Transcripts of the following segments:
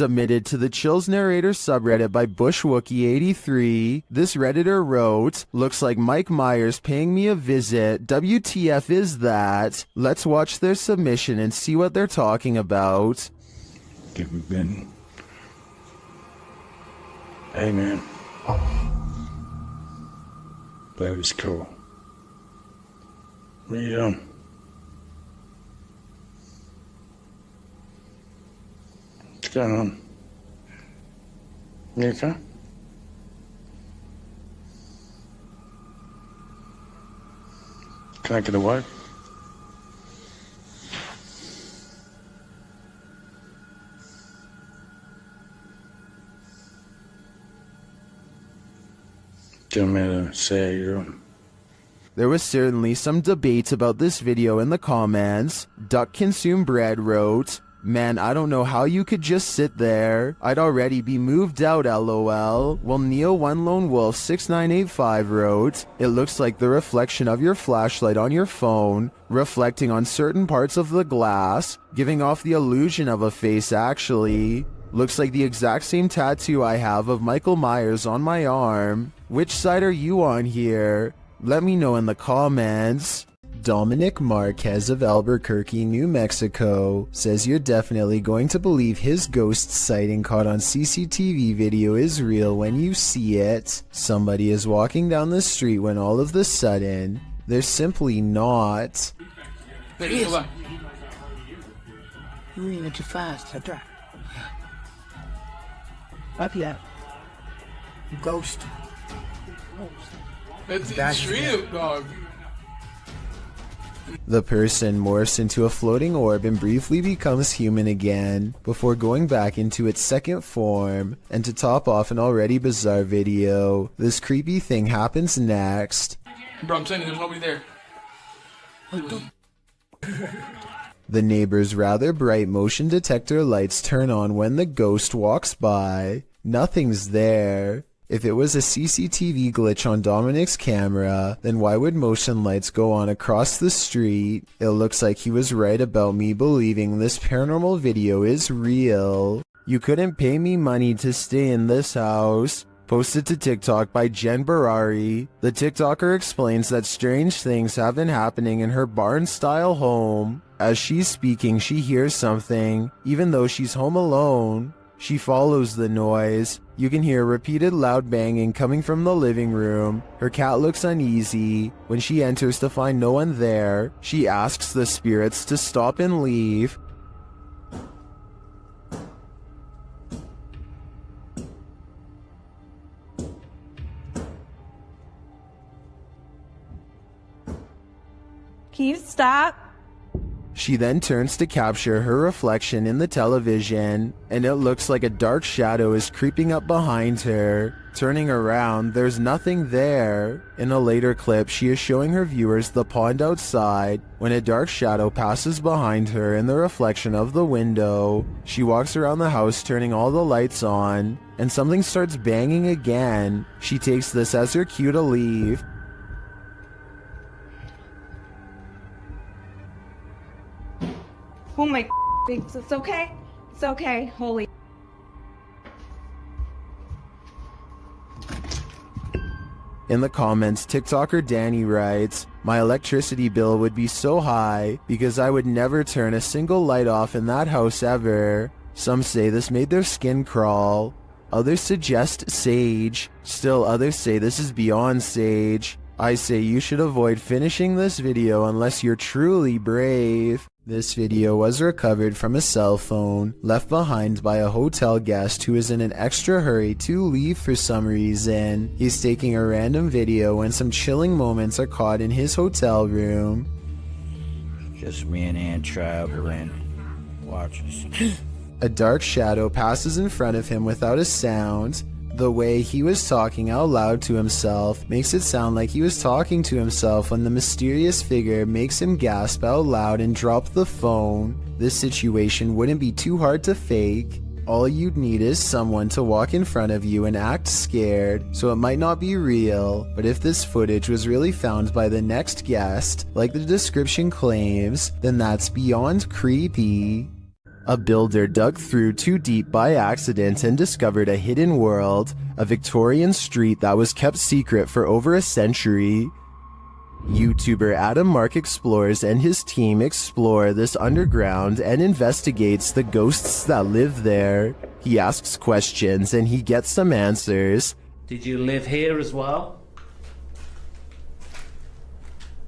Submitted to the Chills Narrator subreddit by BushWookie83, this redditor wrote, "Looks like Mike Myers paying me a visit. WTF is that?" Let's watch their submission and see what they're talking about. Give me Ben. Hey man. That was cool. What are you doing? What's going on? You okay? Can I get away? Do you want me to say how you're doing? There was certainly some debate about this video in the comments. Duck Consume Bread wrote, "Man, I don't know how you could just sit there. I'd already be moved out, lol." While Neo One Lone Wolf 6985 wrote, "It looks like the reflection of your flashlight on your phone, reflecting on certain parts of the glass, giving off the illusion of a face actually. Looks like the exact same tattoo I have of Michael Myers on my arm. Which side are you on here? Let me know in the comments." Dominic Marquez of Albuquerque, New Mexico says you're definitely going to believe his ghost sighting caught on CCTV video is real when you see it. Somebody is walking down the street when all of the sudden, they're simply not. There he is. You're moving too fast. That's right. Up here. Ghost. It's extreme, dog. The person morphs into a floating orb and briefly becomes human again, before going back into its second form. And to top off an already bizarre video, this creepy thing happens next. Bro, I'm saying there's nobody there. The neighbor's rather bright motion detector lights turn on when the ghost walks by. Nothing's there. If it was a CCTV glitch on Dominic's camera, then why would motion lights go on across the street? It looks like he was right about me believing this paranormal video is real. You couldn't pay me money to stay in this house. Posted to TikTok by Jen Barari. The TikToker explains that strange things have been happening in her barn-style home. As she's speaking, she hears something, even though she's home alone. She follows the noise. You can hear repeated loud banging coming from the living room. Her cat looks uneasy. When she enters to find no one there, she asks the spirits to stop and leave. Can you stop? She then turns to capture her reflection in the television, and it looks like a dark shadow is creeping up behind her. Turning around, there's nothing there. In a later clip, she is showing her viewers the pond outside when a dark shadow passes behind her in the reflection of the window. She walks around the house turning all the lights on, and something starts banging again. She takes this as her cue to leave. Oh my things. It's okay. It's okay. Holy. In the comments, TikToker Danny writes, "My electricity bill would be so high because I would never turn a single light off in that house ever." Some say this made their skin crawl. Others suggest sage. Still others say this is beyond sage. I say you should avoid finishing this video unless you're truly brave. This video was recovered from a cell phone left behind by a hotel guest who is in an extra hurry to leave for some reason. He's taking a random video when some chilling moments are caught in his hotel room. Just me and Ann traveling. Watch us. A dark shadow passes in front of him without a sound. The way he was talking out loud to himself makes it sound like he was talking to himself when the mysterious figure makes him gasp out loud and drop the phone. This situation wouldn't be too hard to fake. All you'd need is someone to walk in front of you and act scared, so it might not be real, but if this footage was really found by the next guest, like the description claims, then that's beyond creepy. A builder dug through too deep by accident and discovered a hidden world, a Victorian street that was kept secret for over a century. YouTuber Adam Mark Explores and his team explore this underground and investigates the ghosts that live there. He asks questions and he gets some answers. Did you live here as well?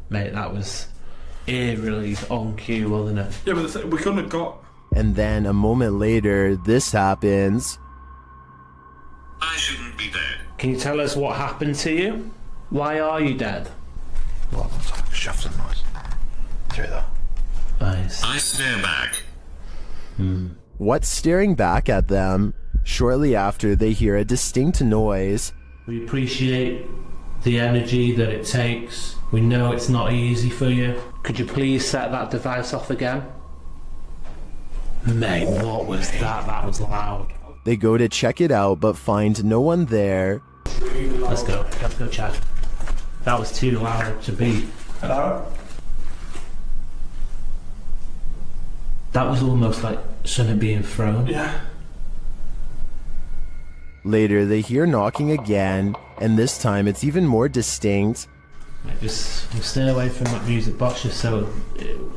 Mate, that was eerily on cue, wasn't it? Yeah, but we couldn't have got. And then a moment later, this happens. I shouldn't be dead. Can you tell us what happened to you? Why are you dead? Well, it's like a shuffling noise. Through there. Nice. I stare back. What's staring back at them? Shortly after, they hear a distinct noise. We appreciate the energy that it takes. We know it's not easy for you. Could you please set that device off again? Mate, what was that? That was loud. They go to check it out but find no one there. Let's go check. That was too loud to beat. Hello? That was almost like something being thrown. Yeah. Later, they hear knocking again, and this time it's even more distinct. Mate, just stay away from that music box just so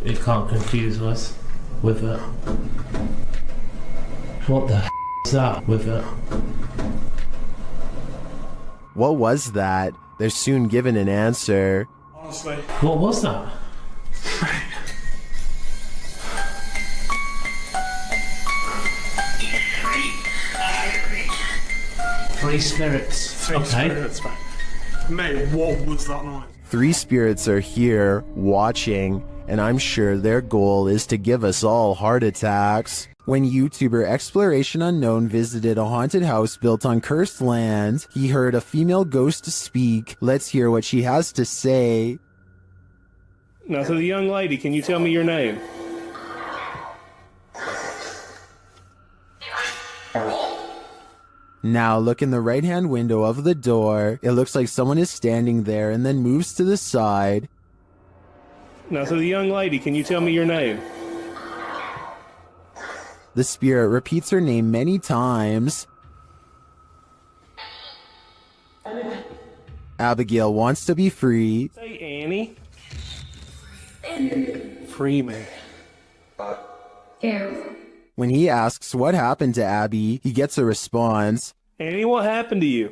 it can't confuse us with it. What the is that with it? What was that? They're soon given an answer. Honestly. What was that? Three spirits. Three Okay. spirits, mate. Mate, what was that noise? 3 spirits are here, watching, and I'm sure their goal is to give us all heart attacks. When YouTuber Exploration Unknown visited a haunted house built on cursed land, he heard a female ghost speak. Let's hear what she has to say. Now, to the young lady, can you tell me your name? Now look in the right-hand window of the door. It looks like someone is standing there and then moves to the side. Now, to the young lady, can you tell me your name? The spirit repeats her name many times. Abigail wants to be free. Say Annie. Free me. When he asks what happened to Abby, he gets a response. Annie, what happened to you?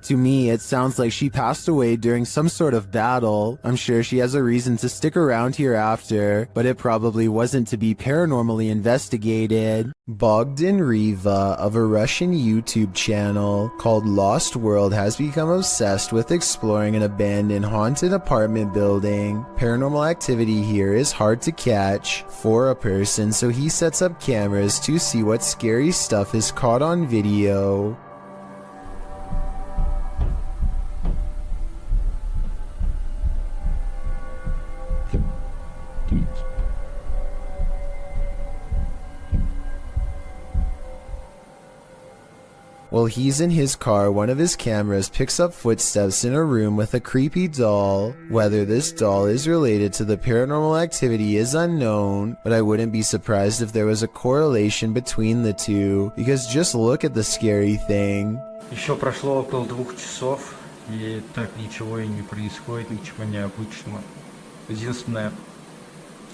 To me, it sounds like she passed away during some sort of battle. I'm sure she has a reason to stick around here after, but it probably wasn't to be paranormally investigated. Bogdan Riva of a Russian YouTube channel called Lost World has become obsessed with exploring an abandoned haunted apartment building. Paranormal activity here is hard to catch for a person, so he sets up cameras to see what scary stuff is caught on video. While he's in his car, one of his cameras picks up footsteps in a room with a creepy doll. Whether this doll is related to the paranormal activity is unknown, but I wouldn't be surprised if there was a correlation between the two, because just look at the scary thing. Еще прошло около 2 часов, и так ничего и не происходит, ничего необычного.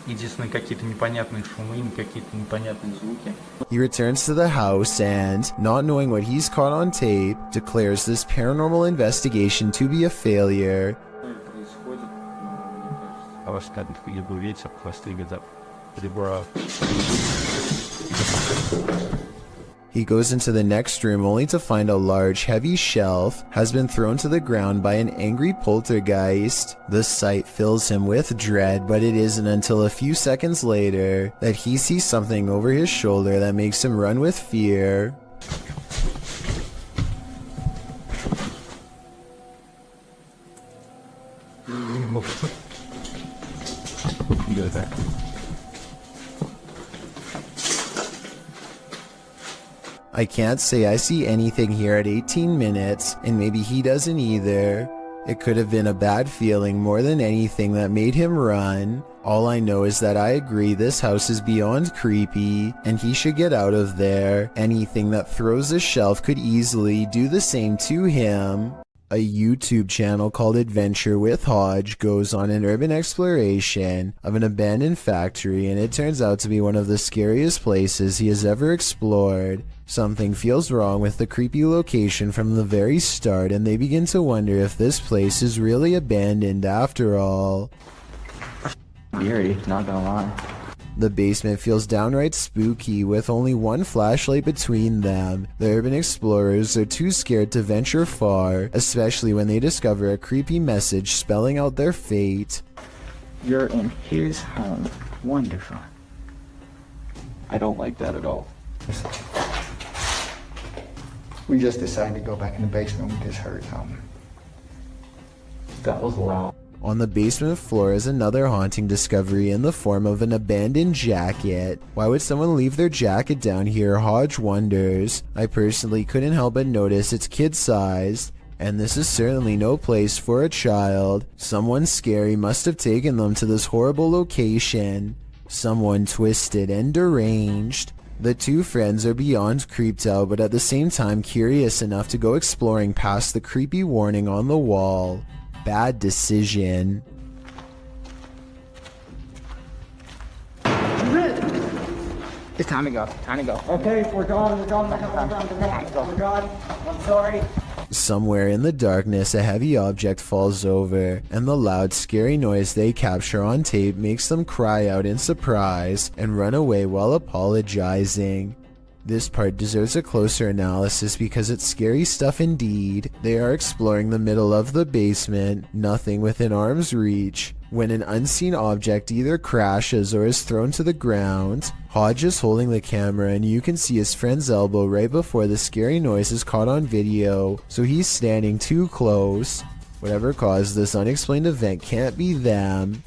Единственное какие-то непонятные шумы, какие-то непонятные звуки. He returns to the house and, not knowing what he's caught on tape, declares this paranormal investigation to be a failure. А ваш кадр еду ветер, хвосты газа, ребра. He goes into the next room only to find a large, heavy shelf has been thrown to the ground by an angry poltergeist. The sight fills him with dread, but it isn't until a few seconds later that he sees something over his shoulder that makes him run with fear. Go there. I can't say I see anything here at 18 minutes, and maybe he doesn't either. It could have been a bad feeling more than anything that made him run. All I know is that I agree this house is beyond creepy, and he should get out of there. Anything that throws a shelf could easily do the same to him. A YouTube channel called Adventure with Hodge goes on an urban exploration of an abandoned factory, and it turns out to be one of the scariest places he has ever explored. Something feels wrong with the creepy location from the very start, and they begin to wonder if this place is really abandoned after all. Eerie, not gonna lie. The basement feels downright spooky with only one flashlight between them. The urban explorers are too scared to venture far, especially when they discover a creepy message spelling out their fate. You're in his home. Wonderful. I don't like that at all. We just decided to go back in the basement. We just heard something. That was loud. On the basement floor is another haunting discovery in the form of an abandoned jacket. Why would someone leave their jacket down here? Hodge wonders. I personally couldn't help but notice it's kid-sized, and this is certainly no place for a child. Someone scary must have taken them to this horrible location. Someone twisted and deranged. The two friends are beyond creeped out, but at the same time curious enough to go exploring past the creepy warning on the wall. Bad decision. It's time to go. Time to go. Okay, we're going. We're going. We're going. I'm sorry. Somewhere in the darkness, a heavy object falls over, and the loud, scary noise they capture on tape makes them cry out in surprise and run away while apologizing. This part deserves a closer analysis because it's scary stuff indeed. They are exploring the middle of the basement, nothing within arm's reach, when an unseen object either crashes or is thrown to the ground. Hodge is holding the camera, and you can see his friend's elbow right before the scary noise is caught on video, so he's standing too close. Whatever caused this unexplained event can't be them.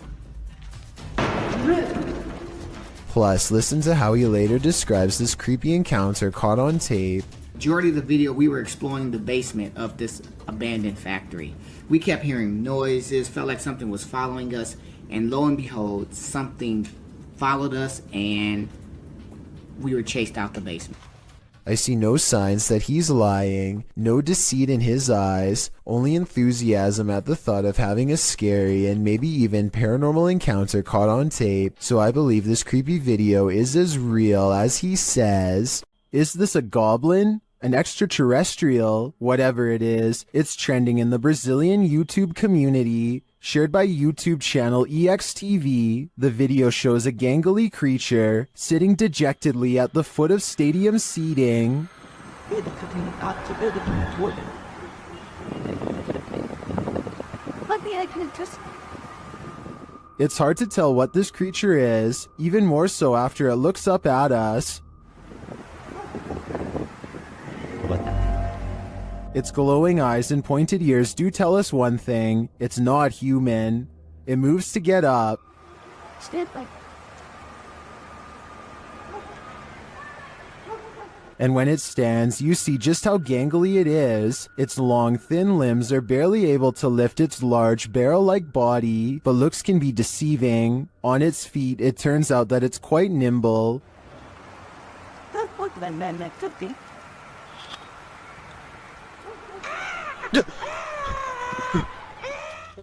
Plus, listen to how he later describes this creepy encounter caught on tape. Majority of the video, we were exploring the basement of this abandoned factory. We kept hearing noises, felt like something was following us, and lo and behold, something followed us and we were chased out the basement. I see no signs that he's lying, no deceit in his eyes, only enthusiasm at the thought of having a scary and maybe even paranormal encounter caught on tape, so I believe this creepy video is as real as he says. Is this a goblin? An extraterrestrial? Whatever it is, it's trending in the Brazilian YouTube community. Shared by YouTube channel EXTV, the video shows a gangly creature sitting dejectedly at the foot of stadium seating. It's hard to tell what this creature is, even more so after it looks up at us. Its glowing eyes and pointed ears do tell us one thing: it's not human. It moves to get up. And when it stands, you see just how gangly it is. Its long, thin limbs are barely able to lift its large, barrel-like body, but looks can be deceiving. On its feet, it turns out that it's quite nimble.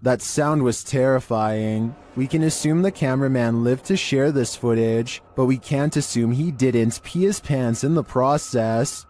That sound was terrifying. We can assume the cameraman lived to share this footage, but we can't assume he didn't pee his pants in the process.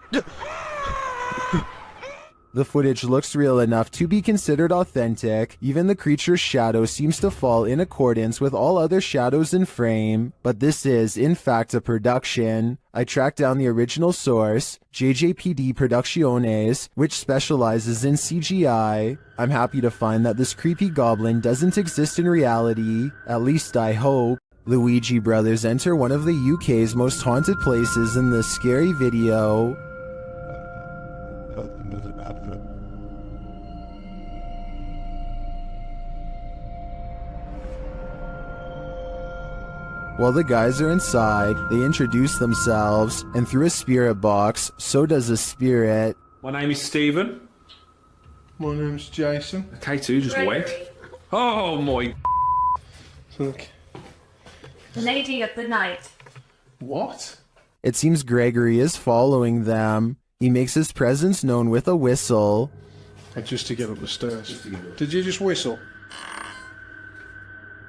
The footage looks real enough to be considered authentic. Even the creature's shadow seems to fall in accordance with all other shadows in frame, but this is, in fact, a production. I tracked down the original source, JJPD Producciones, which specializes in CGI. I'm happy to find that this creepy goblin doesn't exist in reality, at least I hope. Luigi brothers enter one of the UK's most haunted places in this scary video. While the guys are inside, they introduce themselves, and through a spirit box, so does a spirit. My name is Stephen. My name's Jason. K2 just went. Oh my. Look. The lady of the night. What? It seems Gregory is following them. He makes his presence known with a whistle. Just to get up the stairs. Did you just whistle?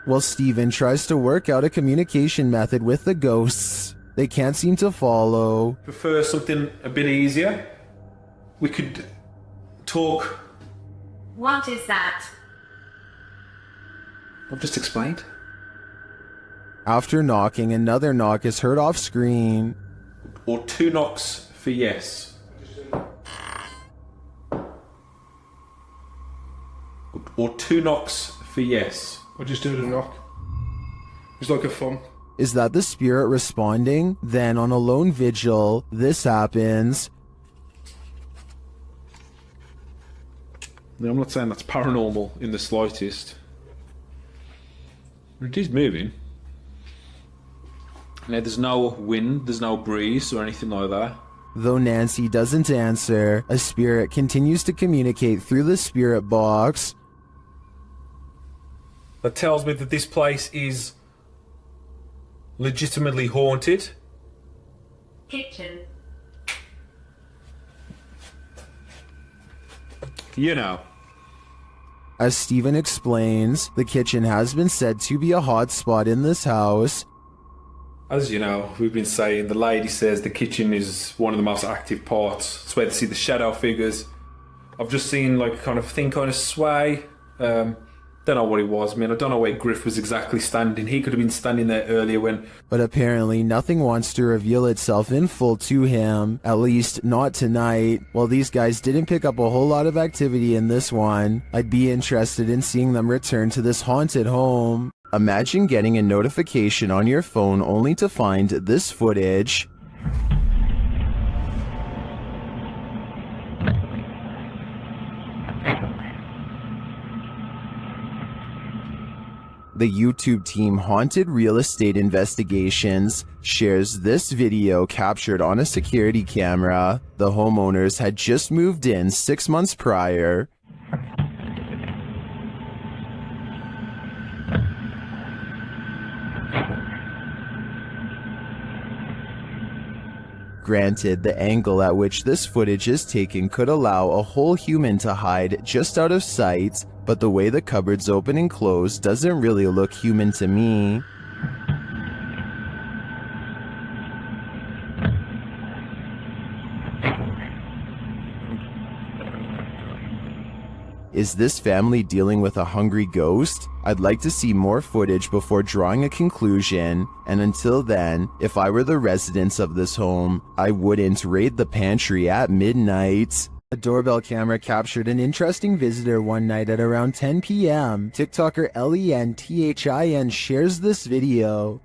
While Steven tries to work out a communication method with the ghosts, they can't seem to follow. Prefer something a bit easier? We could talk. What is that? I've just explained. After knocking, another knock is heard off screen. Or 2 knocks for yes. Or 2 knocks for yes. I just heard a knock. It's like a thump. Is that the spirit responding? Then on a lone vigil, this happens. Now, I'm not saying that's paranormal in the slightest. It is moving. Now, there's no wind, there's no breeze or anything like that. Though Nancy doesn't answer, a spirit continues to communicate through the spirit box. That tells me that this place is legitimately haunted. Kitchen. You know. As Steven explains, the kitchen has been said to be a hot spot in this house. As you know, we've been saying, the lady says the kitchen is one of the most active parts. It's where they see the shadow figures. I've just seen like kind of thing kind of sway. Don't know what it was. I mean, I don't know where Griff was exactly standing. He could have been standing there earlier when... But apparently nothing wants to reveal itself in full to him. At least not tonight. While these guys didn't pick up a whole lot of activity in this one, I'd be interested in seeing them return to this haunted home. Imagine getting a notification on your phone only to find this footage. The YouTube team Haunted Real Estate Investigations shares this video captured on a security camera. The homeowners had just moved in 6 months prior. Granted, the angle at which this footage is taken could allow a whole human to hide just out of sight, but the way the cupboards open and close doesn't really look human to me. Is this family dealing with a hungry ghost? I'd like to see more footage before drawing a conclusion, and until then, if I were the residents of this home, I wouldn't raid the pantry at midnight. A doorbell camera captured an interesting visitor one night at around 10 p.m. TikToker LENTHIN shares this video.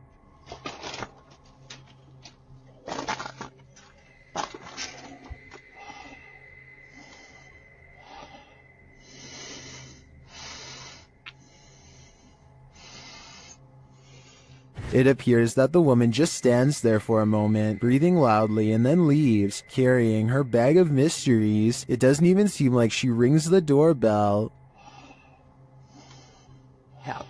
It appears that the woman just stands there for a moment, breathing loudly, and then leaves, carrying her bag of mysteries. It doesn't even seem like she rings the doorbell. Help.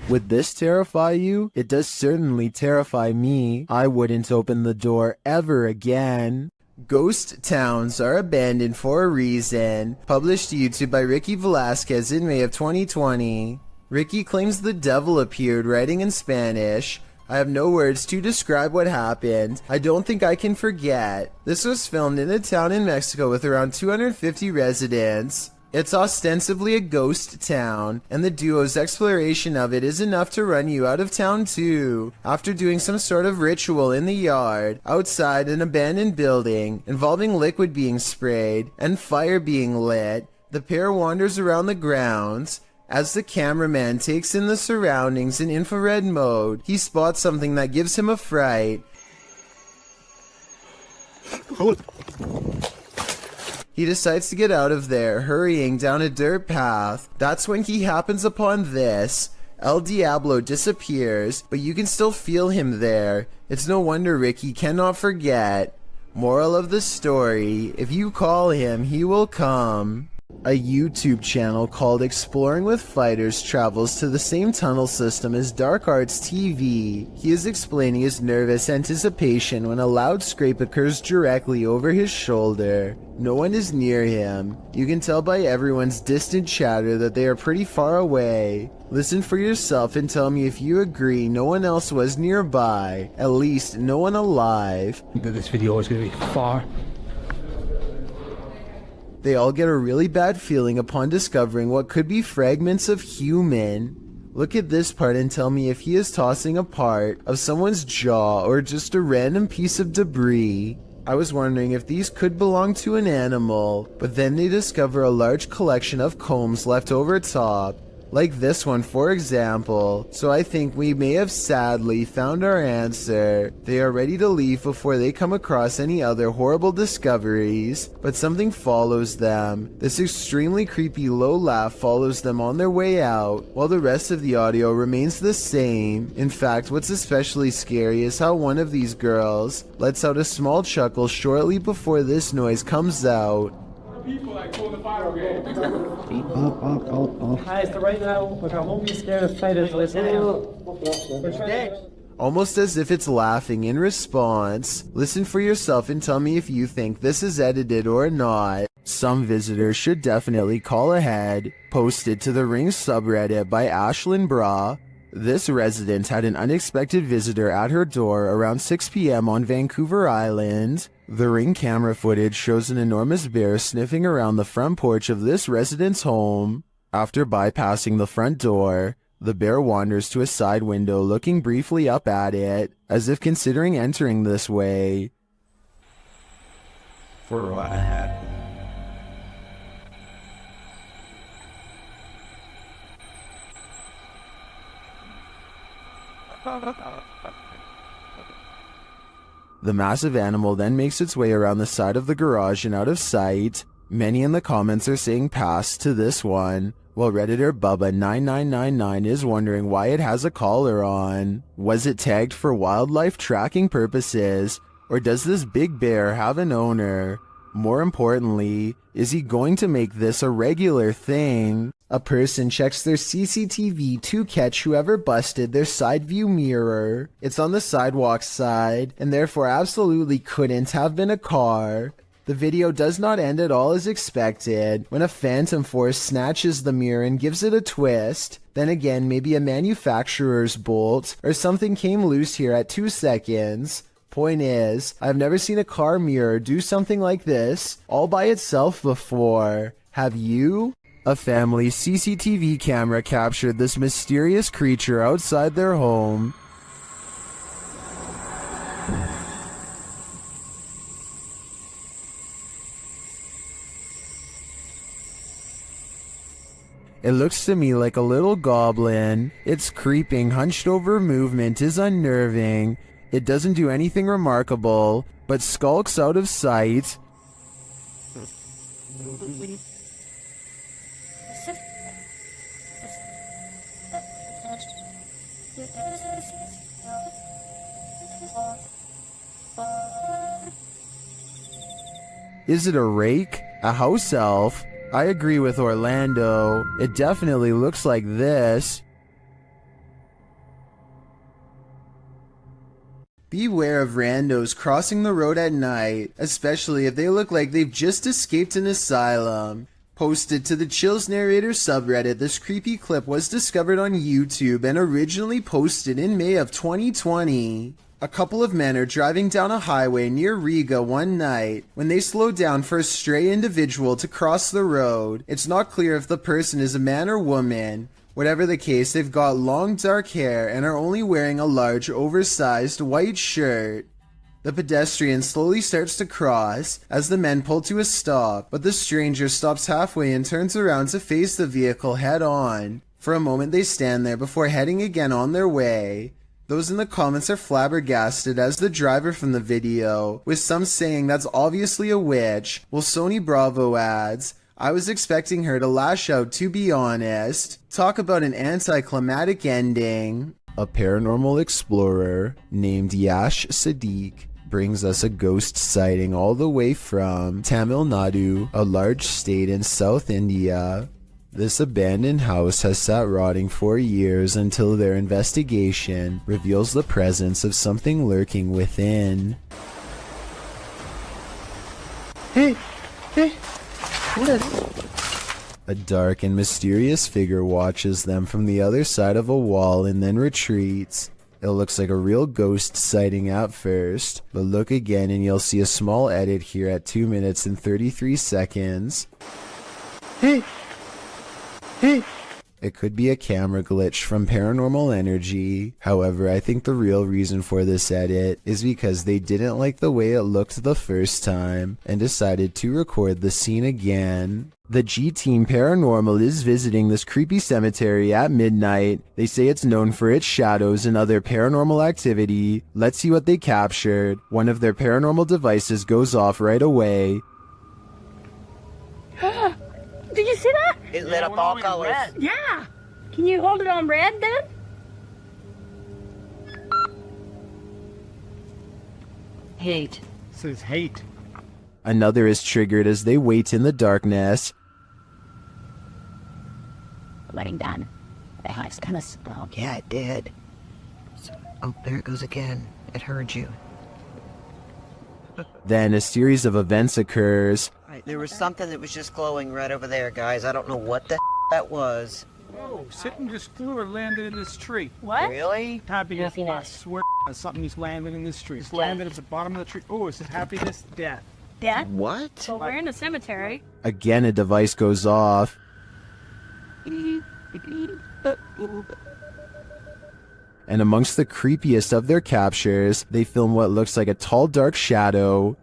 Would this terrify you? It does certainly terrify me. I wouldn't open the door ever again. Ghost towns are abandoned for a reason. Published to YouTube by Ricky Velasquez in May of 2020. Ricky claims the devil appeared, writing in Spanish. I have no words to describe what happened. I don't think I can forget. This was filmed in a town in Mexico with around 250 residents. It's ostensibly a ghost town, and the duo's exploration of it is enough to run you out of town too. After doing some sort of ritual in the yard, outside an abandoned building, involving liquid being sprayed and fire being lit, the pair wanders around the grounds. As the cameraman takes in the surroundings in infrared mode, he spots something that gives him a fright. He decides to get out of there, hurrying down a dirt path. That's when he happens upon this. El Diablo disappears, but you can still feel him there. It's no wonder Ricky cannot forget. Moral of the story, if you call him, he will come. A YouTube channel called Exploring with Fighters travels to the same tunnel system as Dark Arts TV. He is explaining his nervous anticipation when a loud scrape occurs directly over his shoulder. No one is near him. You can tell by everyone's distant chatter that they are pretty far away. Listen for yourself and tell me if you agree no one else was nearby. At least no one alive. This video is going to be far. They all get a really bad feeling upon discovering what could be fragments of human. Look at this part and tell me if he is tossing a part of someone's jaw or just a random piece of debris. I was wondering if these could belong to an animal, but then they discover a large collection of combs left over top. Like this one, for example. So I think we may have sadly found our answer. They are ready to leave before they come across any other horrible discoveries, but something follows them. This extremely creepy low laugh follows them on their way out, while the rest of the audio remains the same. In fact, what's especially scary is how one of these girls lets out a small chuckle shortly before this noise comes out. People like pull the fire game. Hi, so right now, look, I won't be scared of spiders. Almost as if it's laughing in response. Listen for yourself and tell me if you think this is edited or not. Some visitors should definitely call ahead. Posted to the Ring subreddit by Ashlyn Bra. This resident had an unexpected visitor at her door around 6 p.m. on Vancouver Island. The Ring camera footage shows an enormous bear sniffing around the front porch of this resident's home. After bypassing the front door, the bear wanders to a side window looking briefly up at it, as if considering entering this way. For what I had. The massive animal then makes its way around the side of the garage and out of sight. Many in the comments are saying pass to this one, while Redditor Bubba9999 is wondering why it has a collar on. Was it tagged for wildlife tracking purposes, or does this big bear have an owner? More importantly, is he going to make this a regular thing? A person checks their CCTV to catch whoever busted their side view mirror. It's on the sidewalk side, and therefore absolutely couldn't have been a car. The video does not end at all as expected, when a phantom force snatches the mirror and gives it a twist. Then again, maybe a manufacturer's bolt, or something came loose here at 2 seconds. Point is, I've never seen a car mirror do something like this, all by itself before. Have you? A family's CCTV camera captured this mysterious creature outside their home. It looks to me like a little goblin. Its creeping, hunched over movement is unnerving. It doesn't do anything remarkable, but skulks out of sight. Is it a rake? A house elf? I agree with Orlando. It definitely looks like this. Beware of randos crossing the road at night, especially if they look like they've just escaped an asylum. Posted to the Chills Narrator subreddit, this creepy clip was discovered on YouTube and originally posted in May of 2020. A couple of men are driving down a highway near Riga one night when they slow down for a stray individual to cross the road. It's not clear if the person is a man or woman. Whatever the case, they've got long dark hair and are only wearing a large oversized white shirt. The pedestrian slowly starts to cross as the men pull to a stop, but the stranger stops halfway and turns around to face the vehicle head on. For a moment they stand there before heading again on their way. Those in the comments are flabbergasted as the driver from the video, with some saying that's obviously a witch, while Sony Bravo adds, I was expecting her to lash out, to be honest. Talk about an anticlimactic ending. A paranormal explorer named Yash Sadiq brings us a ghost sighting all the way from Tamil Nadu, a large state in South India. This abandoned house has sat rotting for years until their investigation reveals the presence of something lurking within. Hey! What is it? A dark and mysterious figure watches them from the other side of a wall and then retreats. It looks like a real ghost sighting at first, but look again and you'll see a small edit here at 2 minutes and 33 seconds. Hey! It could be a camera glitch from Paranormal Energy. However, I think the real reason for this edit is because they didn't like the way it looked the first time and decided to record the scene again. The G-Team Paranormal is visiting this creepy cemetery at midnight. They say it's known for its shadows and other paranormal activity. Let's see what they captured. One of their paranormal devices goes off right away. Did you see that? It lit up all colors. Yeah. Can you hold it on red then? Hate. Says hate. Another is triggered as they wait in the darkness. Letting down. The house kind of spoke. Yeah, it did. Oh, there it goes again. It heard you. Then a series of events occurs. Right, there was something that was just glowing right over there, guys. I don't know what the that was. Whoa, something just flew or landed in this tree. What? Really? Happiness. I swear something just landed in this tree. It's landed at the bottom of the tree. Oh, it says happiness, death. Death? What? Well, we're in a cemetery. Again, a device goes off. And amongst the creepiest of their captures, they film what looks like a tall, dark shadow.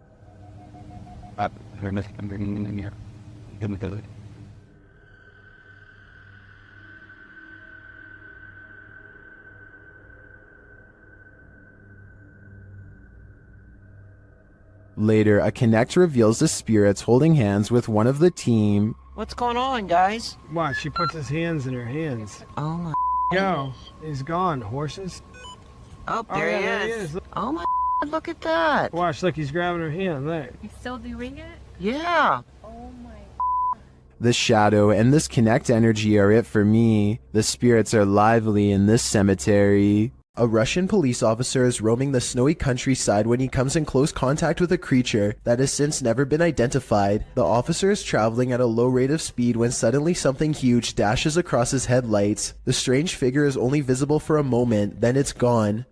Later, a Connect reveals the spirits holding hands with one of the team. What's going on, guys? Watch, she puts his hands in her hands. Oh my. Yo, he's gone. Horses. Oh, there he is. Oh my. Look at that. Watch, look, he's grabbing her hand there. He's still doing it? Yeah. Oh my. The shadow and this Connect energy are it for me. The spirits are lively in this cemetery. A Russian police officer is roaming the snowy countryside when he comes in close contact with a creature that has since never been identified. The officer is traveling at a low rate of speed when suddenly something huge dashes across his headlights. The strange figure is only visible for a moment, then it's gone.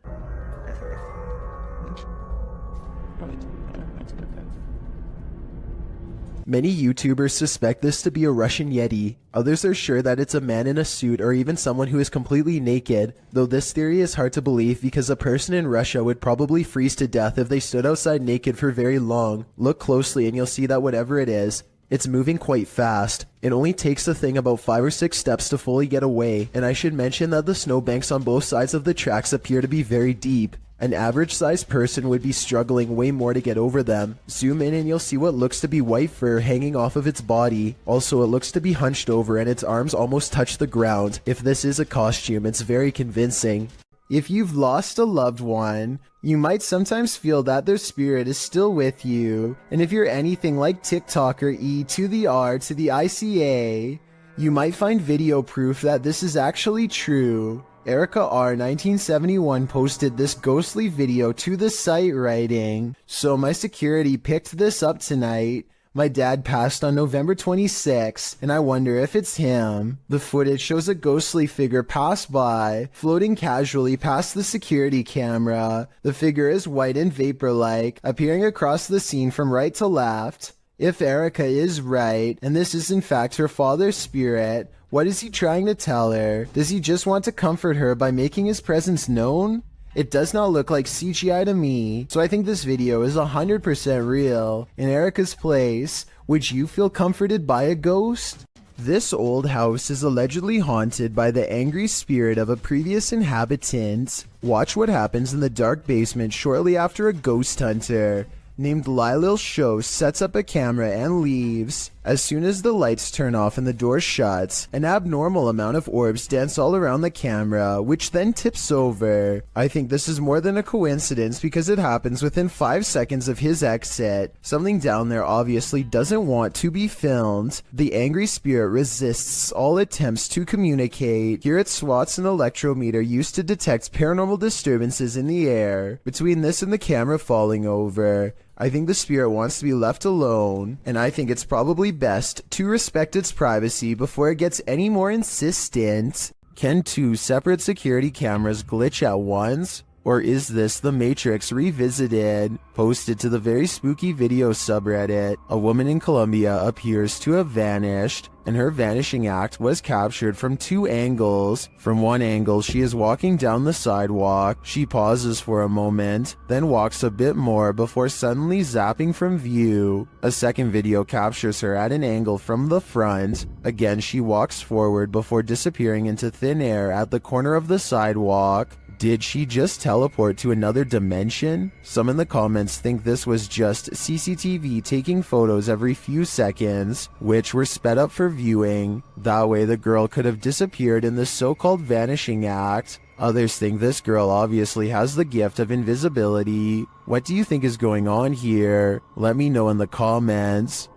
Many YouTubers suspect this to be a Russian Yeti. Others are sure that it's a man in a suit or even someone who is completely naked, though this theory is hard to believe because a person in Russia would probably freeze to death if they stood outside naked for very long. Look closely and you'll see that whatever it is, it's moving quite fast. It only takes the thing about 5 or 6 steps to fully get away, and I should mention that the snowbanks on both sides of the tracks appear to be very deep. An average-sized person would be struggling way more to get over them. Zoom in and you'll see what looks to be white fur hanging off of its body. Also, it looks to be hunched over and its arms almost touch the ground. If this is a costume, it's very convincing. If you've lost a loved one, you might sometimes feel that their spirit is still with you. And if you're anything like TikToker E to the R to the ICA, you might find video proof that this is actually true. Erica R 1971 posted this ghostly video to the site writing, "So my security picked this up tonight. My dad passed on November 26, and I wonder if it's him." The footage shows a ghostly figure pass by, floating casually past the security camera. The figure is white and vapor-like, appearing across the scene from right to left. If Erica is right, and this is in fact her father's spirit, what is he trying to tell her? Does he just want to comfort her by making his presence known? It does not look like CGI to me, so I think this video is 100% real. In Erica's place, would you feel comforted by a ghost? This old house is allegedly haunted by the angry spirit of a previous inhabitant. Watch what happens in the dark basement shortly after a ghost hunter named Lylil Show sets up a camera and leaves. As soon as the lights turn off and the door shuts, an abnormal amount of orbs dance all around the camera, which then tips over. I think this is more than a coincidence because it happens within 5 seconds of his exit. Something down there obviously doesn't want to be filmed. The angry spirit resists all attempts to communicate. Here it swats an electrometer used to detect paranormal disturbances in the air. Between this and the camera falling over, I think the spirit wants to be left alone, and I think it's probably best to respect its privacy before it gets any more insistent. Can 2 separate security cameras glitch at once? Or is this the Matrix revisited? Posted to the very spooky video subreddit, a woman in Colombia appears to have vanished, and her vanishing act was captured from 2 angles. From one angle, she is walking down the sidewalk. She pauses for a moment, then walks a bit more before suddenly zapping from view. A second video captures her at an angle from the front. Again, she walks forward before disappearing into thin air at the corner of the sidewalk. Did she just teleport to another dimension? Some in the comments think this was just CCTV taking photos every few seconds, which were sped up for viewing. That way the girl could have disappeared in the so-called vanishing act. Others think this girl obviously has the gift of invisibility. What do you think is going on here? Let me know in the comments.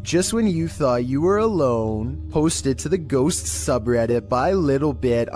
Just when you thought you were alone, posted to the ghost subreddit by littlebit_,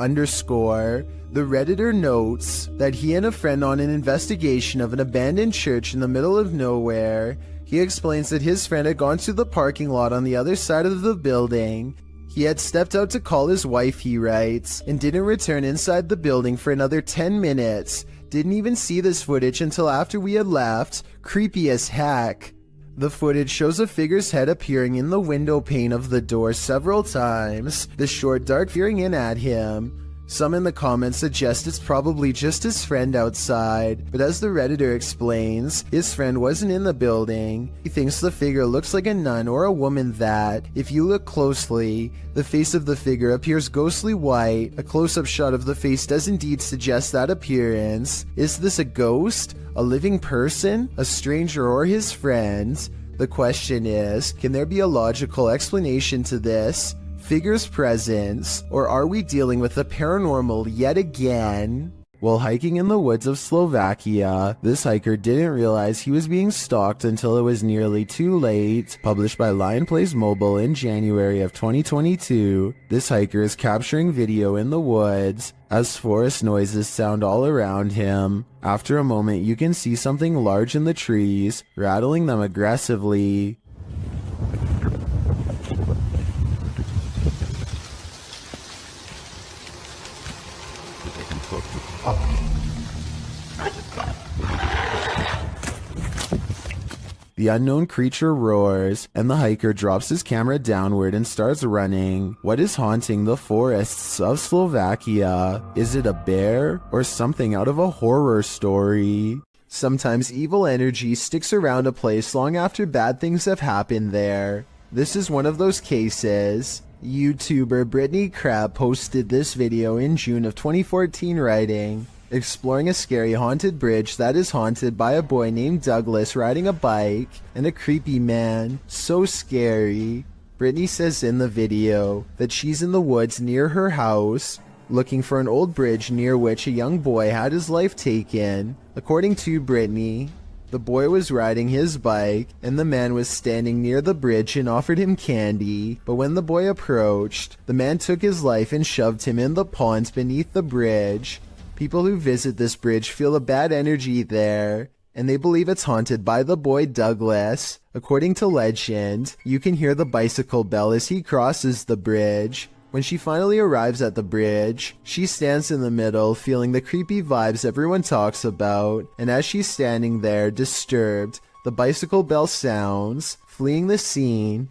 the Redditor notes that he and a friend on an investigation of an abandoned church in the middle of nowhere. He explains that his friend had gone to the parking lot on the other side of the building. He had stepped out to call his wife, he writes, and didn't return inside the building for another 10 minutes. Didn't even see this footage until after we had left. Creepy as heck. The footage shows a figure's head appearing in the window pane of the door several times, the short dark peering in at him. Some in the comments suggest it's probably just his friend outside, but as the Redditor explains, his friend wasn't in the building. He thinks the figure looks like a nun or a woman that, if you look closely, the face of the figure appears ghostly white. A close-up shot of the face does indeed suggest that appearance. Is this a ghost? A living person? A stranger or his friend? The question is, can there be a logical explanation to this figure's presence, or are we dealing with the paranormal yet again? While hiking in the woods of Slovakia, this hiker didn't realize he was being stalked until it was nearly too late. Published by Lion Plays Mobile in January of 2022, this hiker is capturing video in the woods as forest noises sound all around him. After a moment, you can see something large in the trees, rattling them aggressively. The unknown creature roars, and the hiker drops his camera downward and starts running. What is haunting the forests of Slovakia? Is it a bear or something out of a horror story? Sometimes evil energy sticks around a place long after bad things have happened there. This is one of those cases. YouTuber Brittany Crab posted this video in June of 2014 writing, exploring a scary haunted bridge that is haunted by a boy named Douglas riding a bike and a creepy man. So scary. Brittany says in the video that she's in the woods near her house looking for an old bridge near which a young boy had his life taken. According to Brittany, the boy was riding his bike and the man was standing near the bridge and offered him candy, but when the boy approached, the man took his life and shoved him in the pond beneath the bridge. People who visit this bridge feel a bad energy there, and they believe it's haunted by the boy Douglas. According to legend, you can hear the bicycle bell as he crosses the bridge. When she finally arrives at the bridge, she stands in the middle, feeling the creepy vibes everyone talks about, and as she's standing there, disturbed, the bicycle bell sounds. Fleeing the scene,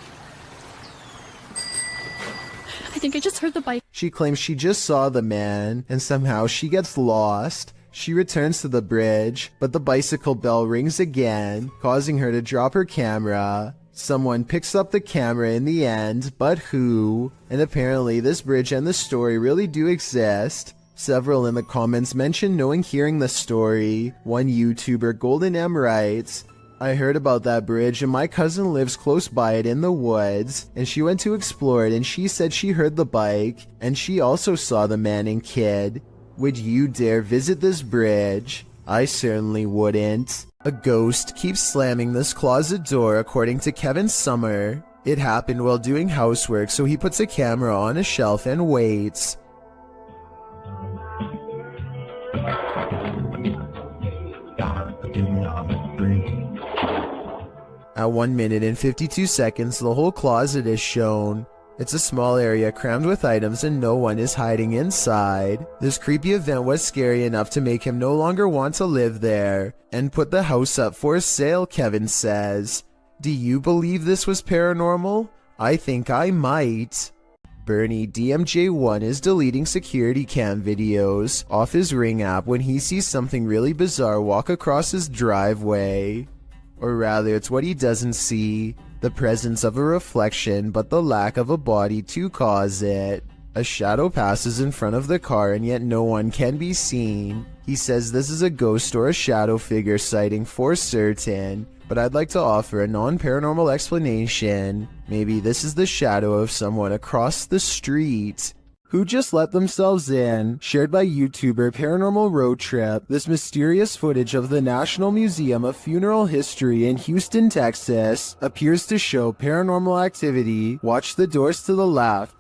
I think I just heard the bike. She claims she just saw the man, and somehow she gets lost. She returns to the bridge, but the bicycle bell rings again, causing her to drop her camera. Someone picks up the camera in the end, but who? And apparently this bridge and the story really do exist. Several in the comments mentioned knowing hearing the story. One YouTuber, Golden M, writes, I heard about that bridge and my cousin lives close by it in the woods, and she went to explore it and she said she heard the bike, and she also saw the man and kid. Would you dare visit this bridge? I certainly wouldn't. A ghost keeps slamming this closet door according to Kevin Summer. It happened while doing housework, so he puts a camera on a shelf and waits. At 1 minute and 52 seconds, the whole closet is shown. It's a small area crammed with items and no one is hiding inside. This creepy event was scary enough to make him no longer want to live there and put the house up for sale, Kevin says. Do you believe this was paranormal? I think I might. Bernie DMJ1 is deleting security cam videos off his Ring app when he sees something really bizarre walk across his driveway. Or rather, it's what he doesn't see. The presence of a reflection, but the lack of a body to cause it. A shadow passes in front of the car and yet no one can be seen. He says this is a ghost or a shadow figure sighting for certain, but I'd like to offer a non-paranormal explanation. Maybe this is the shadow of someone across the street who just let themselves in. Shared by YouTuber Paranormal Road Trip, this mysterious footage of the National Museum of Funeral History in Houston, Texas, appears to show paranormal activity. Watch the doors to the left.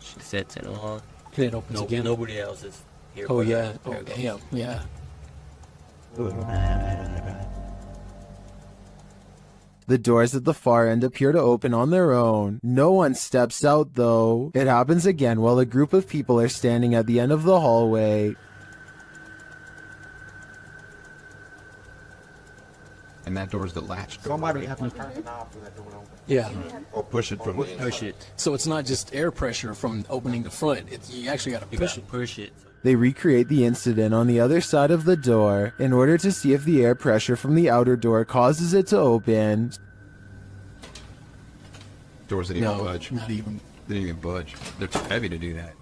She sets it on. It opens again. Nobody else is here. Oh yeah. Oh damn. Yeah. The doors at the far end appear to open on their own. No one steps out though. It happens again while a group of people are standing at the end of the hallway. And that door's the latch door. Somebody has to turn the knob for that door to open. Yeah. Or push it from the Push it. So it's not just air pressure from opening the front. You actually got to You push gotta it. push it. They recreate the incident on the other side of the door in order to see if the air pressure from the outer door causes it to open. doors didn't even budge. Not even. They didn't even budge. They're too heavy to do that.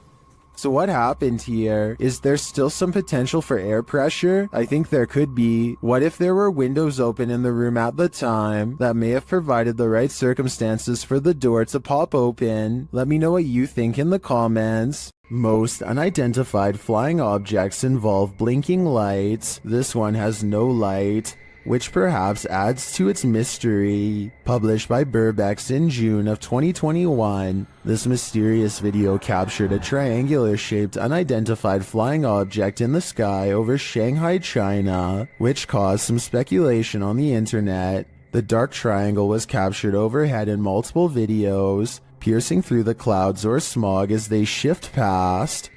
So what happened here? Is there still some potential for air pressure? I think there could be. What if there were windows open in the room at the time that may have provided the right circumstances for the door to pop open? Let me know what you think in the comments. Most unidentified flying objects involve blinking lights. This one has no light, which perhaps adds to its mystery. Published by Burbex in June of 2021, this mysterious video captured a triangular-shaped unidentified flying object in the sky over Shanghai, China, which caused some speculation on the internet. The dark triangle was captured overhead in multiple videos, piercing through the clouds or smog as they shift past.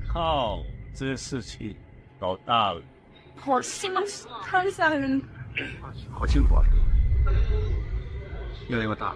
靠，这事情搞大了。好心太吓人。好清楚啊，越来越大。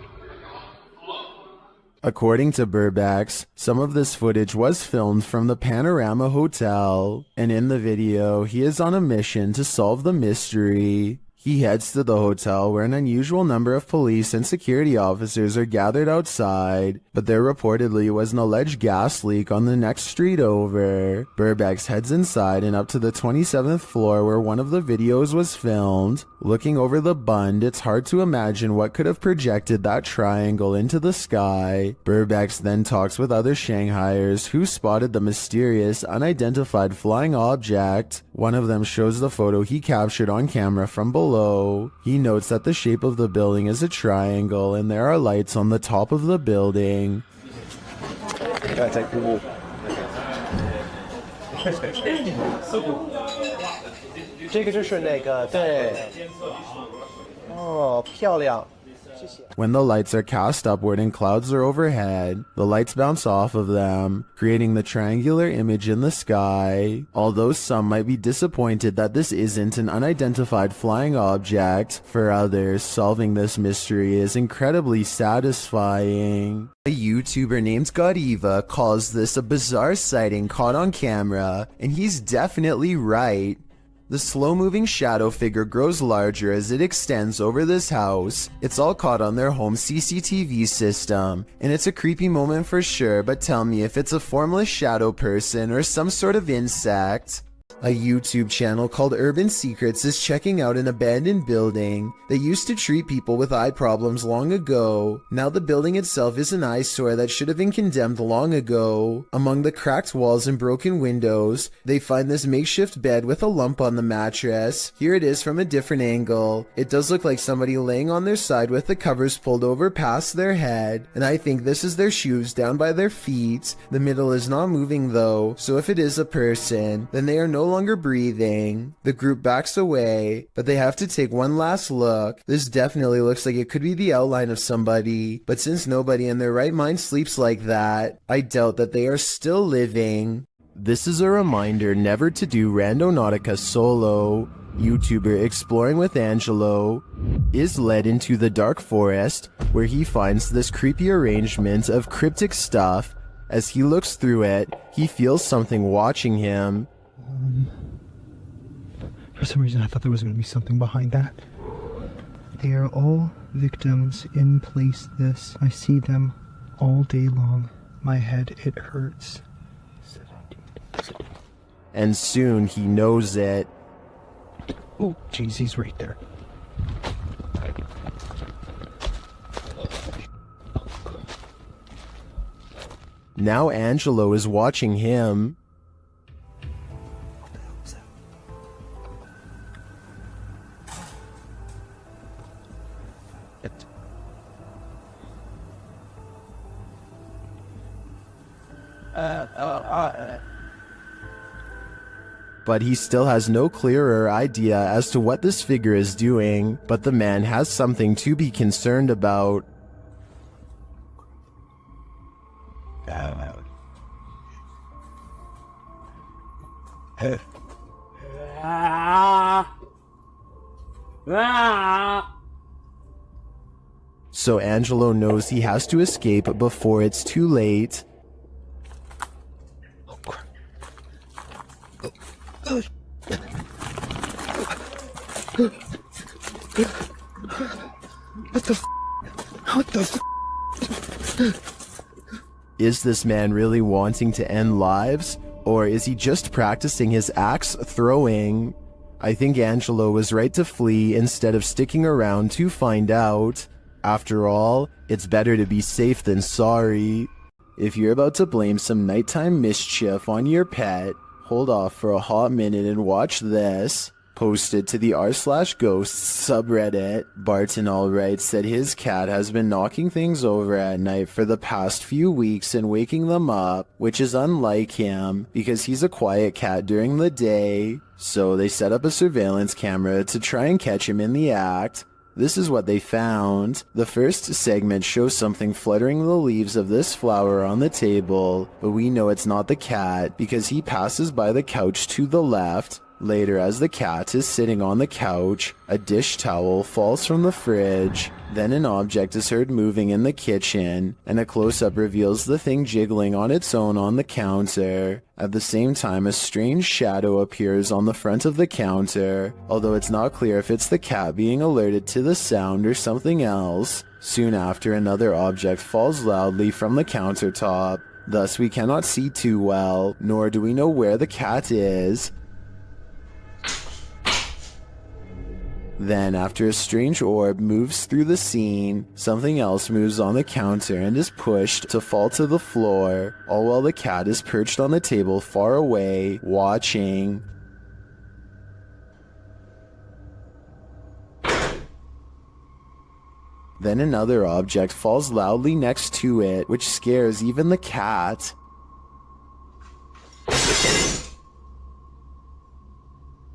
According to Burbex, some of this footage was filmed from the Panorama Hotel, and in the video, he is on a mission to solve the mystery. He heads to the hotel where an unusual number of police and security officers are gathered outside, but there reportedly was an alleged gas leak on the next street over. Burbex heads inside and up to the 27th floor where one of the videos was filmed. Looking over the bund, it's hard to imagine what could have projected that triangle into the sky. Burbex then talks with other Shanghaiers who spotted the mysterious, unidentified flying object. One of them shows the photo he captured on camera from below. He notes that the shape of the building is a triangle and there are lights on the top of the building. 这个就是那个对，哦，漂亮。 When the lights are cast upward and clouds are overhead, the lights bounce off of them, creating the triangular image in the sky. Although some might be disappointed that this isn't an unidentified flying object, for others, solving this mystery is incredibly satisfying. A YouTuber named Godiva calls this a bizarre sighting caught on camera, and he's definitely right. The slow-moving shadow figure grows larger as it extends over this house. It's all caught on their home CCTV system, and it's a creepy moment for sure, but tell me if it's a formless shadow person or some sort of insect. A YouTube channel called Urban Secrets is checking out an abandoned building that used to treat people with eye problems long ago. Now the building itself is an eyesore that should have been condemned long ago. Among the cracked walls and broken windows, they find this makeshift bed with a lump on the mattress. Here it is from a different angle. It does look like somebody laying on their side with the covers pulled over past their head, and I think this is their shoes down by their feet. The middle is not moving though, so if it is a person, then they are no longer breathing. The group backs away, but they have to take one last look. This definitely looks like it could be the outline of somebody, but since nobody in their right mind sleeps like that, I doubt that they are still living. This is a reminder never to do Randonautica solo. YouTuber Exploring with Angelo is led into the dark forest where he finds this creepy arrangement of cryptic stuff. As he looks through it, he feels something watching him. For some reason I thought there was going to be something behind that. They are all victims in place this. I see them all day long. My head, it hurts. And soon he knows it. Oh, jeez, he's right there. Now Angelo is watching him. But he still has no clearer idea as to what this figure is doing, but the man has something to be concerned about. So Angelo knows he has to escape before it's too late. What the f? What the f? Is this man really wanting to end lives? Or is he just practicing his axe throwing? I think Angelo was right to flee instead of sticking around to find out. After all, it's better to be safe than sorry. If you're about to blame some nighttime mischief on your pet, hold off for a hot minute and watch this. Posted to the r/ghosts subreddit, Barton Allright said his cat has been knocking things over at night for the past few weeks and waking them up, which is unlike him because he's a quiet cat during the day. So they set up a surveillance camera to try and catch him in the act. This is what they found. The first segment shows something fluttering the leaves of this flower on the table, but we know it's not the cat because he passes by the couch to the left. Later, as the cat is sitting on the couch, a dish towel falls from the fridge. Then an object is heard moving in the kitchen, and a close-up reveals the thing jiggling on its own on the counter. At the same time, a strange shadow appears on the front of the counter, although it's not clear if it's the cat being alerted to the sound or something else. Soon after, another object falls loudly from the countertop. Thus, we cannot see too well, nor do we know where the cat is. Then, after a strange orb moves through the scene, something else moves on the counter and is pushed to fall to the floor, all while the cat is perched on the table far away, watching. Then another object falls loudly next to it, which scares even the cat.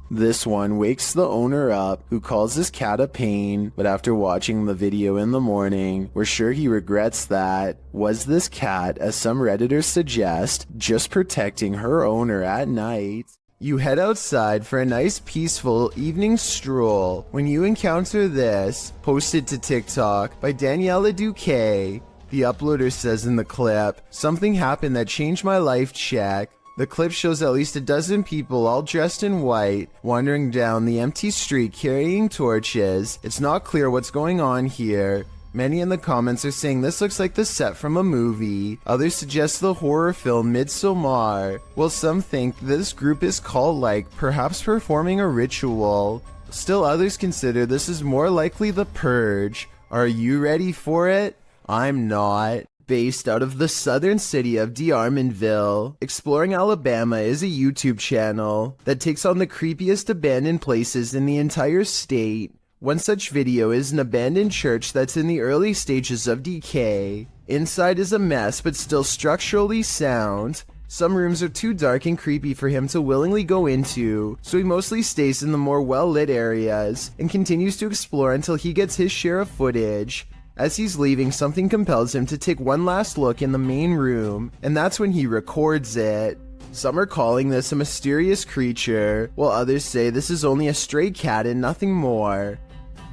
This one wakes the owner up, who calls his cat a pain, but after watching the video in the morning, we're sure he regrets that. Was this cat, as some Redditors suggest, just protecting her owner at night? You head outside for a nice peaceful evening stroll when you encounter this, posted to TikTok by Daniela Duque. The uploader says in the clip, "Something happened that changed my life, check. The clip shows at least a dozen people all dressed in white wandering down the empty street carrying torches. It's not clear what's going on here. Many in the comments are saying this looks like the set from a movie. Others suggest the horror film Midsommar. While some think this group is cult-like, perhaps performing a ritual. Still others consider this is more likely The Purge. Are you ready for it? I'm not. Based out of the southern city of D'Armanville, Exploring Alabama is a YouTube channel that takes on the creepiest abandoned places in the entire state. One such video is an abandoned church that's in the early stages of decay. Inside is a mess but still structurally sound. Some rooms are too dark and creepy for him to willingly go into, so he mostly stays in the more well-lit areas and continues to explore until he gets his share of footage. As he's leaving, something compels him to take one last look in the main room, and that's when he records it. Some are calling this a mysterious creature, while others say this is only a stray cat and nothing more.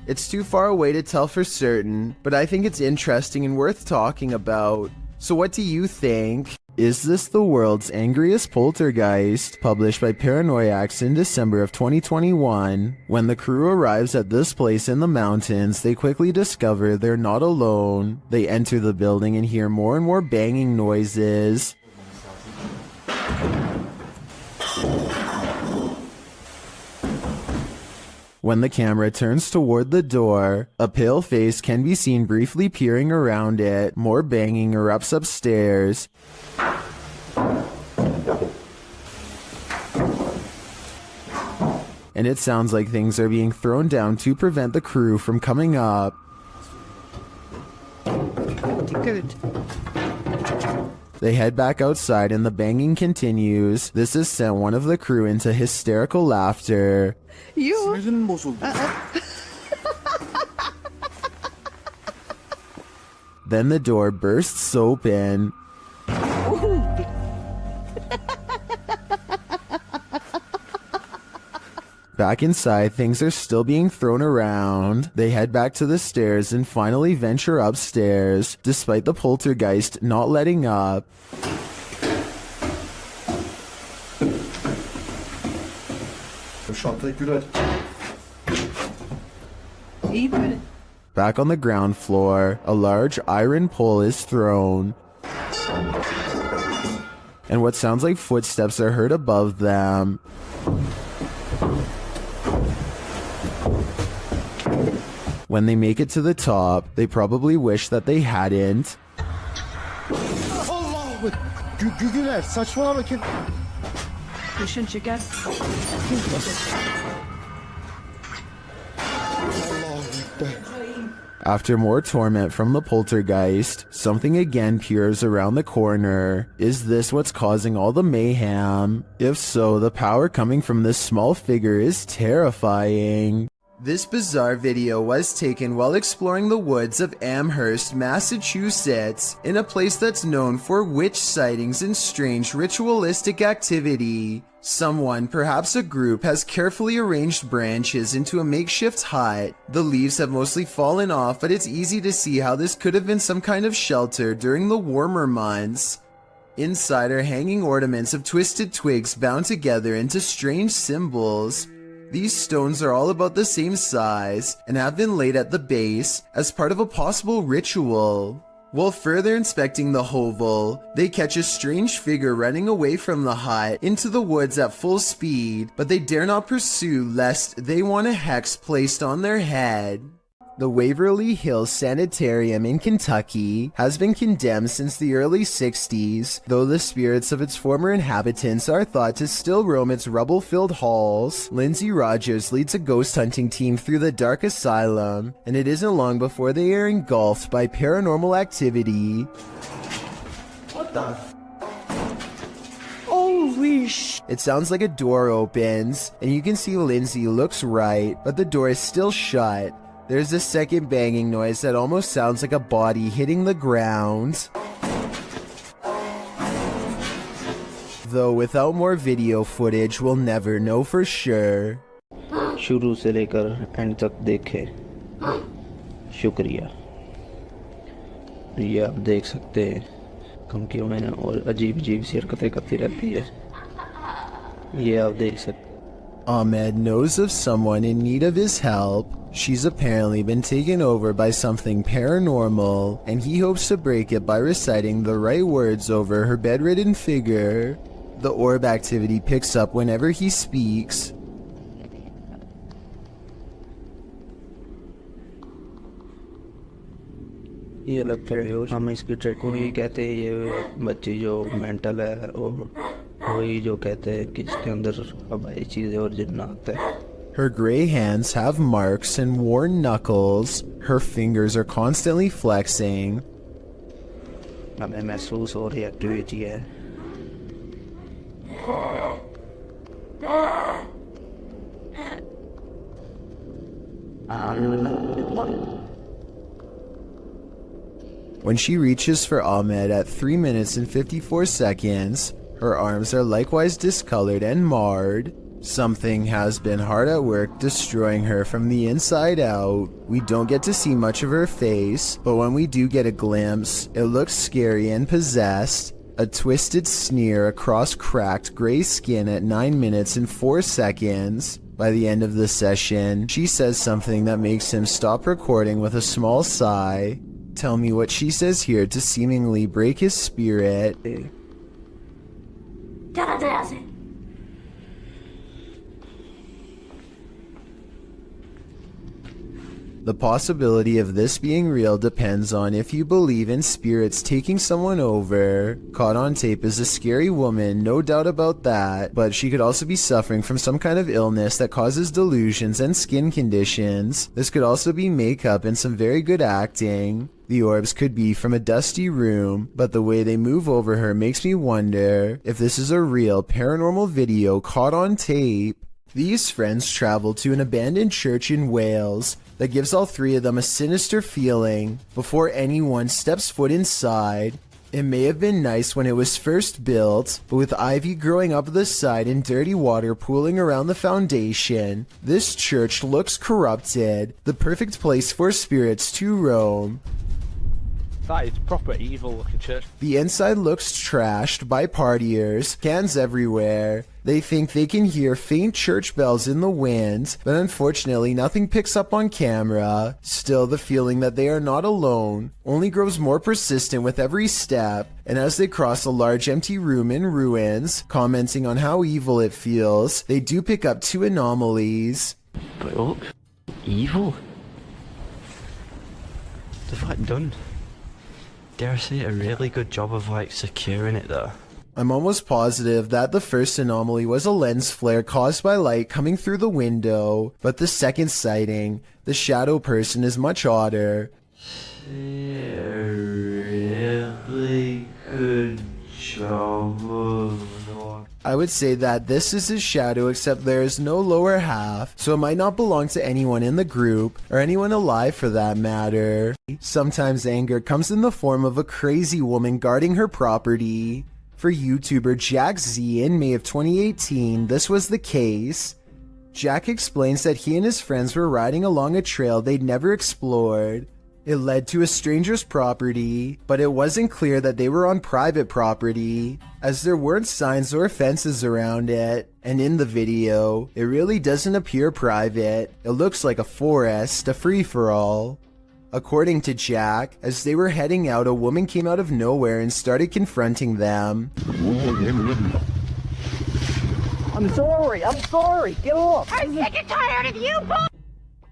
It's too far away to tell for certain, but I think it's interesting and worth talking about. So what do you think? Is this the world's angriest poltergeist? Published by Paranoiacs in December of 2021. When the crew arrives at this place in the mountains, they quickly discover they're not alone. They enter the building and hear more and more banging noises. When the camera turns toward the door, a pale face can be seen briefly peering around it. More banging erupts upstairs. And it sounds like things are being thrown down to prevent the crew from coming up. Good. They head back outside and the banging continues. This has sent one of the crew into hysterical laughter. You. Then the door bursts open. Back inside, things are still being thrown around. They head back to the stairs and finally venture upstairs, despite the poltergeist not letting up. Back on the ground floor, a large iron pole is thrown. And what sounds like footsteps are heard above them. When they make it to the top, they probably wish that they hadn't. After more torment from the poltergeist, something again peers around the corner. Is this what's causing all the mayhem? If so, the power coming from this small figure is terrifying. This bizarre video was taken while exploring the woods of Amherst, Massachusetts, in a place that's known for witch sightings and strange ritualistic activity. Someone, perhaps a group, has carefully arranged branches into a makeshift hut. The leaves have mostly fallen off, but it's easy to see how this could have been some kind of shelter during the warmer months. Inside are hanging ornaments of twisted twigs bound together into strange symbols. These stones are all about the same size and have been laid at the base as part of a possible ritual. While further inspecting the hovel, they catch a strange figure running away from the hut into the woods at full speed, but they dare not pursue lest they want a hex placed on their head. The Waverly Hills Sanitarium in Kentucky has been condemned since the early 60s, though the spirits of its former inhabitants are thought to still roam its rubble-filled halls. Lindsay Rogers leads a ghost hunting team through the dark asylum, and it isn't long before they are engulfed by paranormal activity. What the? Holy sh! It sounds like a door opens, and you can see Lindsay looks right, but the door is still shut. There's a second banging noise that almost sounds like a body hitting the ground. Though without more video footage, we'll never know for sure. शुरू से लेकर and तक देखे शुक्रिया। ये आप देख सकते हैं धमकियों में और अजीब अजीब सी हरकतें करती रहती है। ये आप देख सकते Ahmed knows of someone in need of his help. She's apparently been taken over by something paranormal, and he hopes to break it by reciting the right words over her bedridden figure. The orb activity picks up whenever he speaks. ये अलग है, हम इसकी trade को ही कहते हैं, ये बच्ची जो मेंटल है और वही जो कहते हैं कि इसके अंदर हवाई चीज़ें और जिन्नात है. Her gray hands have marks and worn knuckles. Her fingers are constantly flexing. हमें महसूस हो रही एक्टिविटी है. When she reaches for Ahmed at 3 minutes and 54 seconds, her arms are likewise discolored and marred. Something has been hard at work destroying her from the inside out. We don't get to see much of her face, but when we do get a glimpse, it looks scary and possessed. A twisted sneer across cracked gray skin at 9 minutes and 4 seconds. By the end of the session, she says something that makes him stop recording with a small sigh. Tell me what she says here to seemingly break his spirit. The possibility of this being real depends on if you believe in spirits taking someone over. Caught on tape is a scary woman, no doubt about that, but she could also be suffering from some kind of illness that causes delusions and skin conditions. This could also be makeup and some very good acting. The orbs could be from a dusty room, but the way they move over her makes me wonder if this is a real paranormal video caught on tape. These friends travel to an abandoned church in Wales that gives all three of them a sinister feeling before anyone steps foot inside. It may have been nice when it was first built, but with ivy growing up the side and dirty water pooling around the foundation, this church looks corrupted, the perfect place for spirits to roam. That is proper evil looking church. The inside looks trashed by partiers, cans everywhere. They think they can hear faint church bells in the wind, but unfortunately nothing picks up on camera. Still, the feeling that they are not alone only grows more persistent with every step, and as they cross a large empty room in ruins, commenting on how evil it feels, they do pick up two anomalies. But look, evil? They've done, dare I say, a really good job of securing it though. I'm almost positive that the first anomaly was a lens flare caused by light coming through the window, but the second sighting, the shadow person, is much odder. A really good job of... I would say that this is his shadow, except there is no lower half, so it might not belong to anyone in the group, or anyone alive for that matter. Sometimes anger comes in the form of a crazy woman guarding her property. For YouTuber Jack Z in May of 2018, this was the case. Jack explains that he and his friends were riding along a trail they'd never explored. It led to a stranger's property, but it wasn't clear that they were on private property, as there weren't signs or fences around it. And in the video, it really doesn't appear private. It looks like a forest, a free-for-all. According to Jack, as they were heading out, a woman came out of nowhere and started confronting them. I'm sorry, get off! I'm sick and tired of you, bull!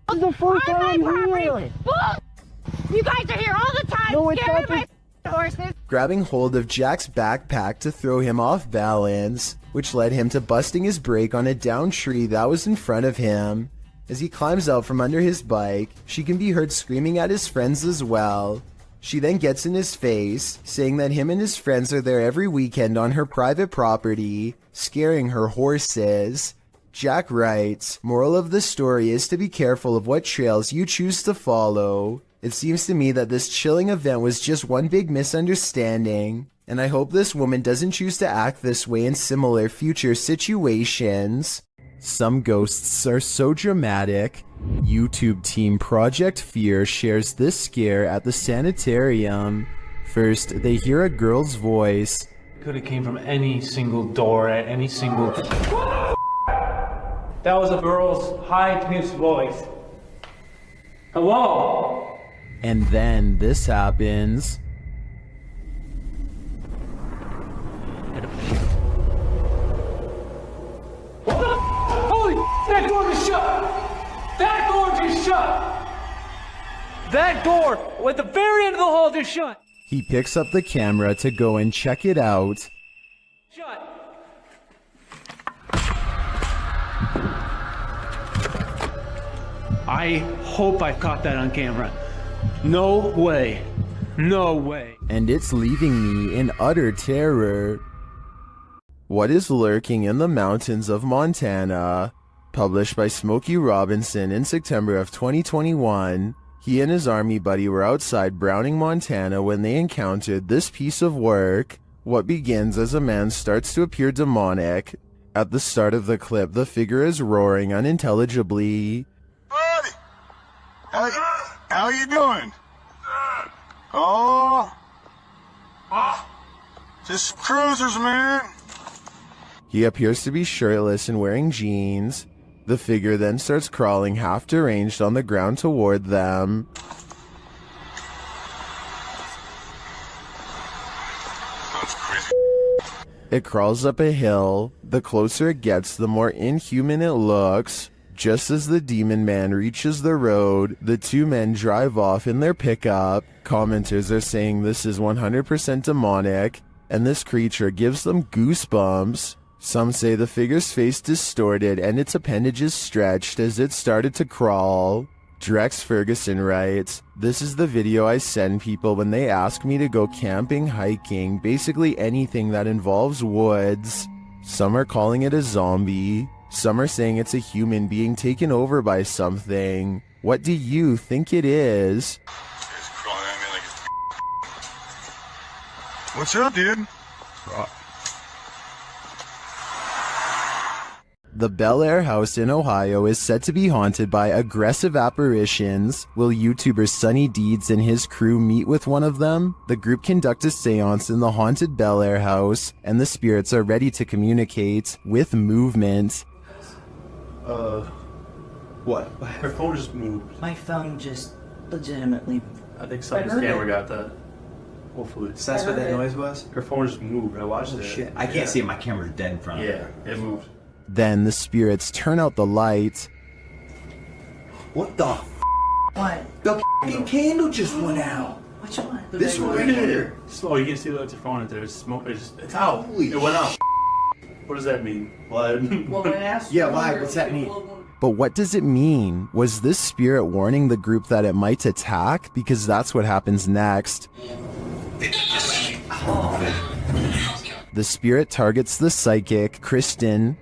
This is the first time I'm here! Bull! You guys are here all the time, No, it's scaring not my horses! Grabbing hold of Jack's backpack to throw him off balance, which led him to busting his brake on a downed tree that was in front of him. As he climbs out from under his bike, she can be heard screaming at his friends as well. She then gets in his face, saying that him and his friends are there every weekend on her private property, scaring her horses. Jack writes, "Moral of the story is to be careful of what trails you choose to follow. It seems to me that this chilling event was just one big misunderstanding, and I hope this woman doesn't choose to act this way in similar future situations." Some ghosts are so dramatic. YouTube team Project Fear shares this scare at the sanitarium. First, they hear a girl's voice. Could have came from any single door at any single. That was a girl's high-pitched voice. Hello? And then this happens. Holy, that door is shut! That door just shut! That door at the very end of the hall just shut! He picks up the camera to go and check it out. Shut! I hope I caught that on camera. No way. No way. And it's leaving me in utter terror. What is lurking in the mountains of Montana? Published by Smokey Robinson in September of 2021. He and his army buddy were outside Browning, Montana when they encountered this piece of work. What begins as a man starts to appear demonic. At the start of the clip, the figure is roaring unintelligibly. Buddy! How you doing? Oh! Just cruisers, man! He appears to be shirtless and wearing jeans. The figure then starts crawling half deranged on the ground toward them. That's crazy. It crawls up a hill. The closer it gets, the more inhuman it looks. Just as the demon man reaches the road, the two men drive off in their pickup. Commenters are saying this is 100% demonic, and this creature gives them goosebumps. Some say the figure's face distorted and its appendages stretched as it started to crawl. Drex Ferguson writes, "This is the video I send people when they ask me to go camping, hiking, basically anything that involves woods." Some are calling it a zombie. Some are saying it's a human being taken over by something. What do you think it is? What's up, dude? The Bel Air house in Ohio is said to be haunted by aggressive apparitions. Will YouTuber Sunny Deeds and his crew meet with one of them? The group conduct a seance in the haunted Bel Air house, and the spirits are ready to communicate with movement. What? Her phone just moved. My phone just legitimately. I think somebody's camera got that. Hopefully. So that's what that noise was? Her phone just moved. I watched it. Shit. I can't see it. My camera's dead in front of me. Yeah, it moved. Then the spirits turn out the light. What the What? The f***ing candle just went out. Which one? This one right here. Oh, you can see that your phone. There's smoke. It's out. It went out. What does that mean? Blood. Yeah, why? What's that mean? But what does it mean? Was this spirit warning the group that it might attack? Because that's what happens next. The spirit targets the psychic, Kristen.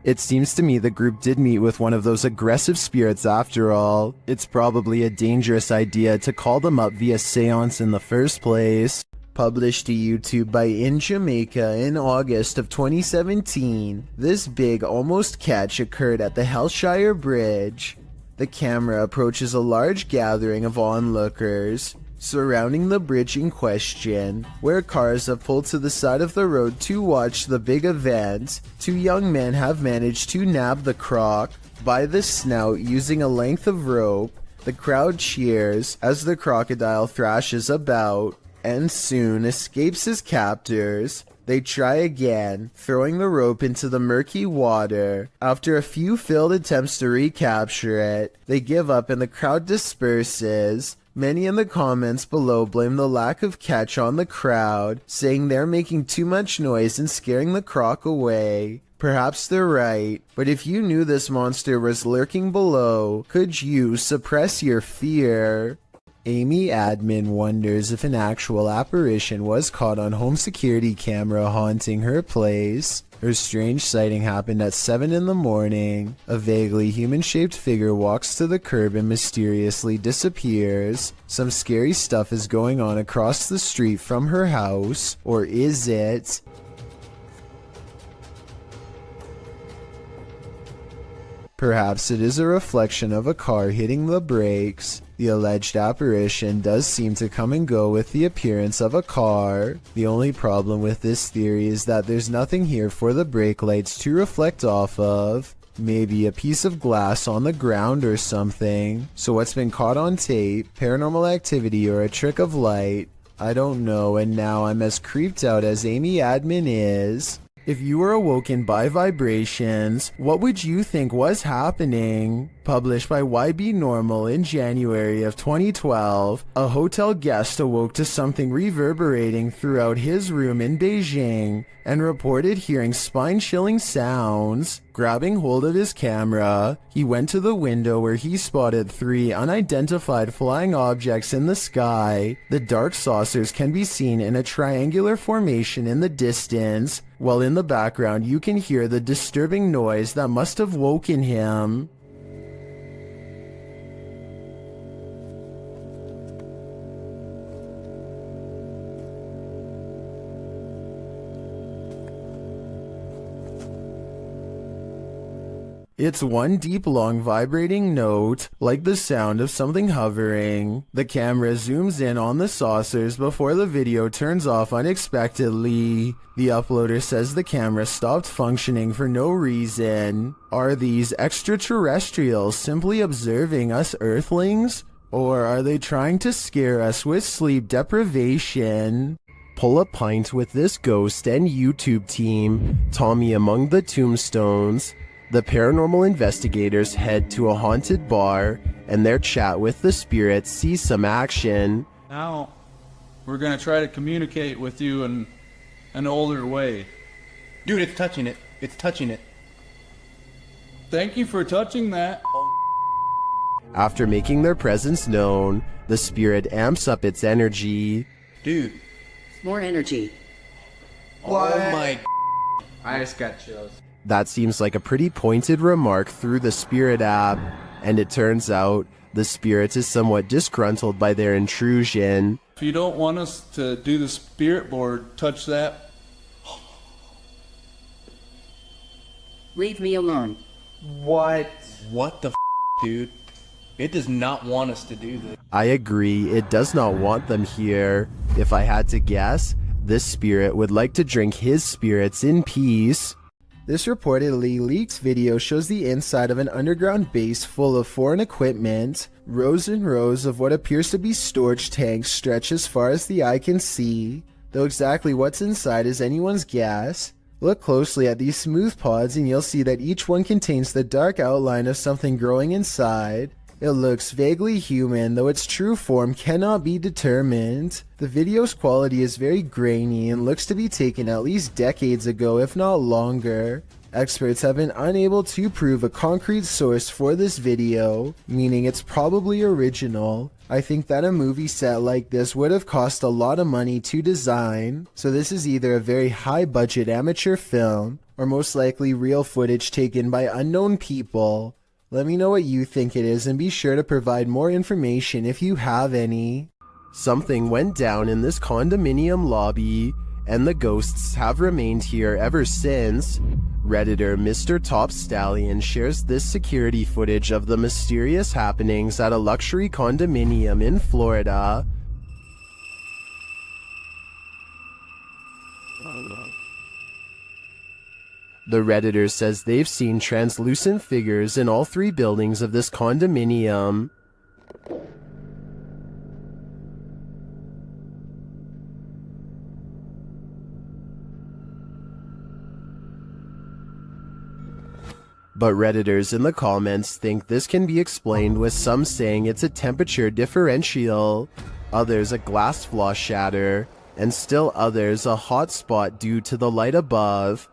It seems to me the group did meet with one of those aggressive spirits after all. It's probably a dangerous idea to call them up via seance in the first place. Published to YouTube by In Jamaica in August of 2017, this big almost catch occurred at the Hellshire Bridge. The camera approaches a large gathering of onlookers surrounding the bridge in question, where cars have pulled to the side of the road to watch the big event. Two young men have managed to nab the croc by the snout using a length of rope. The crowd cheers as the crocodile thrashes about and soon escapes his captors. They try again, throwing the rope into the murky water. After a few failed attempts to recapture it, they give up and the crowd disperses. Many in the comments below blame the lack of catch on the crowd, saying they're making too much noise and scaring the croc away. Perhaps they're right, but if you knew this monster was lurking below, could you suppress your fear? Amy Admin wonders if an actual apparition was caught on home security camera haunting her place. Her strange sighting happened at 7 in the morning. A vaguely human-shaped figure walks to the curb and mysteriously disappears. Some scary stuff is going on across the street from her house. Or is it? Perhaps it is a reflection of a car hitting the brakes. The alleged apparition does seem to come and go with the appearance of a car. The only problem with this theory is that there's nothing here for the brake lights to reflect off of. Maybe a piece of glass on the ground or something. So what's been caught on tape, paranormal activity, or a trick of light? I don't know, and now I'm as creeped out as Amy Admin is. If you were awoken by vibrations, what would you think was happening? Published by YB Normal in January of 2012, a hotel guest awoke to something reverberating throughout his room in Beijing and reported hearing spine-chilling sounds. Grabbing hold of his camera, he went to the window where he spotted 3 unidentified flying objects in the sky. The dark saucers can be seen in a triangular formation in the distance, while in the background you can hear the disturbing noise that must have woken him. It's one deep, long, vibrating note, like the sound of something hovering. The camera zooms in on the saucers before the video turns off unexpectedly. The uploader says the camera stopped functioning for no reason. Are these extraterrestrials simply observing us Earthlings? Or are they trying to scare us with sleep deprivation? Pull a pint with this ghost and YouTube team, Tommy among the tombstones. The paranormal investigators head to a haunted bar, and their chat with the spirits sees some action. Now, we're gonna try to communicate with you in an older way. Dude, it's touching it. It's touching it. Thank you for touching that. After making their presence known, the spirit amps up its energy. Dude. More energy. What? Oh my. I just got chills. That seems like a pretty pointed remark through the spirit app, and it turns out the spirit is somewhat disgruntled by their intrusion. If you don't want us to do the spirit board, touch that. Leave me alone. What? What the dude? It does not want us to do this. I agree, it does not want them here. If I had to guess, this spirit would like to drink his spirits in peace. This reportedly leaked video shows the inside of an underground base full of foreign equipment. Rows and rows of what appears to be storage tanks stretch as far as the eye can see, though exactly what's inside is anyone's guess. Look closely at these smooth pods and you'll see that each one contains the dark outline of something growing inside. It looks vaguely human, though its true form cannot be determined. The video's quality is very grainy and looks to be taken at least decades ago, if not longer. Experts have been unable to prove a concrete source for this video, meaning it's probably original. I think that a movie set like this would have cost a lot of money to design, so this is either a very high-budget amateur film, or most likely real footage taken by unknown people. Let me know what you think it is and be sure to provide more information if you have any. Something went down in this condominium lobby, and the ghosts have remained here ever since. Redditor Mr. Top Stallion shares this security footage of the mysterious happenings at a luxury condominium in Florida. The Redditor says they've seen translucent figures in all 3 buildings of this condominium. But Redditors in the comments think this can be explained with some saying it's a temperature differential, others a glass flaw shatter, and still others a hot spot due to the light above.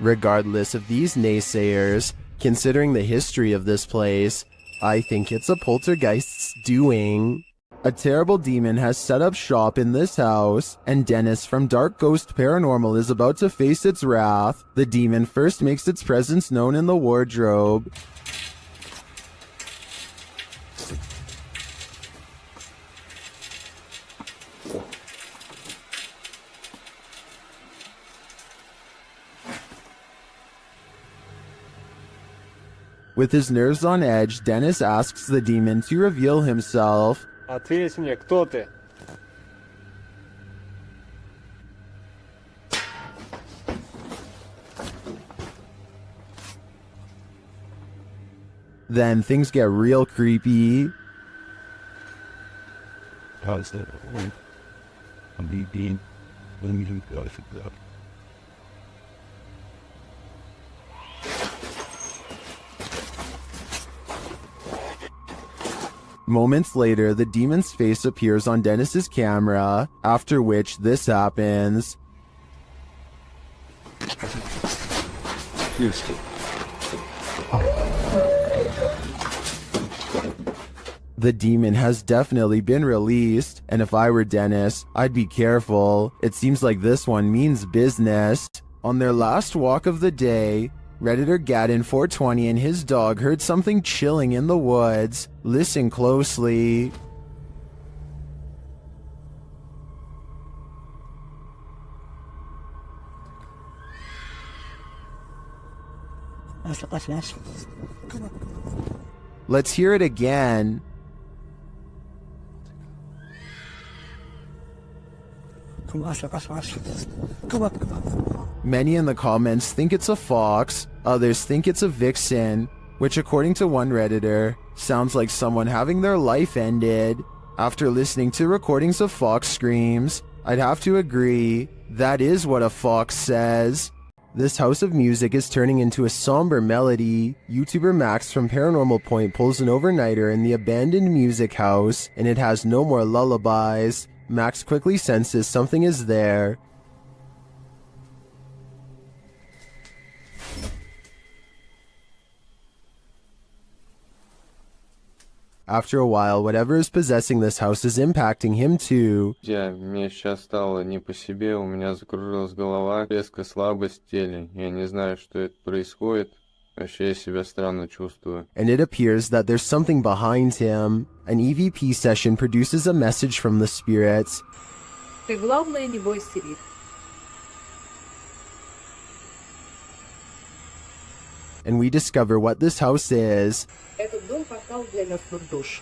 Regardless of these naysayers, considering the history of this place, I think it's a poltergeist's doing. A terrible demon has set up shop in this house, and Dennis from Dark Ghost Paranormal is about to face its wrath. The demon first makes its presence known in the wardrobe. With his nerves on edge, Dennis asks the demon to reveal himself. Ответь мне, кто ты? Then things get real creepy. How's that? I'm being. Let me do that. Moments later, the demon's face appears on Dennis's camera, after which this happens. The demon has definitely been released, and if I were Dennis, I'd be careful. It seems like this one means business. On their last walk of the day, Redditor Gaddin420 and his dog heard something chilling in the woods. Listen closely. Let's hear it again. Many in the comments think it's a fox, others think it's a vixen, which according to one Redditor, sounds like someone having their life ended. After listening to recordings of fox screams, I'd have to agree, that is what a fox says. This house of music is turning into a somber melody. YouTuber Max from Paranormal Point pulls an overnighter in the abandoned music house, and it has no more lullabies. Max quickly senses something is there. After a while, whatever is possessing this house is impacting him too. Мне сейчас стало не по себе, у меня закружилась голова, резкая слабость в теле. Я не знаю, что это происходит. Вообще я себя странно чувствую. And it appears that there's something behind him. An EVP session produces a message from the spirits. Ты главное не бойся их. And we discover what this house is. Этот дом портал для мертвых душ.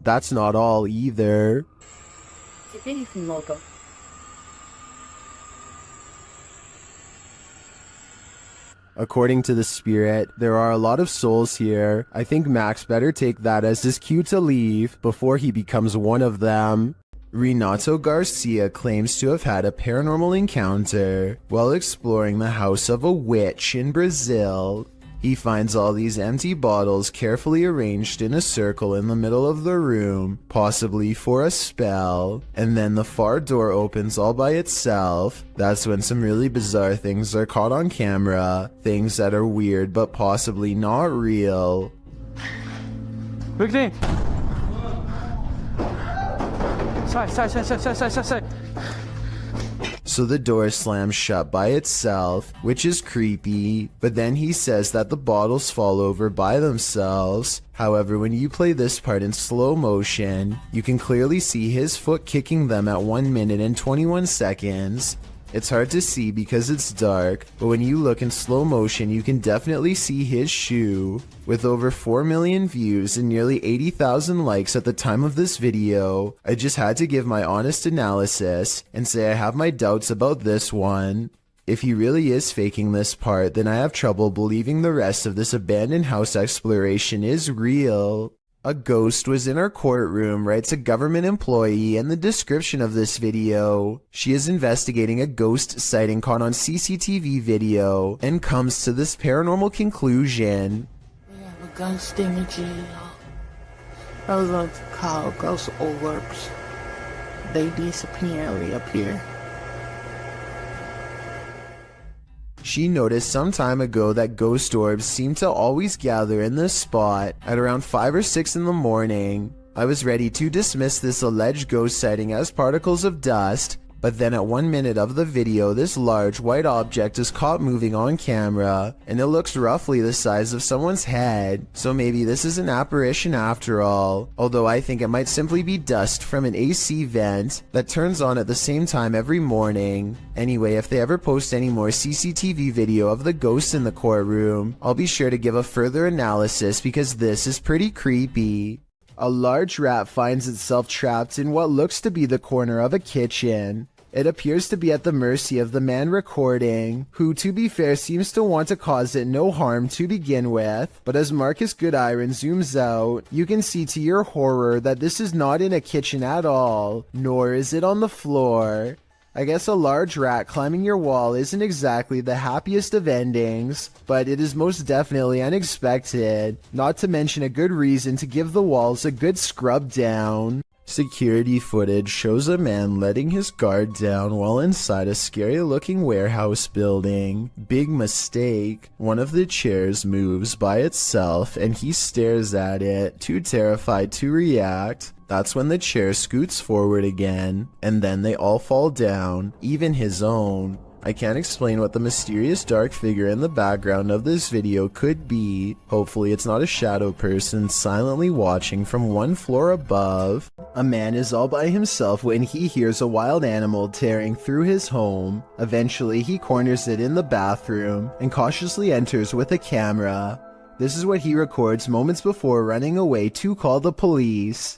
That's not all either. Теперь их много. According to the spirit, there are a lot of souls here. I think Max better take that as his cue to leave before he becomes one of them. Renato Garcia claims to have had a paranormal encounter while exploring the house of a witch in Brazil. He finds all these empty bottles carefully arranged in a circle in the middle of the room, possibly for a spell, and then the far door opens all by itself. That's when some really bizarre things are caught on camera, things that are weird but possibly not real. Victor! Sai. So the door slams shut by itself, which is creepy, but then he says that the bottles fall over by themselves. However, when you play this part in slow motion, you can clearly see his foot kicking them at 1 minute and 21 seconds. It's hard to see because it's dark, but when you look in slow motion, you can definitely see his shoe. With over 4 million views and nearly 80,000 likes at the time of this video, I just had to give my honest analysis and say I have my doubts about this one. If he really is faking this part, then I have trouble believing the rest of this abandoned house exploration is real. A ghost was in our courtroom, writes a government employee in the description of this video. She is investigating a ghost sighting caught on CCTV video and comes to this paranormal conclusion. We have a ghost in the jail. Those are called ghost orbs. They disapparently appear. She noticed some time ago that ghost orbs seem to always gather in this spot at around 5 or 6 in the morning. I was ready to dismiss this alleged ghost sighting as particles of dust, But then at 1 minute of the video, this large white object is caught moving on camera, and it looks roughly the size of someone's head, so maybe this is an apparition after all, although I think it might simply be dust from an AC vent that turns on at the same time every morning. Anyway, if they ever post any more CCTV video of the ghost in the courtroom, I'll be sure to give a further analysis because this is pretty creepy. A large rat finds itself trapped in what looks to be the corner of a kitchen. It appears to be at the mercy of the man recording, who to be fair seems to want to cause it no harm to begin with, but as Marcus Goodiron zooms out, you can see to your horror that this is not in a kitchen at all, nor is it on the floor. I guess a large rat climbing your wall isn't exactly the happiest of endings, but it is most definitely unexpected, not to mention a good reason to give the walls a good scrub down. Security footage shows a man letting his guard down while inside a scary-looking warehouse building. Big mistake. One of the chairs moves by itself and he stares at it, too terrified to react. That's when the chair scoots forward again, and then they all fall down, even his own. I can't explain what the mysterious dark figure in the background of this video could be. Hopefully it's not a shadow person silently watching from one floor above. A man is all by himself when he hears a wild animal tearing through his home. Eventually he corners it in the bathroom and cautiously enters with a camera. This is what he records moments before running away to call the police.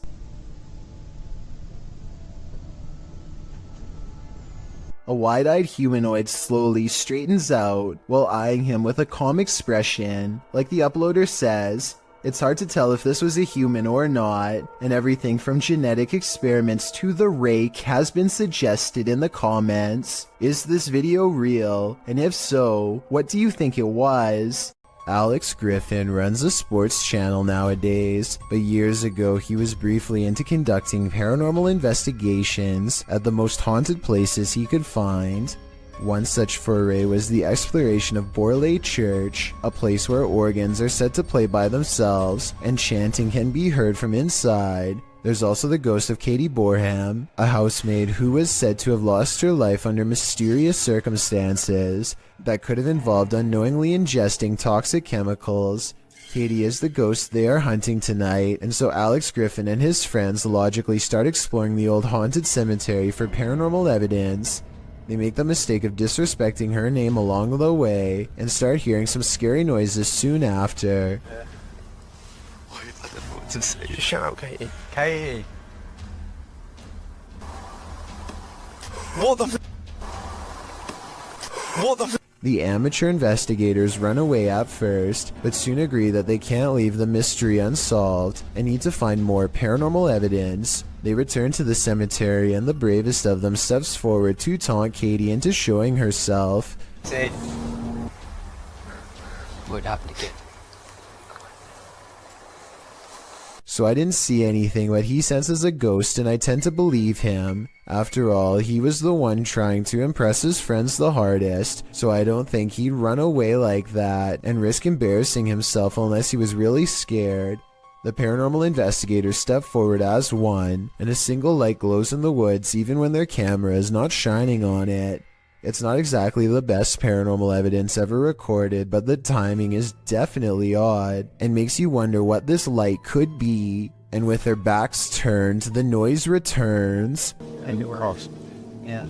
A wide-eyed humanoid slowly straightens out while eyeing him with a calm expression. Like the uploader says, it's hard to tell if this was a human or not, and everything from genetic experiments to the rake has been suggested in the comments. Is this video real? And if so, what do you think it was? Alex Griffin runs a sports channel nowadays, but years ago he was briefly into conducting paranormal investigations at the most haunted places he could find. One such foray was the exploration of Borley Church, a place where organs are said to play by themselves and chanting can be heard from inside. There's also the ghost of Katie Borham, a housemaid who was said to have lost her life under mysterious circumstances that could have involved unknowingly ingesting toxic chemicals. Katie is the ghost they are hunting tonight, and so Alex Griffin and his friends logically start exploring the old haunted cemetery for paranormal evidence. They make the mistake of disrespecting her name along the way and start hearing some scary noises soon after. Shut up, Katie. Katie! What the What the The amateur investigators run away at first, but soon agree that they can't leave the mystery unsolved and need to find more paranormal evidence. They return to the cemetery and the bravest of them steps forward to taunt Katie into showing herself. Say, what happened again? So I didn't see anything, but he senses a ghost and I tend to believe him. After all, he was the one trying to impress his friends the hardest, so I don't think he'd run away like that and risk embarrassing himself unless he was really scared. The paranormal investigators step forward as one, and a single light glows in the woods even when their camera is not shining on it. It's not exactly the best paranormal evidence ever recorded, but the timing is definitely odd and makes you wonder what this light could be. And with their backs turned, the noise returns. I knew we're off. Yeah.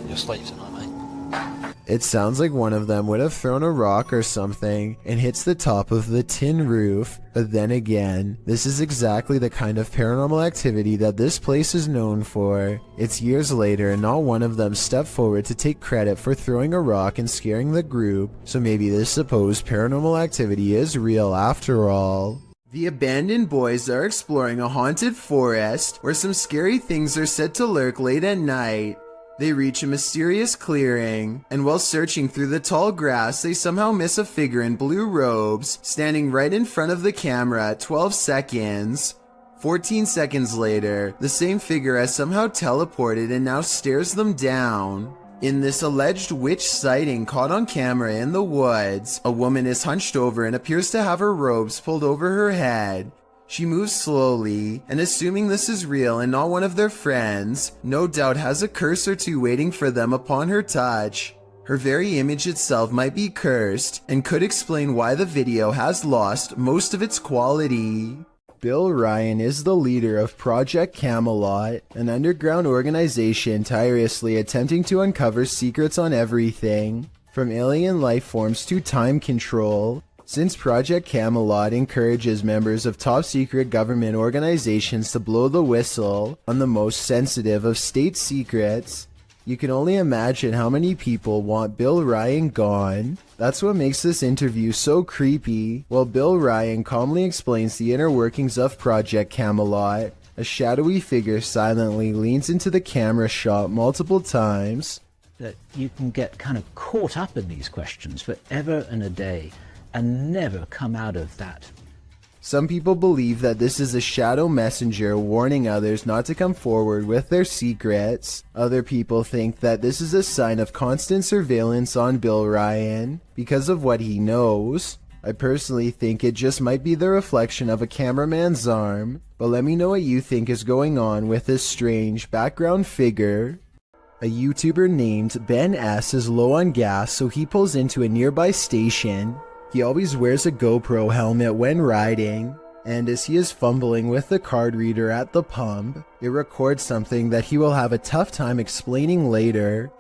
You're slaves tonight, mate. It sounds like one of them would have thrown a rock or something and hits the top of the tin roof. But then again, this is exactly the kind of paranormal activity that this place is known for. It's years later and not one of them stepped forward to take credit for throwing a rock and scaring the group, so maybe this supposed paranormal activity is real after all. The abandoned boys are exploring a haunted forest where some scary things are said to lurk late at night. They reach a mysterious clearing, and while searching through the tall grass, they somehow miss a figure in blue robes, standing right in front of the camera at 12 seconds. 14 seconds later, the same figure has somehow teleported and now stares them down. In this alleged witch sighting caught on camera in the woods, a woman is hunched over and appears to have her robes pulled over her head. She moves slowly, and assuming this is real and not one of their friends, no doubt has a curse or two waiting for them upon her touch. Her very image itself might be cursed, and could explain why the video has lost most of its quality. Bill Ryan is the leader of Project Camelot, an underground organization tirelessly attempting to uncover secrets on everything, from alien life forms to time control. Since Project Camelot encourages members of top-secret government organizations to blow the whistle on the most sensitive of state secrets, you can only imagine how many people want Bill Ryan gone. That's what makes this interview so creepy. While Bill Ryan calmly explains the inner workings of Project Camelot, a shadowy figure silently leans into the camera shot multiple times. That you can get kind of caught up in these questions forever and a day and never come out of that. Some people believe that this is a shadow messenger warning others not to come forward with their secrets. Other people think that this is a sign of constant surveillance on Bill Ryan because of what he knows. I personally think it just might be the reflection of a cameraman's arm, but let me know what you think is going on with this strange background figure. A YouTuber named Ben S is low on gas, so he pulls into a nearby station. He always wears a GoPro helmet when riding, and as he is fumbling with the card reader at the pump, it records something that he will have a tough time explaining later.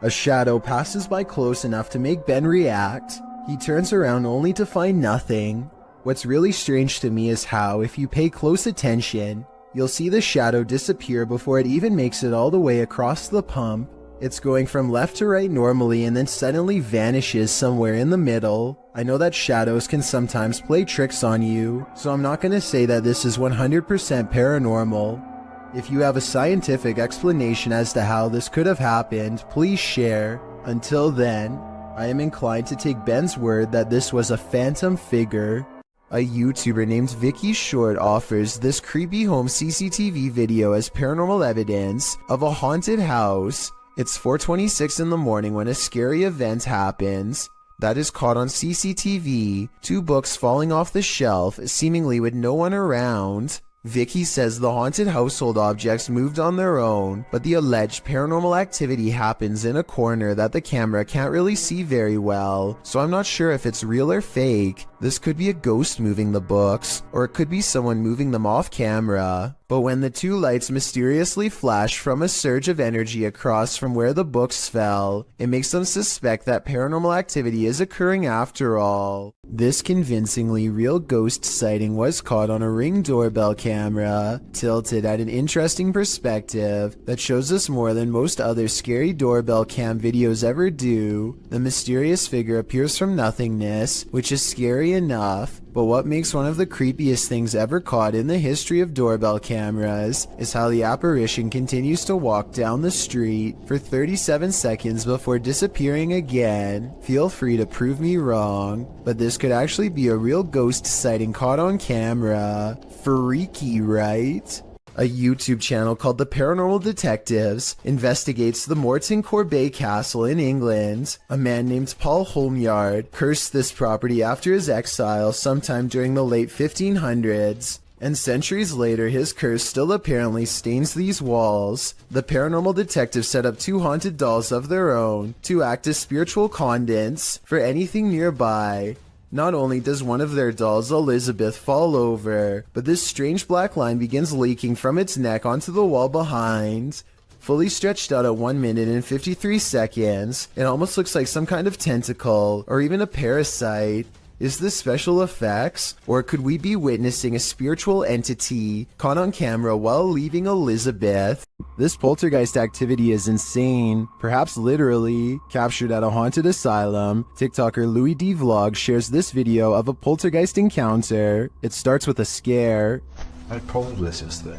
A shadow passes by close enough to make Ben react. He turns around only to find nothing. What's really strange to me is how, if you pay close attention, you'll see the shadow disappear before it even makes it all the way across the pump. It's going from left to right normally and then suddenly vanishes somewhere in the middle. I know that shadows can sometimes play tricks on you, so I'm not going to say that this is 100% paranormal. If you have a scientific explanation as to how this could have happened, please share. Until then, I am inclined to take Ben's word that this was a phantom figure. A YouTuber named Vicky Short offers this creepy home CCTV video as paranormal evidence of a haunted house. It's 4:26 in the morning when a scary event happens. That is caught on CCTV, 2 books falling off the shelf, seemingly with no one around. Vicky says the haunted household objects moved on their own, but the alleged paranormal activity happens in a corner that the camera can't really see very well, so I'm not sure if it's real or fake. This could be a ghost moving the books, or it could be someone moving them off camera. But when the 2 lights mysteriously flash from a surge of energy across from where the books fell, it makes them suspect that paranormal activity is occurring after all. This convincingly real ghost sighting was caught on a Ring doorbell camera, tilted at an interesting perspective that shows us more than most other scary doorbell cam videos ever do. The mysterious figure appears from nothingness, which is scary enough, but what makes one of the creepiest things ever caught in the history of doorbell cameras is how the apparition continues to walk down the street for 37 seconds before disappearing again. Feel free to prove me wrong, but this could actually be a real ghost sighting caught on camera. Freaky, right? A YouTube channel called The Paranormal Detectives investigates the Morton Corbet Castle in England. A man named Paul Holmyard cursed this property after his exile sometime during the late 1500s. And centuries later, his curse still apparently stains these walls. The paranormal detectives set up 2 haunted dolls of their own to act as spiritual conduits for anything nearby. Not only does one of their dolls, Elizabeth, fall over, but this strange black line begins leaking from its neck onto the wall behind. Fully stretched out at 1 minute and 53 seconds, it almost looks like some kind of tentacle, or even a parasite. Is this special effects, or could we be witnessing a spiritual entity caught on camera while leaving Elizabeth? This poltergeist activity is insane, perhaps literally. Captured at a haunted asylum, TikToker Louis D Vlog shares this video of a poltergeist encounter. It starts with a scare. How cold is this thing?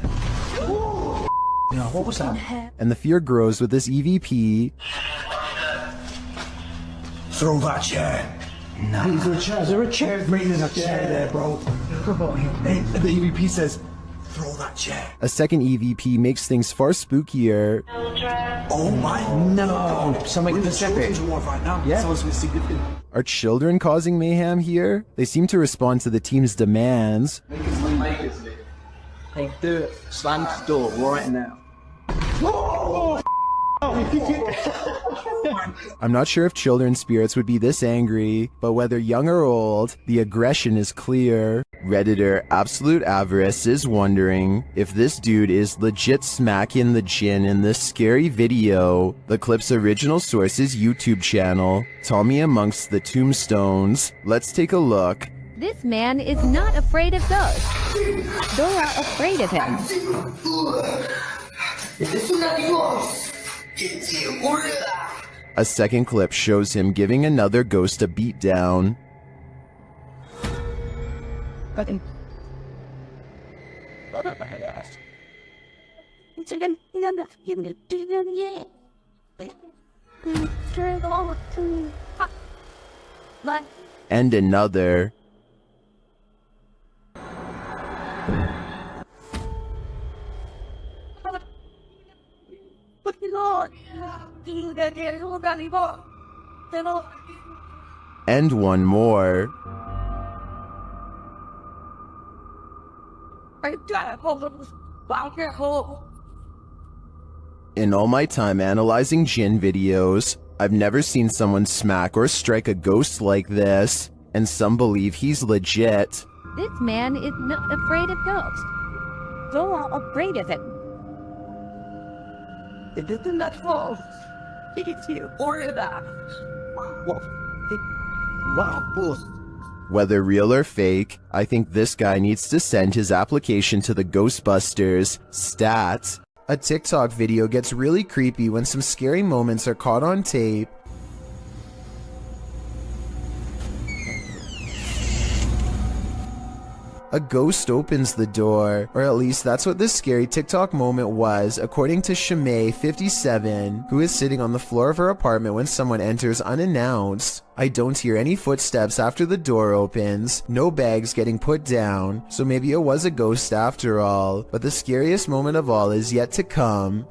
You know, what was that? And the fear grows with this EVP. Throw that chair. No. Is there a chair? Is there a chair? There's a chair there, bro. Hey, the EVP says, throw that chair. A second EVP makes things far spookier. Oh my no! Something specific. Right now. Yeah. Are children causing mayhem here? They seem to respond to the team's demands. Hey, do it. Slam the door right now. I'm not sure if children's spirits would be this angry, but whether young or old, the aggression is clear. Redditor Absolute Avarice is wondering if this dude is legit smacking the gin in this scary video. The clip's original source is YouTube channel, Tommy Amongst the Tombstones. Let's take a look. This man is not afraid of ghosts. They're not afraid of him. A second clip shows him giving another ghost a beatdown. And another. And one more. In all my time analyzing Jinn videos, I've never seen someone smack or strike a ghost like this, and some believe he's legit. This man is not afraid of ghosts. They're not afraid of him. It isn't that false. It's you or that. Wow. Whether real or fake, I think this guy needs to send his application to the Ghostbusters. Stat. A TikTok video gets really creepy when some scary moments are caught on tape. A ghost opens the door, or at least that's what this scary TikTok moment was, according to Shimei57, who is sitting on the floor of her apartment when someone enters unannounced. I don't hear any footsteps after the door opens, no bags getting put down, so maybe it was a ghost after all, but the scariest moment of all is yet to come.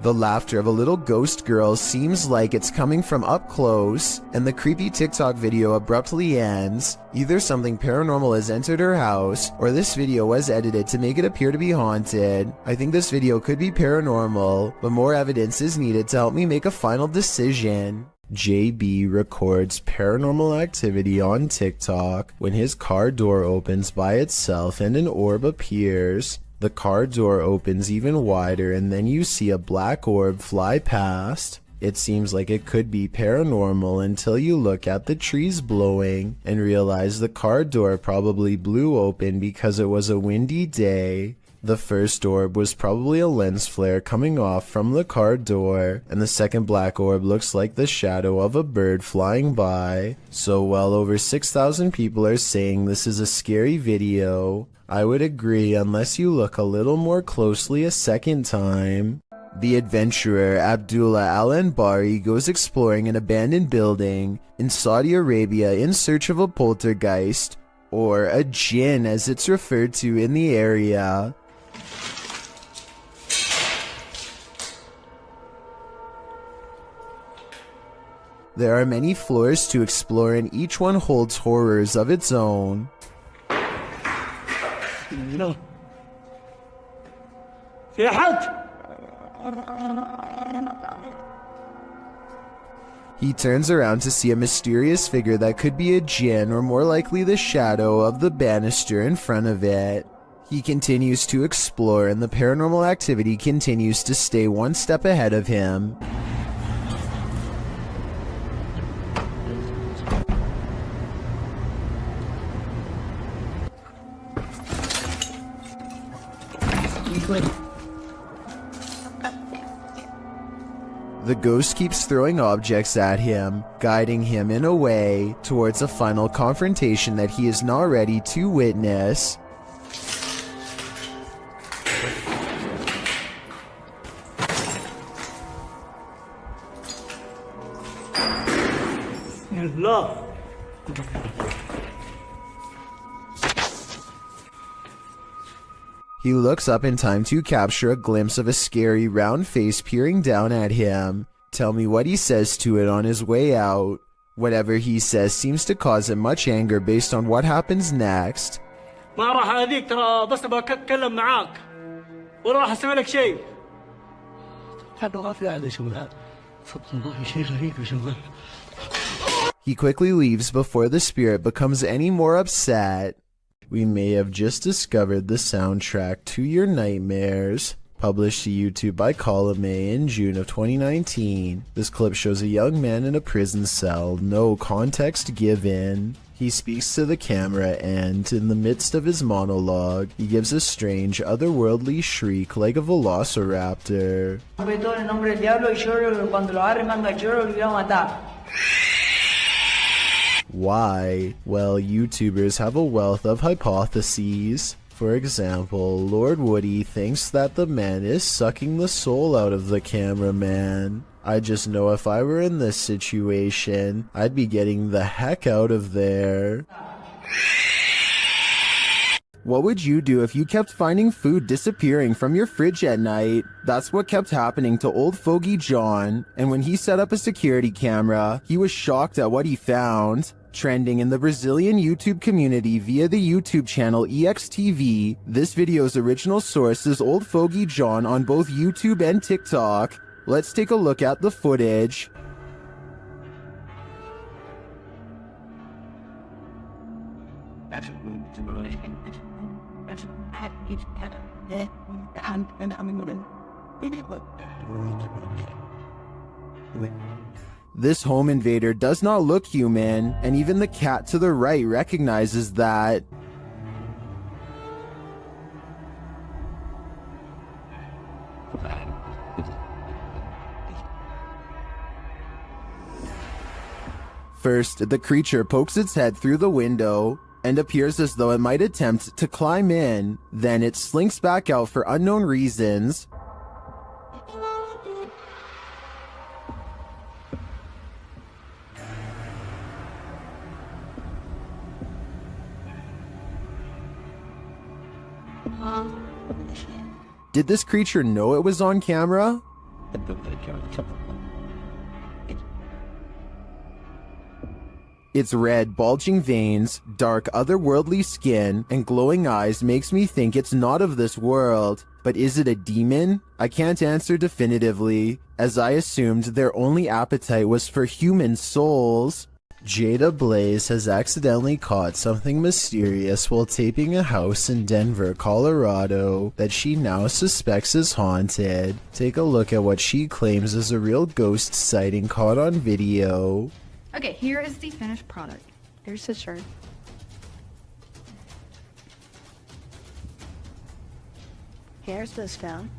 The laughter of a little ghost girl seems like it's coming from up close, and the creepy TikTok video abruptly ends. Either something paranormal has entered her house, or this video was edited to make it appear to be haunted. I think this video could be paranormal, but more evidence is needed to help me make a final decision. JB records paranormal activity on TikTok when his car door opens by itself and an orb appears. The car door opens even wider and then you see a black orb fly past. It seems like it could be paranormal until you look at the trees blowing and realize the car door probably blew open because it was a windy day. The first orb was probably a lens flare coming off from the car door, and the second black orb looks like the shadow of a bird flying by. So well over 6,000 people are saying this is a scary video. I would agree unless you look a little more closely a second time. The adventurer Abdullah Al-Anbari goes exploring an abandoned building in Saudi Arabia in search of a poltergeist, or a jinn as it's referred to in the area. There are many floors to explore and each one holds horrors of its own. No. يا حاج. He turns around to see a mysterious figure that could be a jinn or more likely the shadow of the banister in front of it. He continues to explore and the paranormal activity continues to stay one step ahead of him. The ghost keeps throwing objects at him, guiding him in a way towards a final confrontation that he is not ready to witness. Love. He looks up in time to capture a glimpse of a scary round face peering down at him. Tell me what he says to it on his way out. Whatever he says seems to cause him much anger based on what happens next. ما راح اذيك ترى بس بتكلم معاك وراح اسوي لك شيء. هذا ما في هذا شغل والله شيء غريب يا شغل. He quickly leaves before the spirit becomes any more upset. We may have just discovered the soundtrack to your nightmares. Published to YouTube by Column A in June of 2019. This clip shows a young man in a prison cell, no context given. He speaks to the camera and, in the midst of his monologue, he gives a strange, otherworldly shriek like a velociraptor. Why? Well, YouTubers have a wealth of hypotheses. For example, Lord Woody thinks that the man is sucking the soul out of the cameraman. I just know if I were in this situation, I'd be getting the heck out of there. What would you do if you kept finding food disappearing from your fridge at night? That's what kept happening to old fogey John, and when he set up a security camera, he was shocked at what he found. Trending in the Brazilian YouTube community via the YouTube channel EXTV, this video's original source is old fogey John on both YouTube and TikTok. Let's take a look at the footage. This home invader does not look human, and even the cat to the right recognizes that. First, the creature pokes its head through the window and appears as though it might attempt to climb in. Then it slinks back out for unknown reasons. Did this creature know it was on camera? Its red, bulging veins, dark, otherworldly skin, and glowing eyes makes me think it's not of this world. But is it a demon? I can't answer definitively, as I assumed their only appetite was for human souls. Jada Blaze has accidentally caught something mysterious while taping a house in Denver, Colorado that she now suspects is haunted. Take a look at what she claims is a real ghost sighting caught on video. Okay, here is the finished product. Here's the shirt. Here's this phone.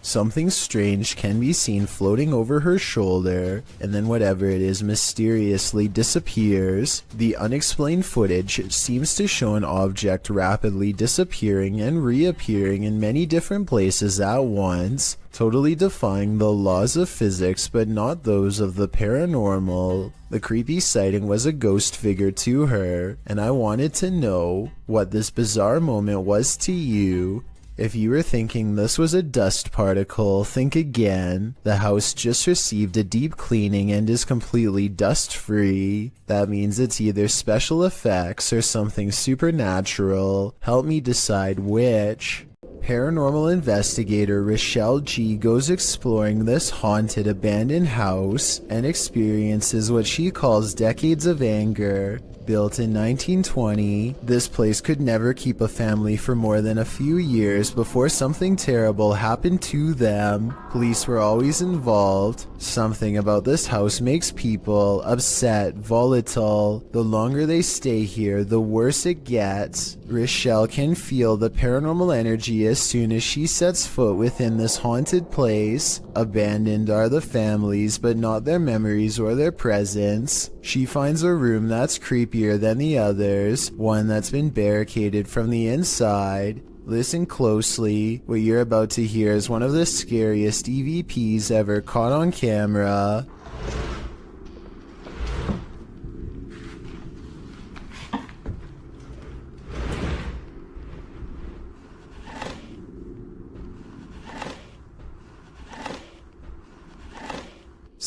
Something strange can be seen floating over her shoulder, and then whatever it is mysteriously disappears. The unexplained footage seems to show an object rapidly disappearing and reappearing in many different places at once, totally defying the laws of physics but not those of the paranormal. The creepy sighting was a ghost figure to her, and I wanted to know what this bizarre moment was to you. If you were thinking this was a dust particle, think again. The house just received a deep cleaning and is completely dust-free. That means it's either special effects or something supernatural. Help me decide which. Paranormal investigator Rochelle G goes exploring this haunted abandoned house and experiences what she calls decades of anger. Built in 1920, this place could never keep a family for more than a few years before something terrible happened to them. Police were always involved. Something about this house makes people upset, volatile. The longer they stay here, the worse it gets. Rochelle can feel the paranormal energy as soon as she sets foot within this haunted place. Abandoned are the families, but not their memories or their presence. She finds a room that's creepier than the others, one that's been barricaded from the inside. Listen closely. What you're about to hear is one of the scariest EVPs ever caught on camera.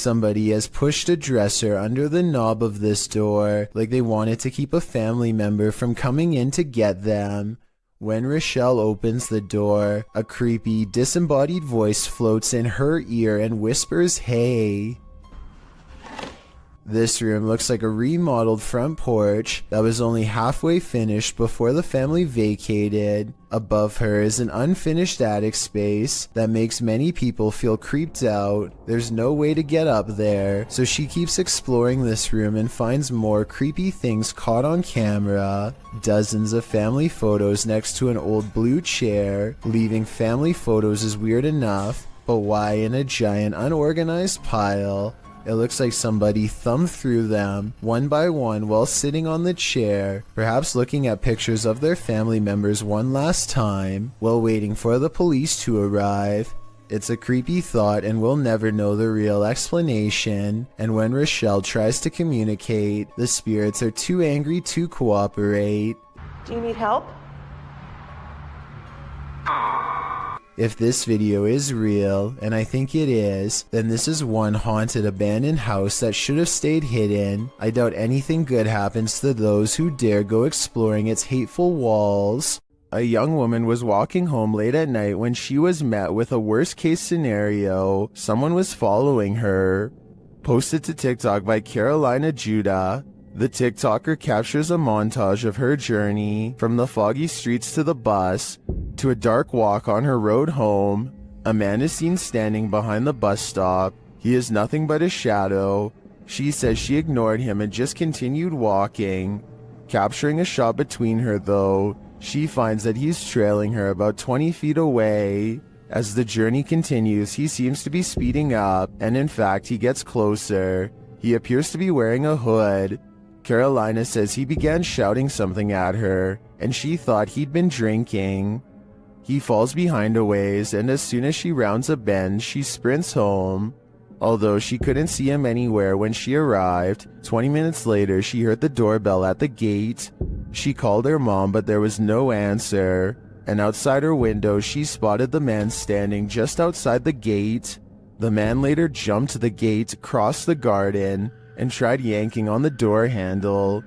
Somebody has pushed a dresser under the knob of this door, like they wanted to keep a family member from coming in to get them. When Rochelle opens the door, a creepy, disembodied voice floats in her ear and whispers, "Hey." This room looks like a remodeled front porch that was only halfway finished before the family vacated. Above her is an unfinished attic space that makes many people feel creeped out. There's no way to get up there, so she keeps exploring this room and finds more creepy things caught on camera. Dozens of family photos next to an old blue chair. Leaving family photos is weird enough, but why in a giant unorganized pile? It looks like somebody thumbed through them, one by one, while sitting on the chair, perhaps looking at pictures of their family members one last time, while waiting for the police to arrive. It's a creepy thought and we'll never know the real explanation, and when Rochelle tries to communicate, the spirits are too angry to cooperate. Do you need help? If this video is real, and I think it is, then this is one haunted abandoned house that should have stayed hidden. I doubt anything good happens to those who dare go exploring its hateful walls. A young woman was walking home late at night when she was met with a worst case scenario. Someone was following her. Posted to TikTok by Carolina Judah. The TikToker captures a montage of her journey from the foggy streets to the bus to a dark walk on her road home. A man is seen standing behind the bus stop. He is nothing but a shadow. She says she ignored him and just continued walking. Capturing a shot between her though, she finds that he's trailing her about 20 feet away. As the journey continues, he seems to be speeding up, and in fact he gets closer. He appears to be wearing a hood. Carolina says he began shouting something at her, and she thought he'd been drinking. He falls behind a ways, and as soon as she rounds a bend, she sprints home. Although she couldn't see him anywhere when she arrived, 20 minutes later she heard the doorbell at the gate. She called her mom, but there was no answer, and outside her window she spotted the man standing just outside the gate. The man later jumped the gate, crossed the garden, and tried yanking on the door handle.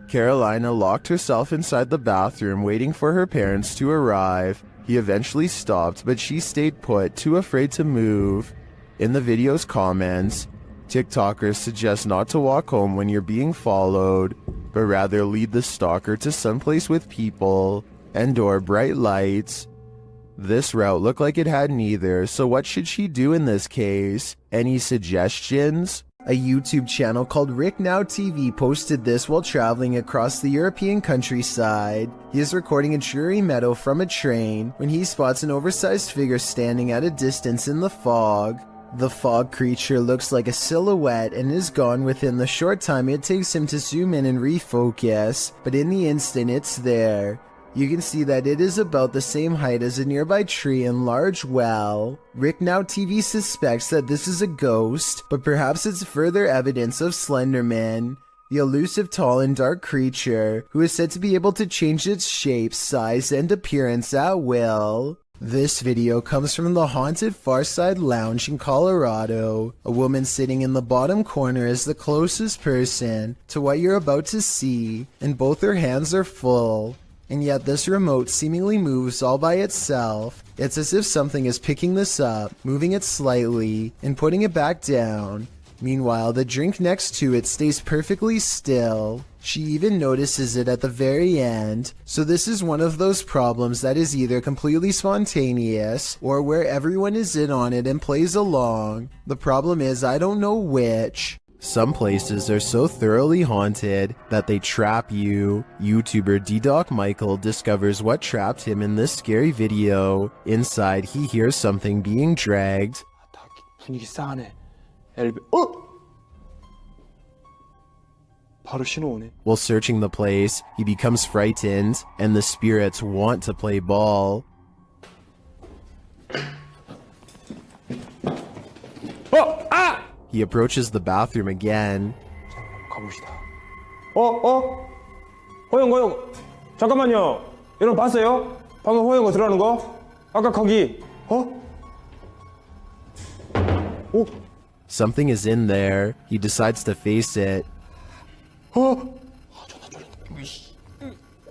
Carolina locked herself inside the bathroom waiting for her parents to arrive. He eventually stopped, but she stayed put, too afraid to move. In the video's comments, TikTokers suggest not to walk home when you're being followed, but rather lead the stalker to someplace with people and/or bright lights. This route looked like it had neither, so what should she do in this case? Any suggestions? A YouTube channel called Rick Now TV posted this while traveling across the European countryside. He is recording a dreary meadow from a train when he spots an oversized figure standing at a distance in the fog. The fog creature looks like a silhouette and is gone within the short time it takes him to zoom in and refocus, but in the instant it's there. You can see that it is about the same height as a nearby tree and large well. Rick Now TV suspects that this is a ghost, but perhaps it's further evidence of Slenderman, the elusive tall and dark creature who is said to be able to change its shape, size, and appearance at will. This video comes from the haunted Farside Lounge in Colorado. A woman sitting in the bottom corner is the closest person to what you're about to see, and both her hands are full. And yet this remote seemingly moves all by itself. It's as if something is picking this up, moving it slightly, and putting it back down. Meanwhile, the drink next to it stays perfectly still. She even notices it at the very end. So this is one of those problems that is either completely spontaneous, or where everyone is in on it and plays along. The problem is I don't know which. Some places are so thoroughly haunted that they trap you. YouTuber D-Doc Michael discovers what trapped him in this scary video. Inside, he hears something being dragged. 분위기 싸하네. 바로 신호 오네. While searching the place, he becomes frightened, and the spirits want to play ball. He approaches the bathroom again. 가봅시다. 허영. 잠깐만요. 여러분 봤어요? 방금 허영 들어가는 거? 아까 거기. Something is in there. He decides to face it.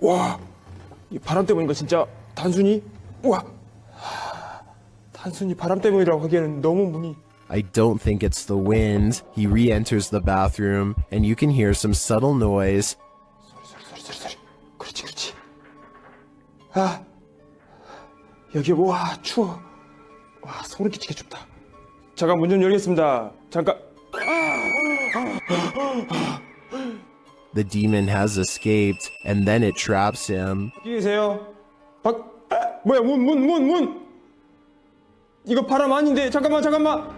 와, 이 바람 때문인가 진짜 단순히 와, 단순히 바람 때문이라고 하기에는 너무 문이. I don't think it's the wind. He re-enters the bathroom, and you can hear some subtle noise. 소리. 그렇지. 아, 여기 와 추워. 와 소름 끼치게 춥다. 잠깐 문 좀 열겠습니다. 잠깐. The demon has escaped, and then it traps him. 여기 계세요. 뭐야 문. 이거 바람 아닌데 잠깐만.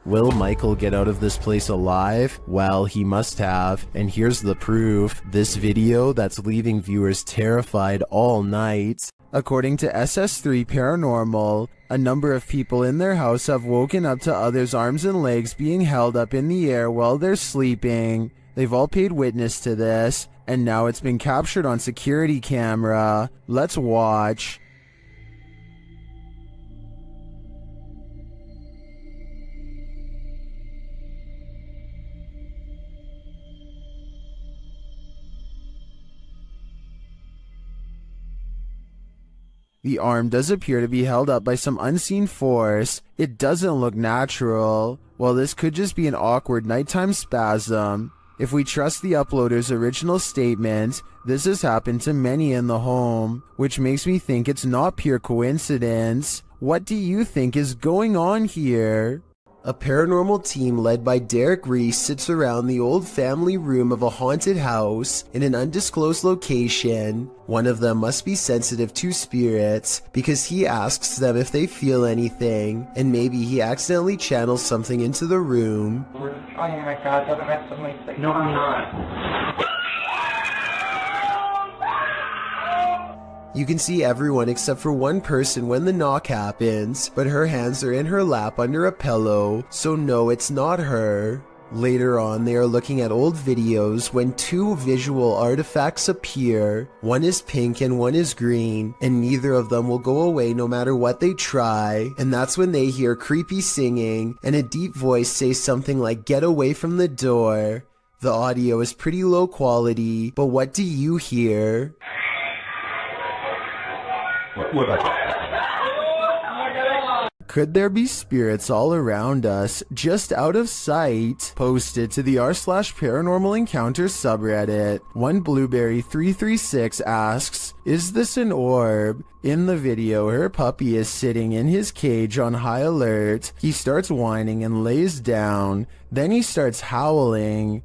Will Michael get out of this place alive? Well, he must have, and here's the proof. This video that's leaving viewers terrified all night. According to SS3 Paranormal, a number of people in their house have woken up to others' arms and legs being held up in the air while they're sleeping. They've all paid witness to this, and now it's been captured on security camera. Let's watch. The arm does appear to be held up by some unseen force. It doesn't look natural. Well, this could just be an awkward nighttime spasm. If we trust the uploader's original statement, this has happened to many in the home, which makes me think it's not pure coincidence. What do you think is going on here? A paranormal team led by Derek Reese sits around the old family room of a haunted house in an undisclosed location. One of them must be sensitive to spirits because he asks them if they feel anything, and maybe he accidentally channels something into the room. Oh my god, don't mess with me. No, I'm not. You can see everyone except for one person when the knock happens, but her hands are in her lap under a pillow, so no, it's not her. Later on, they are looking at old videos when two visual artifacts appear. One is pink and one is green, and neither of them will go away no matter what they try. And that's when they hear creepy singing and a deep voice say something like, "Get away from the door." The audio is pretty low quality, but what do you hear? What about that? Could there be spirits all around us, just out of sight? Posted to the r/paranormal encounters subreddit. One Blueberry336 asks, is this an orb? In the video, her puppy is sitting in his cage on high alert. He starts whining and lays down. Then he starts howling.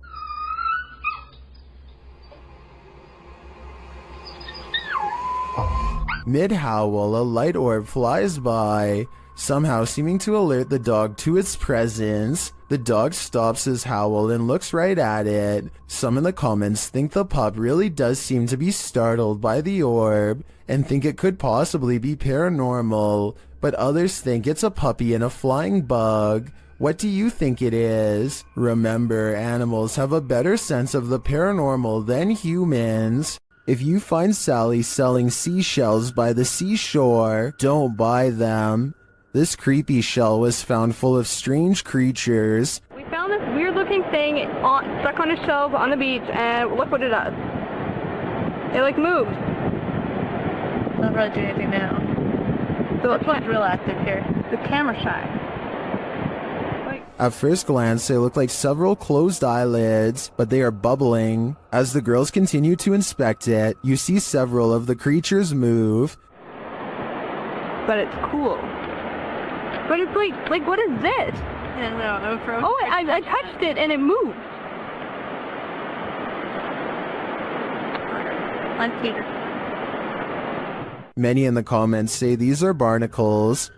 Mid-howl, a light orb flies by, somehow seeming to alert the dog to its presence. The dog stops his howl and looks right at it. Some in the comments think the pup really does seem to be startled by the orb and think it could possibly be paranormal, but others think it's a puppy and a flying bug. What do you think it is? Remember, animals have a better sense of the paranormal than humans. If you find Sally selling seashells by the seashore, don't buy them. This creepy shell was found full of strange creatures. We found this weird looking thing stuck on a shelf on the beach, and look what it does. It like moves. Not really doing anything now. So it's not real active here. The camera shy. At first glance, they look like several closed eyelids, but they are bubbling. As the girls continue to inspect it, you see several of the creatures move. But it's cool. But it's like what is this? I don't know. Oh, I touched it and it moved. On Peter. Many in the comments say these are barnacles.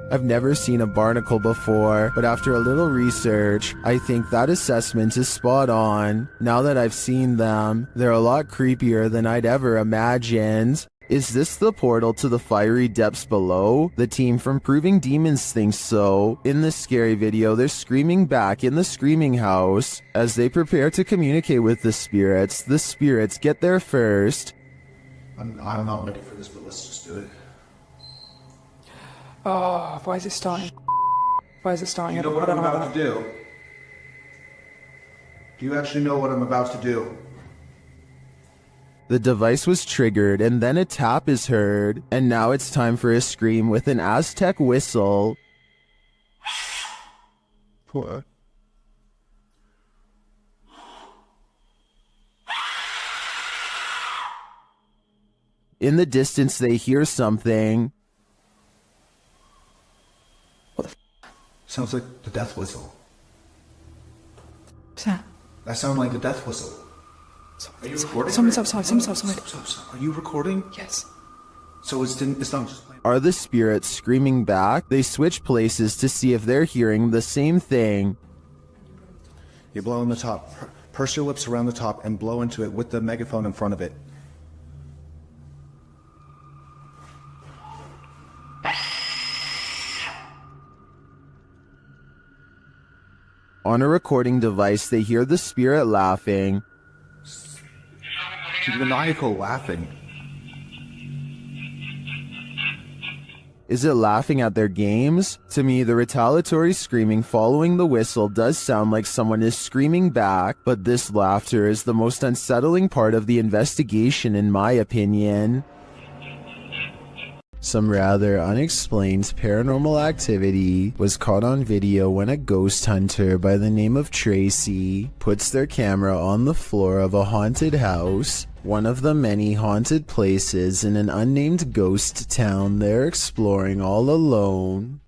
I've never seen a barnacle before, but after a little research, I think that assessment is spot on. Now that I've seen them, they're a lot creepier than I'd ever imagined. Is this the portal to the fiery depths below? The team from Proving Demons thinks so. In this scary video, they're screaming back in the screaming house. As they prepare to communicate with the spirits get there first. I'm not ready for this, but let's just do it. Oh, why is it starting? Why is it starting? You know what I'm about to do? Do you actually know what I'm about to do? The device was triggered and then a tap is heard, and now it's time for a scream with an Aztec whistle. What? In the distance they hear something. Sounds like the death whistle. What's that? That sounds like a death whistle. Are you recording? Someone's outside. Are you recording? Yes. So it's not just playing. Are the spirits screaming back? They switch places to see if they're hearing the same thing. You blow in the top. Purse your lips around the top and blow into it with the megaphone in front of it. On a recording device, they hear the spirit laughing. Maniacal laughing. Is it laughing at their games? To me, the retaliatory screaming following the whistle does sound like someone is screaming back, but this laughter is the most unsettling part of the investigation in my opinion. Some rather unexplained paranormal activity was caught on video when a ghost hunter by the name of Tracy puts their camera on the floor of a haunted house, one of the many haunted places in an unnamed ghost town they're exploring all alone.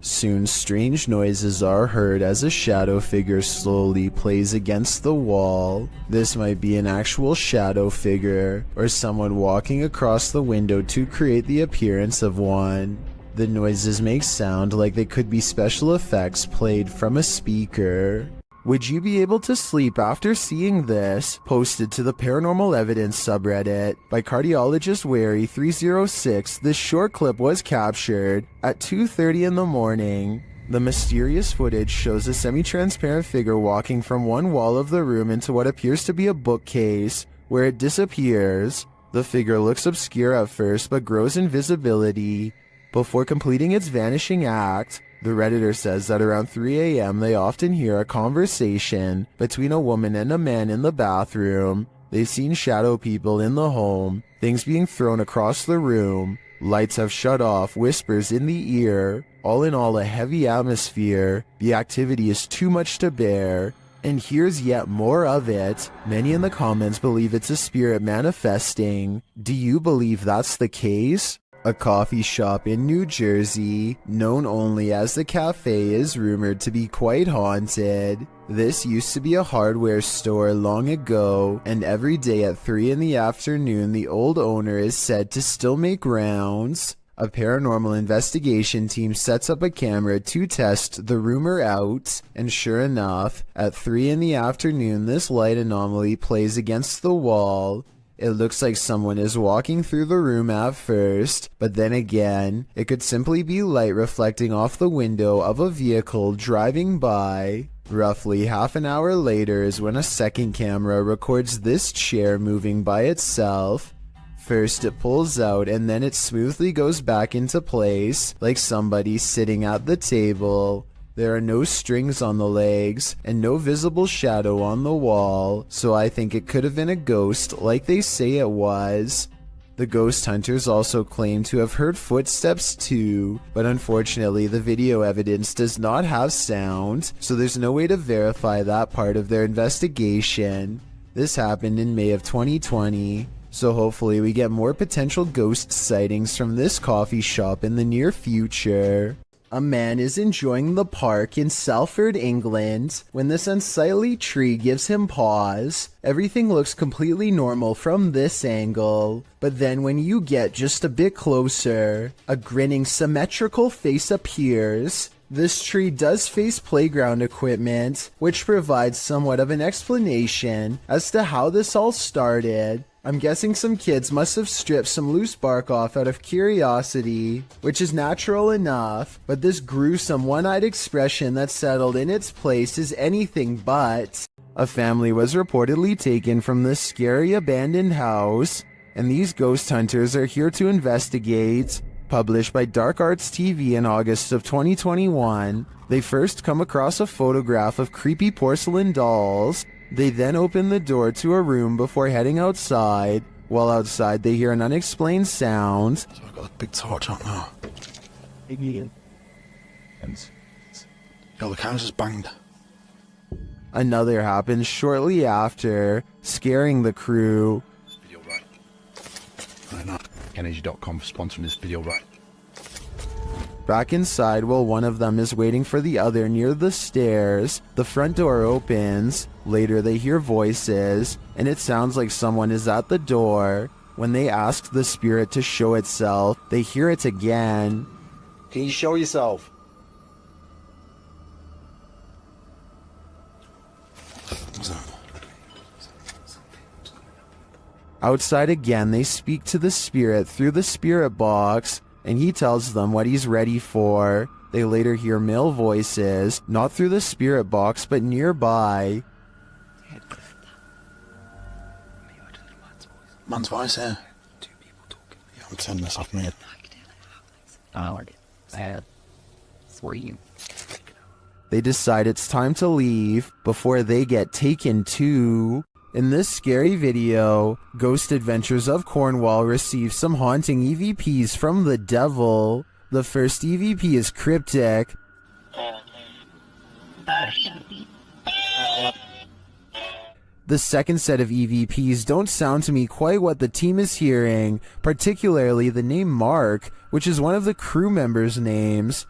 Soon strange noises are heard as a shadow figure slowly plays against the wall. This might be an actual shadow figure, or someone walking across the window to create the appearance of one. The noises make sound like they could be special effects played from a speaker. Would you be able to sleep after seeing this? Posted to the Paranormal Evidence subreddit by cardiologist Wary 306, this short clip was captured at 2:30 in the morning. The mysterious footage shows a semi-transparent figure walking from one wall of the room into what appears to be a bookcase, where it disappears. The figure looks obscure at first but grows in visibility before completing its vanishing act. The Redditor says that around 3 a.m. they often hear a conversation between a woman and a man in the bathroom. They've seen shadow people in the home, things being thrown across the room, lights have shut off, whispers in the ear. All in all, a heavy atmosphere. The activity is too much to bear. And here's yet more of it. Many in the comments believe it's a spirit manifesting. Do you believe that's the case? A coffee shop in New Jersey, known only as the Cafe, is rumored to be quite haunted. This used to be a hardware store long ago, and every day at 3 in the afternoon the old owner is said to still make rounds. A paranormal investigation team sets up a camera to test the rumor out, and sure enough, at 3 in the afternoon this light anomaly plays against the wall. It looks like someone is walking through the room at first, but then again, it could simply be light reflecting off the window of a vehicle driving by. Roughly half an hour later is when a second camera records this chair moving by itself. First it pulls out and then it smoothly goes back into place, like somebody sitting at the table. There are no strings on the legs, and no visible shadow on the wall, so I think it could have been a ghost like they say it was. The ghost hunters also claim to have heard footsteps too, but unfortunately the video evidence does not have sound, so there's no way to verify that part of their investigation. This happened in May of 2020, so hopefully we get more potential ghost sightings from this coffee shop in the near future. A man is enjoying the park in Salford, England, when this unsightly tree gives him pause. Everything looks completely normal from this angle, but then when you get just a bit closer, a grinning symmetrical face appears. This tree does face playground equipment, which provides somewhat of an explanation as to how this all started. I'm guessing some kids must have stripped some loose bark off out of curiosity, which is natural enough, but this gruesome one-eyed expression that settled in its place is anything but. A family was reportedly taken from this scary abandoned house, and these ghost hunters are here to investigate. Published by Dark Arts TV in August of 2021, they first come across a photograph of creepy porcelain dolls. They then open the door to a room before heading outside. While outside, they hear an unexplained sound. So I've got a big torch out now. And the camera's just banged. Another happens shortly after, scaring the crew. Video right. I know. Energy.com for sponsoring this video right. Back inside, while one of them is waiting for the other near the stairs, the front door opens. Later they hear voices, and it sounds like someone is at the door. When they ask the spirit to show itself, they hear it again. Can you show yourself? Outside again, they speak to the spirit through the spirit box, and he tells them what he's ready for. They later hear male voices, not through the spirit box, but nearby. Man's voice here. Two people talking. Yeah, I'm turning this off, mate. Bad for you. They decide it's time to leave before they get taken too. In this scary video, Ghost Adventures of Cornwall receives some haunting EVPs from the devil. The first EVP is cryptic. The second set of EVPs don't sound to me quite what the team is hearing, particularly the name Mark, which is one of the crew members' names.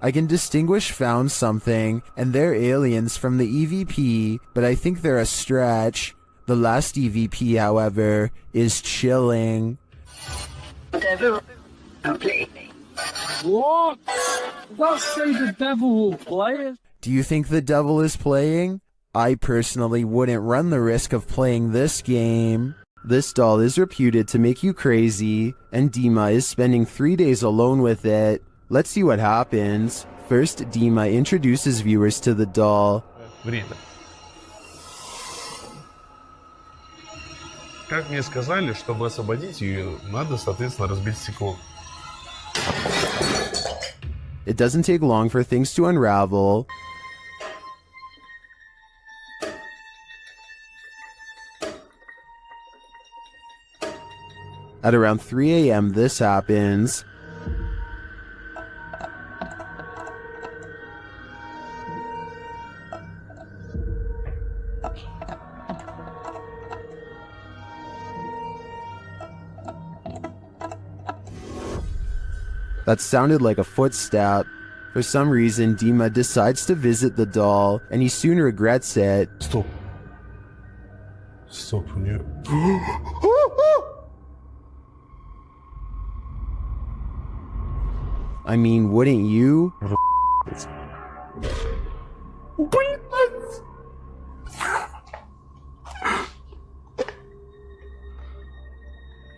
I can distinguish found something, and they're aliens from the EVP, but I think they're a stretch. The last EVP, however, is chilling. Devil, play. What? Don't say the devil will play it. Do you think the devil is playing? I personally wouldn't run the risk of playing this game. This doll is reputed to make you crazy, and Dima is spending 3 days alone with it. Let's see what happens. First, Dima introduces viewers to the doll. Время. Как мне сказали, чтобы освободить ее, надо, соответственно, разбить стекло. It doesn't take long for things to unravel. At around 3 a.m. this happens. That sounded like a footstep. For some reason, Dima decides to visit the doll, and he soon regrets it. Stop. Stop, у нее... I mean, wouldn't you?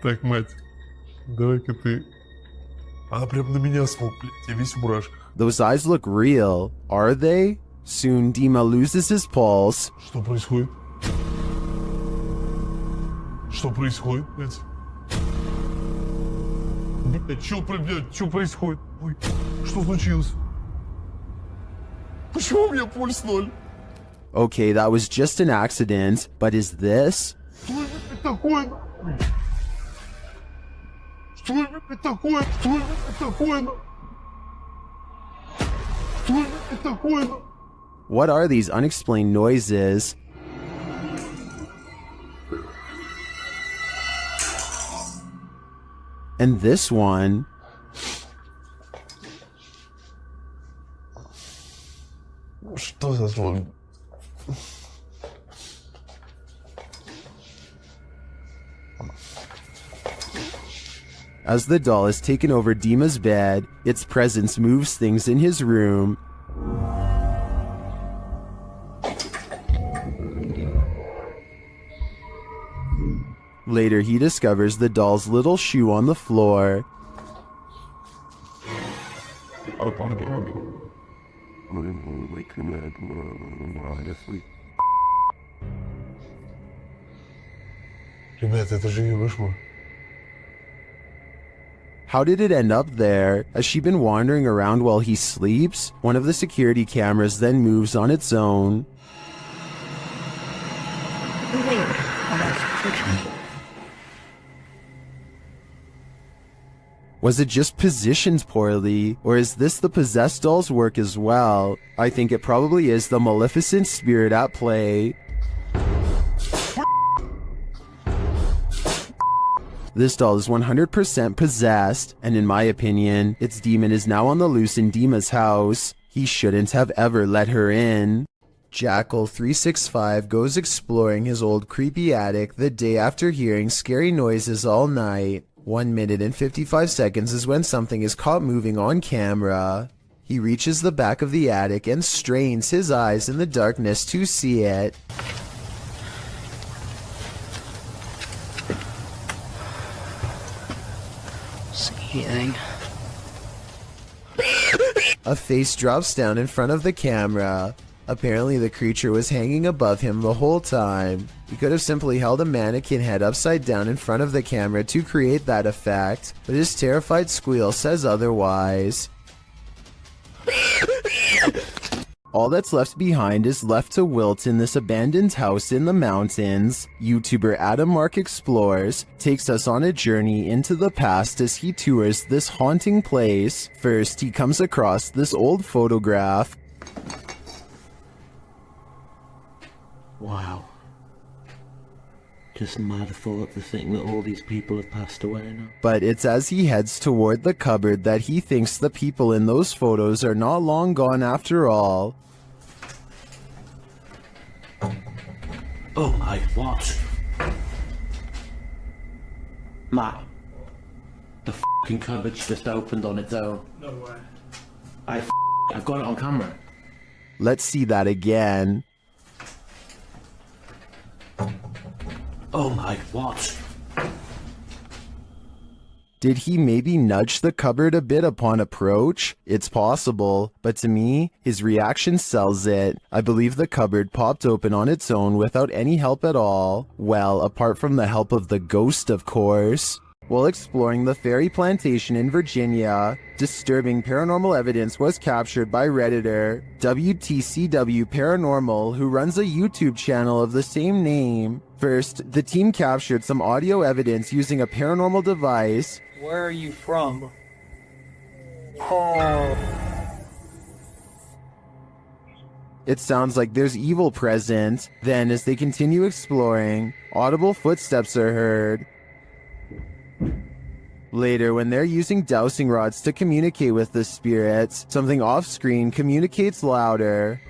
Так, мать, давай-ка ты... Она прям на меня смотрит, я весь в мурашках. Those eyes look real, are they? Soon Dima loses his pulse. Что происходит? Что происходит, блядь? Блядь, что происходит? Ой, что случилось? Почему у меня пульс 0? Okay, that was just an accident, but is this? Что это такое, нахуй? Что это такое? Что это такое? Что это такое? What are these unexplained noises? And this one... Что за звук? As the doll is taken over Dima's bed, its presence moves things in his room. Later, he discovers the doll's little shoe on the floor. Ребята, это же ее кошмар. How did it end up there? Has she been wandering around while he sleeps? One of the security cameras then moves on its own. Was it just positioned poorly, or is this the possessed doll's work as well? I think it probably is the maleficent spirit at play. This doll is 100% possessed, and in my opinion, its demon is now on the loose in Dima's house. He shouldn't have ever let her in. Jackal365 goes exploring his old creepy attic the day after hearing scary noises all night. 1 minute and 55 seconds is when something is caught moving on camera. He reaches the back of the attic and strains his eyes in the darkness to see it. See anything? A face drops down in front of the camera. Apparently the creature was hanging above him the whole time. He could have simply held a mannequin head upside down in front of the camera to create that effect, but his terrified squeal says otherwise. All that's left behind is left to wilt in this abandoned house in the mountains. YouTuber Adam Mark Explores takes us on a journey into the past as he tours this haunting place. First, he comes across this old photograph. Wow. Just mad thought to think that all these people have passed away now. But it's as he heads toward the cupboard that he thinks the people in those photos are not long gone after all. Oh my, what? Matt, the fucking cupboard's just opened on its own. No way. I've got it on camera. Let's see that again. Oh my, what? Did he maybe nudge the cupboard a bit upon approach? It's possible, but to me, his reaction sells it. I believe the cupboard popped open on its own without any help at all. Well, apart from the help of the ghost, of course. While exploring the fairy plantation in Virginia, disturbing paranormal evidence was captured by Redditor WTCW Paranormal, who runs a YouTube channel of the same name. First, the team captured some audio evidence using a paranormal device. Where are you from? Oh. It sounds like there's evil present. Then, as they continue exploring, audible footsteps are heard. Later, when they're using dowsing rods to communicate with the spirits, something off-screen communicates louder.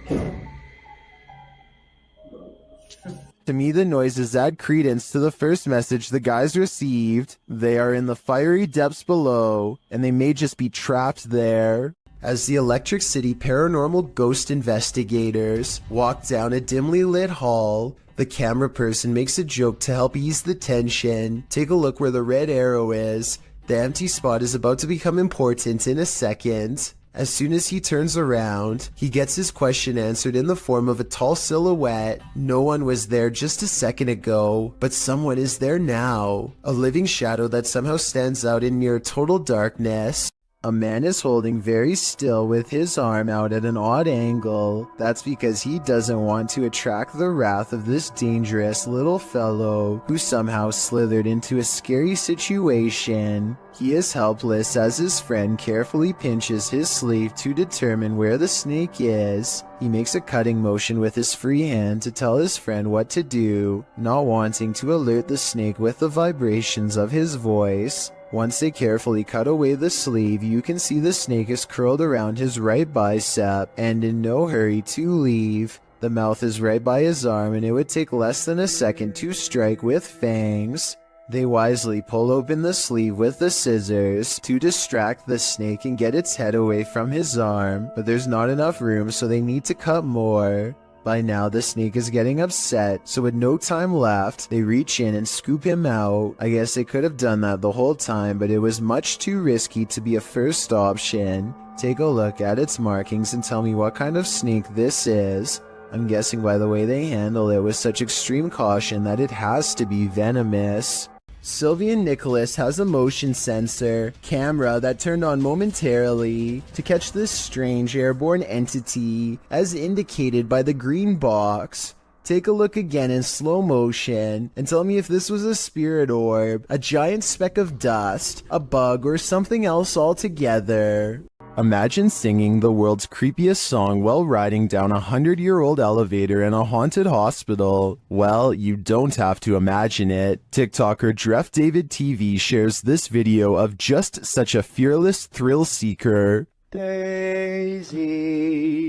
To me, the noises add credence to the first message the guys received. They are in the fiery depths below, and they may just be trapped there. As the Electric City paranormal ghost investigators walk down a dimly lit hall, the camera person makes a joke to help ease the tension. Take a look where the red arrow is. The empty spot is about to become important in a second. As soon as he turns around, he gets his question answered in the form of a tall silhouette. No one was there just a second ago, but someone is there now. A living shadow that somehow stands out in near total darkness. A man is holding very still with his arm out at an odd angle. That's because he doesn't want to attract the wrath of this dangerous little fellow who somehow slithered into a scary situation. He is helpless as his friend carefully pinches his sleeve to determine where the snake is. He makes a cutting motion with his free hand to tell his friend what to do, not wanting to alert the snake with the vibrations of his voice. Once they carefully cut away the sleeve, you can see the snake is curled around his right bicep and in no hurry to leave. The mouth is right by his arm and it would take less than a second to strike with fangs. They wisely pull open the sleeve with the scissors to distract the snake and get its head away from his arm, but there's not enough room, so they need to cut more. By now, the snake is getting upset, so with no time left, they reach in and scoop him out. I guess they could have done that the whole time, but it was much too risky to be a first option. Take a look at its markings and tell me what kind of snake this is. I'm guessing by the way they handle it with such extreme caution that it has to be venomous. Sylvian Nicholas has a motion sensor camera that turned on momentarily to catch this strange airborne entity as indicated by the green box. Take a look again in slow motion and tell me if this was a spirit orb, a giant speck of dust, a bug, or something else altogether. Imagine singing the world's creepiest song while riding down a 100-year-old elevator in a haunted hospital. Well, you don't have to imagine it. TikToker Dref David TV shares this video of just such a fearless thrill seeker. Daisy,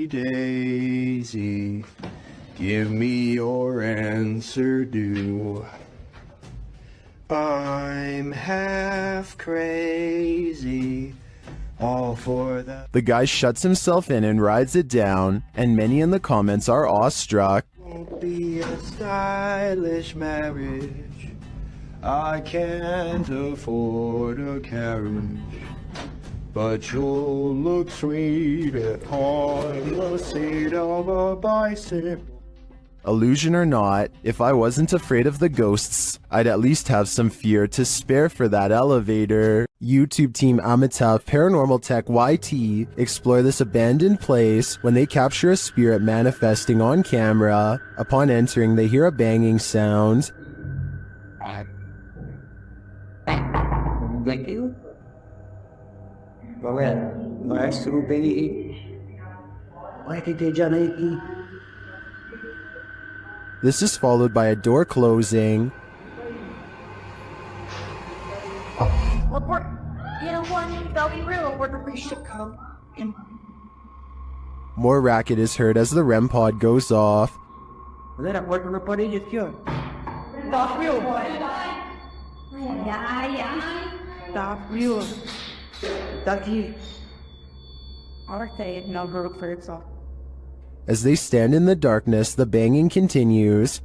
Daisy, give me your answer due. I'm half crazy. All for that. The guy shuts himself in and rides it down, and many in the comments are awestruck. Won't be a stylish marriage. I can't afford a carriage. But you'll look sweet on the seat of a bicycle. Illusion or not, if I wasn't afraid of the ghosts, I'd at least have some fear to spare for that elevator. YouTube team Amitav Paranormal Tech YT explore this abandoned place when they capture a spirit manifesting on camera. Upon entering, they hear a banging sound. Thank you. Nice to be. Why did they generate? This is followed by a door closing. More racket is heard as the REM pod goes off. As they stand in the darkness, the banging continues.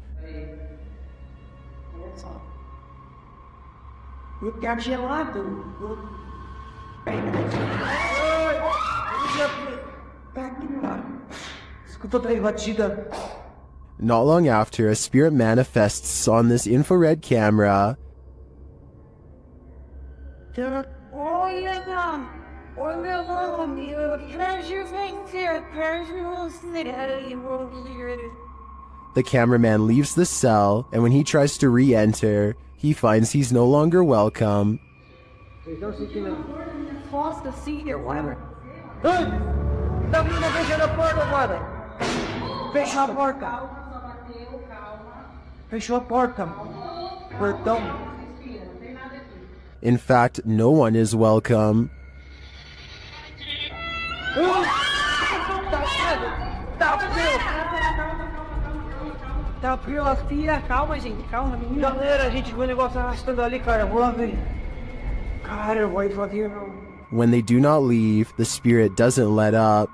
Not long after, a spirit manifests on this infrared camera. The cameraman leaves the cell, and when he tries to re-enter, he finds he's no longer welcome. In fact, no one is welcome. Calma, gente, calma, menina. Galera, a gente viu o negócio arrastando ali, cara. Vou lá ver. Cara, eu vou ir devagar, meu. When they do not leave, the spirit doesn't let up.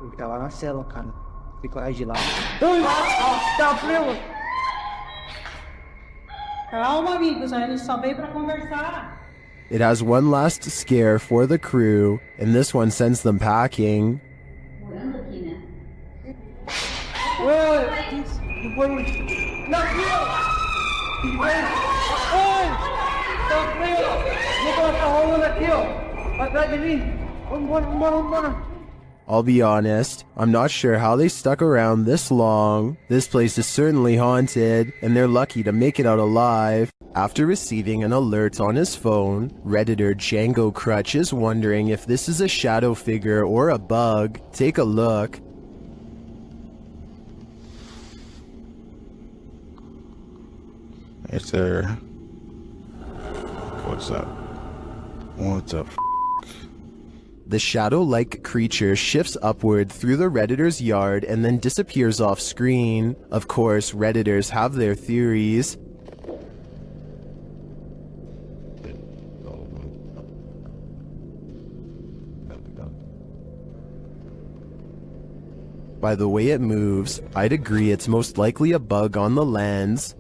Ele tá lá na cela, cara. Fica lá de lá. Tá frio. Calma, amigos. A gente só veio pra conversar. It has one last scare for the crew, and this one sends them packing. I'll be honest, I'm not sure how they stuck around this long. This place is certainly haunted, and they're lucky to make it out alive. After receiving an alert on his phone, Redditor Django Crutch is wondering if this is a shadow figure or a bug. Take a look. It's a What's up? What the f? The shadow-like creature shifts upward through the Redditor's yard and then disappears off screen. Of course, Redditors have their theories. By the way it moves, I'd agree it's most likely a bug on the lens.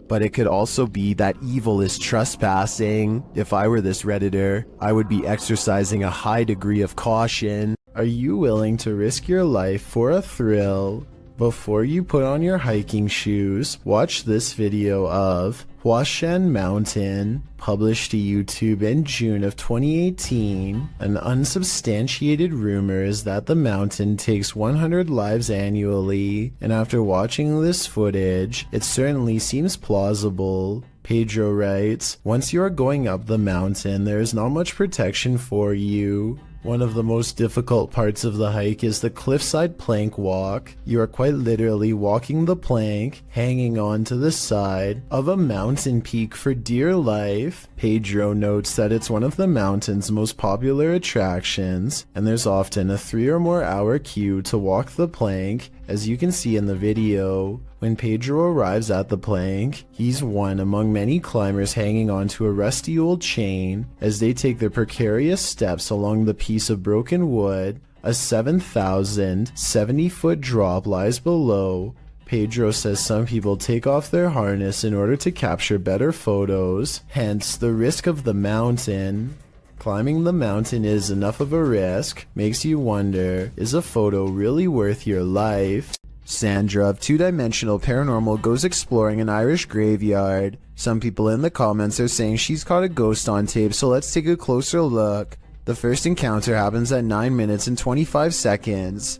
But it could also be that evil is trespassing. If I were this Redditor, I would be exercising a high degree of caution. Are you willing to risk your life for a thrill? Before you put on your hiking shoes, watch this video of Huashan Mountain, published to YouTube in June of 2018. An unsubstantiated rumor is that the mountain takes 100 lives annually, and after watching this footage, it certainly seems plausible. Pedro writes, "Once you are going up the mountain, there is not much protection for you. One of the most difficult parts of the hike is the cliffside plank walk. You are quite literally walking the plank, hanging on to the side of a mountain peak for dear life." Pedro notes that it's one of the mountain's most popular attractions, and there's often a 3 or more hour queue to walk the plank, as you can see in the video. When Pedro arrives at the plank, he's one among many climbers hanging onto a rusty old chain as they take their precarious steps along the piece of broken wood. A 7,070-foot drop lies below. Pedro says some people take off their harness in order to capture better photos, hence the risk of the mountain. Climbing the mountain is enough of a risk, makes you wonder, is a photo really worth your life? Sandra of Two Dimensional Paranormal goes exploring an Irish graveyard. Some people in the comments are saying she's caught a ghost on tape, so let's take a closer look. The first encounter happens at 9 minutes and 25 seconds.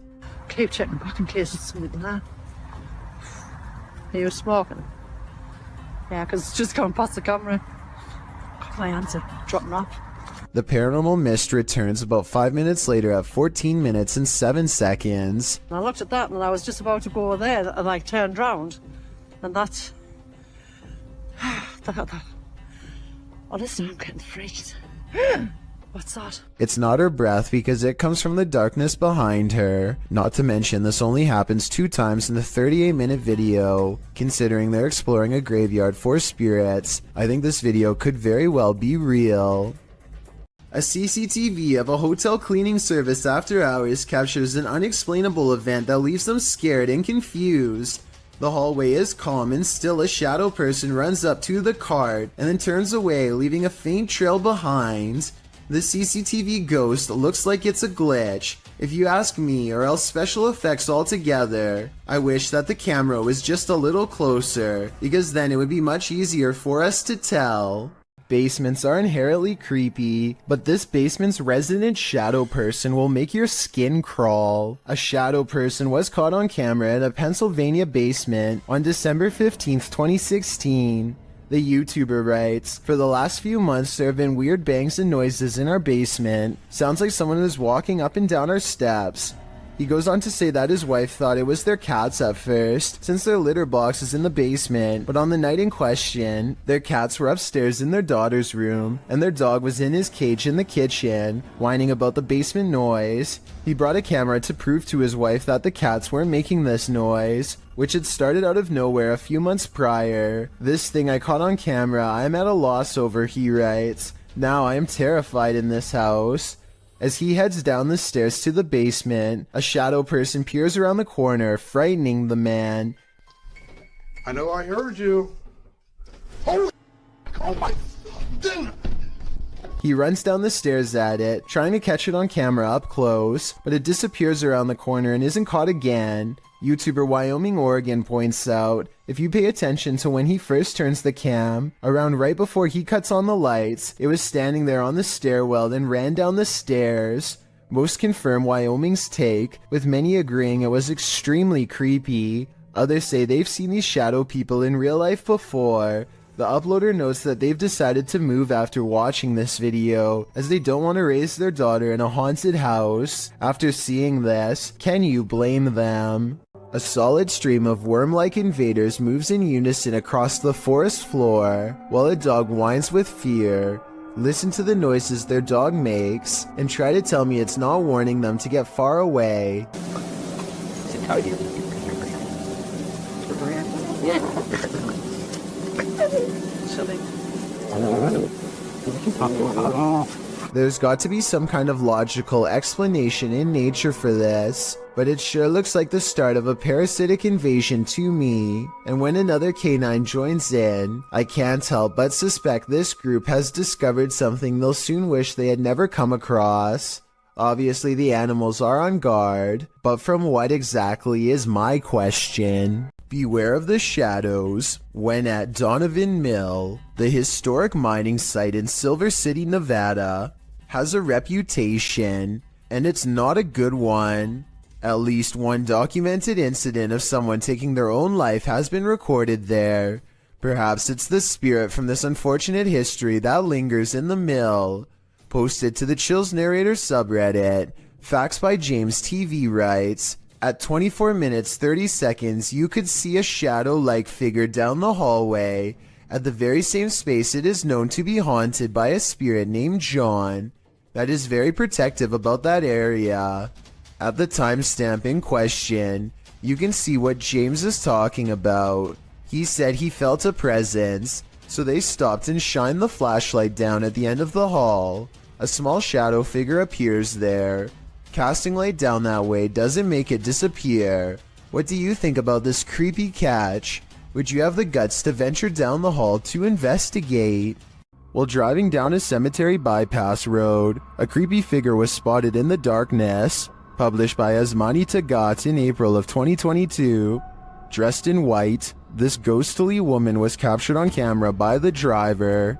Keep checking back in case it's something there. Are you smoking? Yeah, because it's just going past the camera. Got my answer. Dropping off. The paranormal mist returns about 5 minutes later at 14 minutes and 7 seconds. And I looked at that and I was just about to go there and I turned round. And that's... Honestly, I'm getting freaked. What's that? It's not her breath because it comes from the darkness behind her. Not to mention this only happens 2 times in the 38-minute video. Considering they're exploring a graveyard for spirits, I think this video could very well be real. A CCTV of a hotel cleaning service after hours captures an unexplainable event that leaves them scared and confused. The hallway is calm and still a shadow person runs up to the cart and then turns away, leaving a faint trail behind. The CCTV ghost looks like it's a glitch, if you ask me, or else special effects altogether. I wish that the camera was just a little closer, because then it would be much easier for us to tell. Basements are inherently creepy, but this basement's resident shadow person will make your skin crawl. A shadow person was caught on camera in a Pennsylvania basement on December 15th, 2016. The YouTuber writes, "For the last few months there have been weird bangs and noises in our basement. Sounds like someone is walking up and down our steps." He goes on to say that his wife thought it was their cats at first, since their litter box is in the basement, but on the night in question, their cats were upstairs in their daughter's room, and their dog was in his cage in the kitchen, whining about the basement noise. He brought a camera to prove to his wife that the cats weren't making this noise, which had started out of nowhere a few months prior. "This thing I caught on camera, I am at a loss over," he writes. "Now I am terrified in this house." As he heads down the stairs to the basement, a shadow person peers around the corner, frightening the man. I know I heard you. Holy, oh my goodness. He runs down the stairs at it, trying to catch it on camera up close, but it disappears around the corner and isn't caught again. YouTuber Wyoming Oregon points out, if you pay attention to when he first turns the cam, around right before he cuts on the lights, it was standing there on the stairwell then ran down the stairs. Most confirm Wyoming's take, with many agreeing it was extremely creepy. Others say they've seen these shadow people in real life before. The uploader notes that they've decided to move after watching this video, as they don't want to raise their daughter in a haunted house. After seeing this, can you blame them? A solid stream of worm-like invaders moves in unison across the forest floor, while a dog whines with fear. Listen to the noises their dog makes, and try to tell me it's not warning them to get far away. There's got to be some kind of logical explanation in nature for this, but it sure looks like the start of a parasitic invasion to me. And when another canine joins in, I can't help but suspect this group has discovered something they'll soon wish they had never come across. Obviously the animals are on guard, but from what exactly is my question? Beware of the shadows when at Donovan Mill, the historic mining site in Silver City, Nevada, has a reputation, and it's not a good one. At least one documented incident of someone taking their own life has been recorded there. Perhaps it's the spirit from this unfortunate history that lingers in the mill. Posted to the Chills Narrator subreddit, Facts by James TV writes, at 24 minutes 30 seconds you could see a shadow-like figure down the hallway at the very same space it is known to be haunted by a spirit named John that is very protective about that area. At the timestamp in question, you can see what James is talking about. He said he felt a presence, so they stopped and shined the flashlight down at the end of the hall. A small shadow figure appears there. Casting light down that way doesn't make it disappear. What do you think about this creepy catch? Would you have the guts to venture down the hall to investigate? While driving down a cemetery bypass road, a creepy figure was spotted in the darkness. Published by Asmani Tagat in April of 2022. Dressed in white, this ghostly woman was captured on camera by the driver.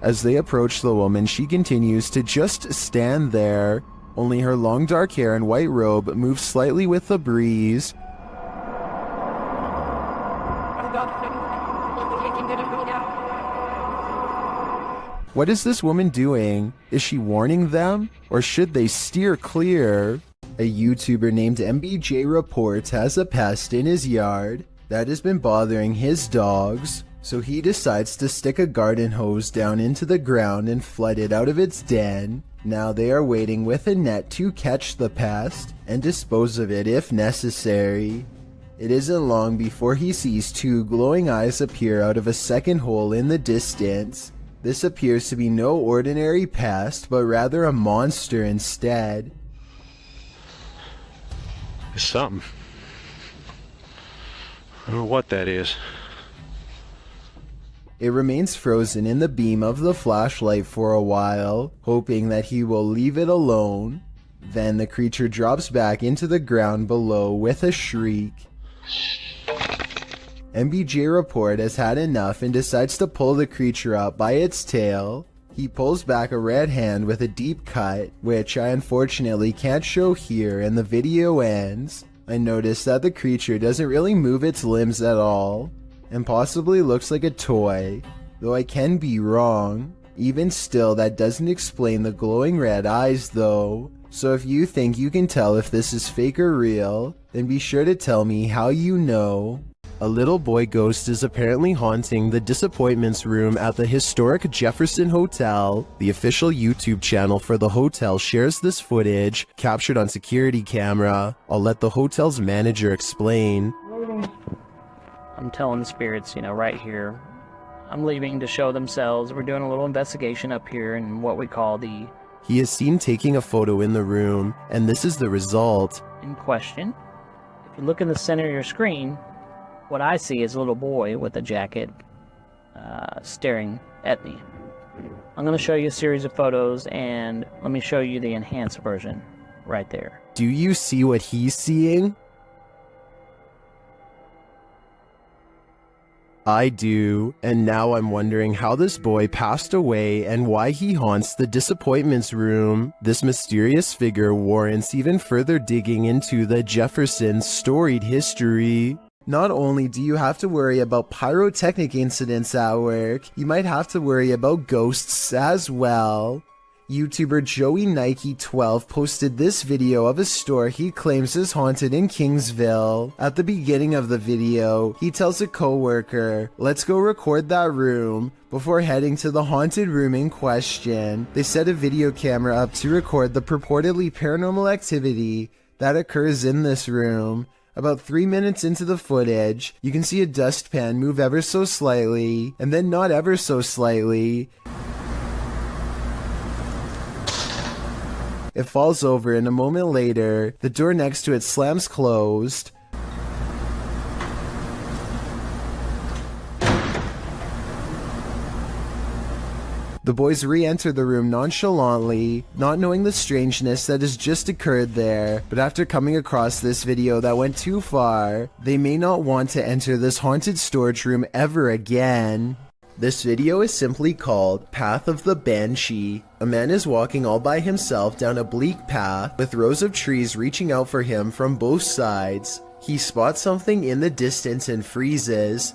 As they approach the woman, she continues to just stand there. Only her long dark hair and white robe move slightly with the breeze. What is this woman doing? Is she warning them? Or should they steer clear? A YouTuber named MBJ Reports has a pest in his yard that has been bothering his dogs, so he decides to stick a garden hose down into the ground and flood it out of its den. Now they are waiting with a net to catch the pest and dispose of it if necessary. It isn't long before he sees two glowing eyes appear out of a second hole in the distance. This appears to be no ordinary pest, but rather a monster instead. It's something. I don't know what that is. It remains frozen in the beam of the flashlight for a while, hoping that he will leave it alone. Then the creature drops back into the ground below with a shriek. MBJ Report has had enough and decides to pull the creature up by its tail. He pulls back a red hand with a deep cut, which I unfortunately can't show here, and the video ends. I notice that the creature doesn't really move its limbs at all, and possibly looks like a toy, though I can be wrong. Even still, that doesn't explain the glowing red eyes though. So if you think you can tell if this is fake or real, then be sure to tell me how you know. A little boy ghost is apparently haunting the disappointments room at the historic Jefferson Hotel. The official YouTube channel for the hotel shares this footage, captured on security camera. I'll let the hotel's manager explain. I'm telling the spirits, right here, I'm leaving to show themselves. We're doing a little investigation up here in what we call the... He is seen taking a photo in the room, and this is the result. In question. If you look in the center of your screen, what I see is a little boy with a jacket staring at me. I'm going to show you a series of photos, and let me show you the enhanced version right there. Do you see what he's seeing? I do, and now I'm wondering how this boy passed away and why he haunts the disappointments room. This mysterious figure warrants even further digging into the Jeffersons' storied history. Not only do you have to worry about pyrotechnic incidents at work, you might have to worry about ghosts as well. YouTuber Joey Nike 12 posted this video of a store he claims is haunted in Kingsville. At the beginning of the video, he tells a coworker, "Let's go record that room," before heading to the haunted room in question. They set a video camera up to record the purportedly paranormal activity that occurs in this room. About 3 minutes into the footage, you can see a dustpan move ever so slightly, and then not ever so slightly. It falls over, and a moment later, the door next to it slams closed. The boys re-enter the room nonchalantly, not knowing the strangeness that has just occurred there, but after coming across this video that went too far, they may not want to enter this haunted storage room ever again. This video is simply called Path of the Banshee. A man is walking all by himself down a bleak path with rows of trees reaching out for him from both sides. He spots something in the distance and freezes.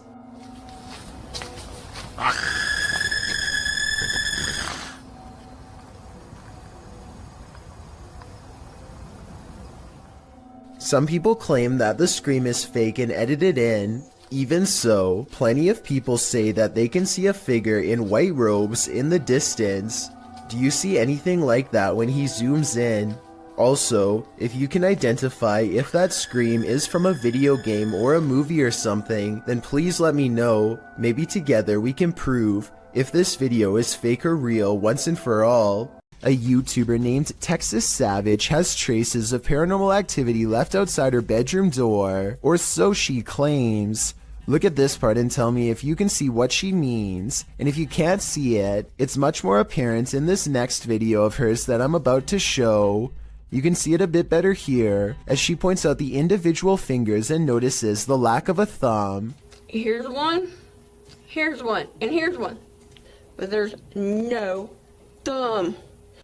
Some people claim that the scream is fake and edited in. Even so, plenty of people say that they can see a figure in white robes in the distance. Do you see anything like that when he zooms in? Also, if you can identify if that scream is from a video game or a movie or something, then please let me know. Maybe together we can prove if this video is fake or real once and for all. A YouTuber named Texas Savage has traces of paranormal activity left outside her bedroom door, or so she claims. Look at this part and tell me if you can see what she means, and if you can't see it, it's much more apparent in this next video of hers that I'm about to show. You can see it a bit better here, as she points out the individual fingers and notices the lack of a thumb. Here's one, and here's one. But there's no thumb.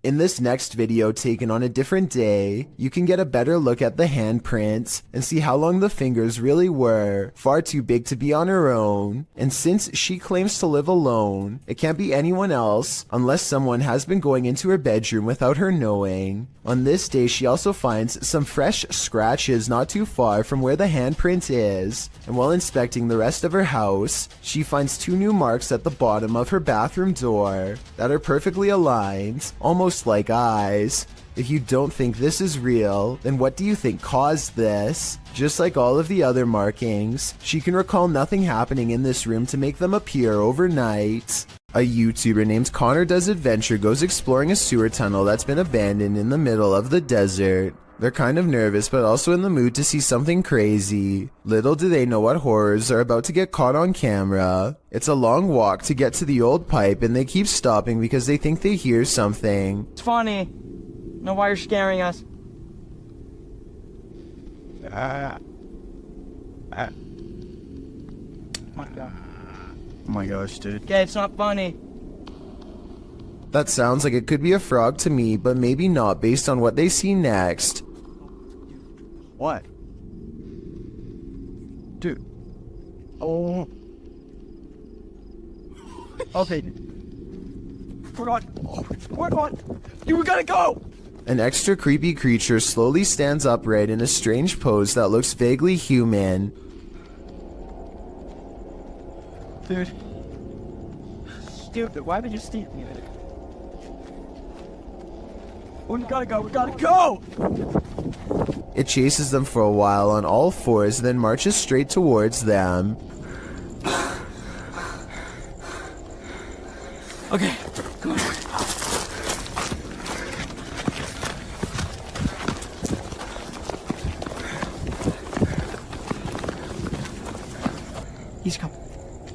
In this next video taken on a different day, you can get a better look at the handprints and see how long the fingers really were, far too big to be on her own. And since she claims to live alone, it can't be anyone else unless someone has been going into her bedroom without her knowing. On this day, she also finds some fresh scratches not too far from where the handprint is, and while inspecting the rest of her house, she finds 2 new marks at the bottom of her bathroom door that are perfectly aligned, almost like eyes. If you don't think this is real, then what do you think caused this? Just like all of the other markings, she can recall nothing happening in this room to make them appear overnight. A YouTuber named Connor Does Adventure goes exploring a sewer tunnel that's been abandoned in the middle of the desert. They're kind of nervous but also in the mood to see something crazy. Little do they know what horrors are about to get caught on camera. It's a long walk to get to the old pipe, and they keep stopping because they think they hear something. It's funny. Know why you're scaring us? Oh my god. Oh my gosh, dude. Okay, it's not funny. That sounds like it could be a frog to me, but maybe not based on what they see next. What? Dude. Oh. Okay. We're on. You gotta go! An extra creepy creature slowly stands upright in a strange pose that looks vaguely human. Dude. Stupid, why would you steal me? We gotta go! It chases them for a while on all fours, then marches straight towards them. Okay, come on. He's coming.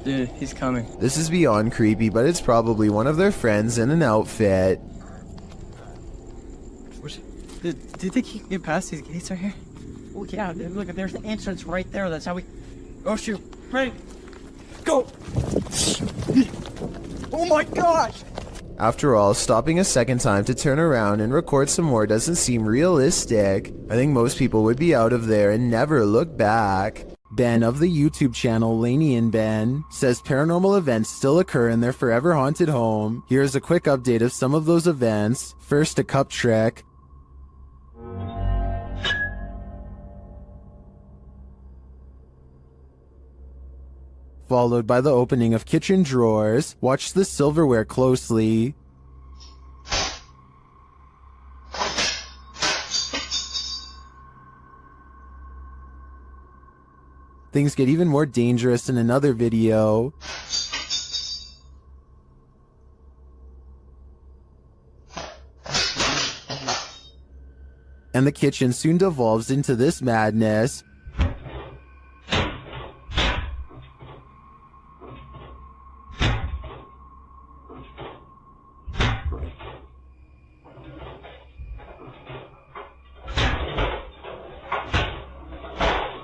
Dude, he's coming. This is beyond creepy, but it's probably one of their friends in an outfit. Do you think he can get past these gates right here? Oh yeah, look, there's the entrance right there. That's how we... Oh shoot. Ready? go! Oh my gosh! After all, stopping a second time to turn around and record some more doesn't seem realistic. I think most people would be out of there and never look back. Ben of the YouTube channel Laney and Ben says paranormal events still occur in their forever haunted home. Here's a quick update of some of those events. First, a cup trick. Followed by the opening of kitchen drawers. Watch the silverware closely. Things get even more dangerous in another video. And the kitchen soon devolves into this madness.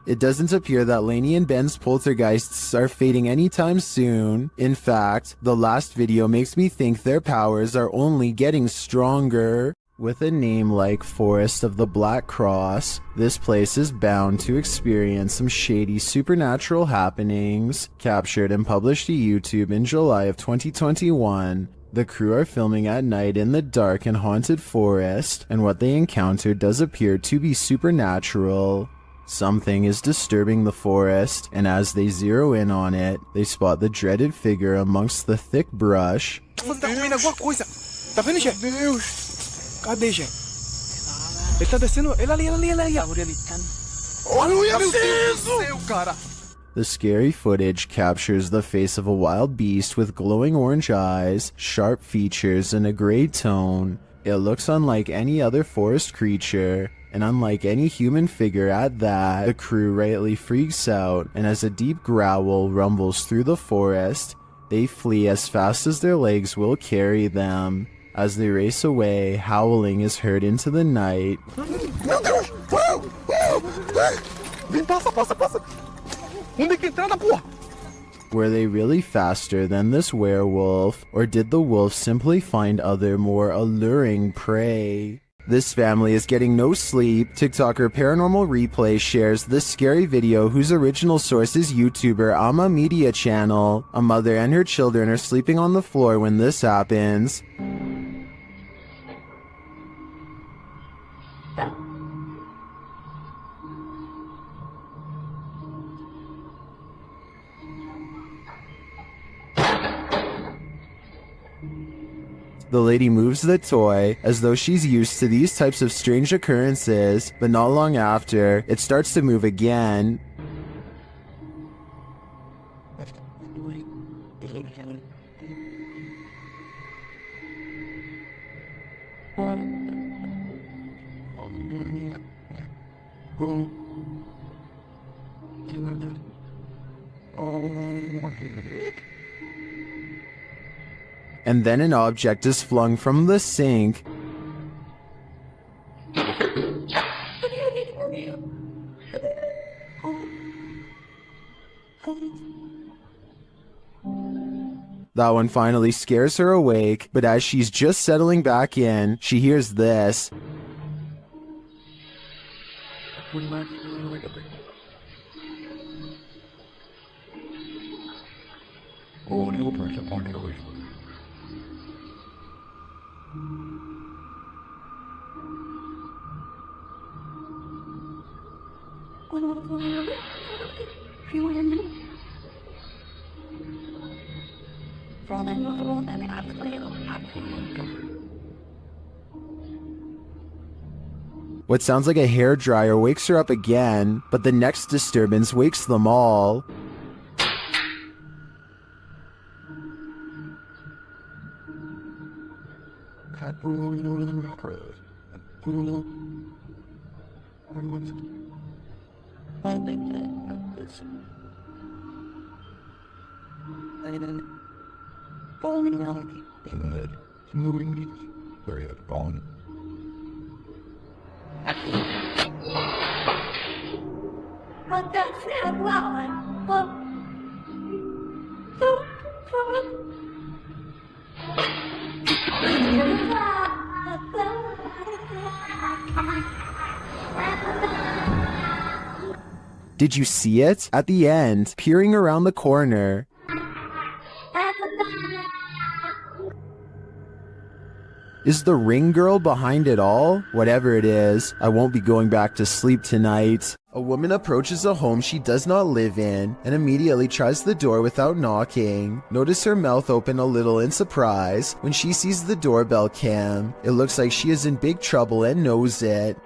It doesn't appear that Laney and Ben's poltergeists are fading anytime soon. In fact, the last video makes me think their powers are only getting stronger. With a name like Forest of the Black Cross, this place is bound to experience some shady supernatural happenings. Captured and published to YouTube in July of 2021. The crew are filming at night in the dark and haunted forest, and what they encountered does appear to be supernatural. Something is disturbing the forest, and as they zero in on it, they spot the dreaded figure amongst the thick brush. Tá comendo alguma coisa. Tá vendo, chefe? Deus. Cadê, chefe? Ele tá descendo. Ele ali. Olha, meu Deus, cara. The scary footage captures the face of a wild beast with glowing orange eyes, sharp features, and a gray tone. It looks unlike any other forest creature, and unlike any human figure at that. The crew rightly freaks out, and as a deep growl rumbles through the forest, they flee as fast as their legs will carry them. As they race away, howling is heard into the night. Meu Deus! Passa! Onde é que entrada, porra? Were they really faster than this werewolf, or did the wolf simply find other more alluring prey? This family is getting no sleep. TikToker Paranormal Replay shares this scary video whose original source is YouTuber Ama Media Channel. A mother and her children are sleeping on the floor when this happens. The lady moves the toy as though she's used to these types of strange occurrences, but not long after, it starts to move again. And then an object is flung from the sink. That one finally scares her awake, but as she's just settling back in, she hears this. What sounds like a hairdryer wakes her up again, but the next disturbance wakes them all. Did you see it? At the end, peering around the corner. Is the ring girl behind it all? Whatever it is, I won't be going back to sleep tonight. A woman approaches a home she does not live in and immediately tries the door without knocking. Notice her mouth open a little in surprise when she sees the doorbell cam. It looks like she is in big trouble and knows it.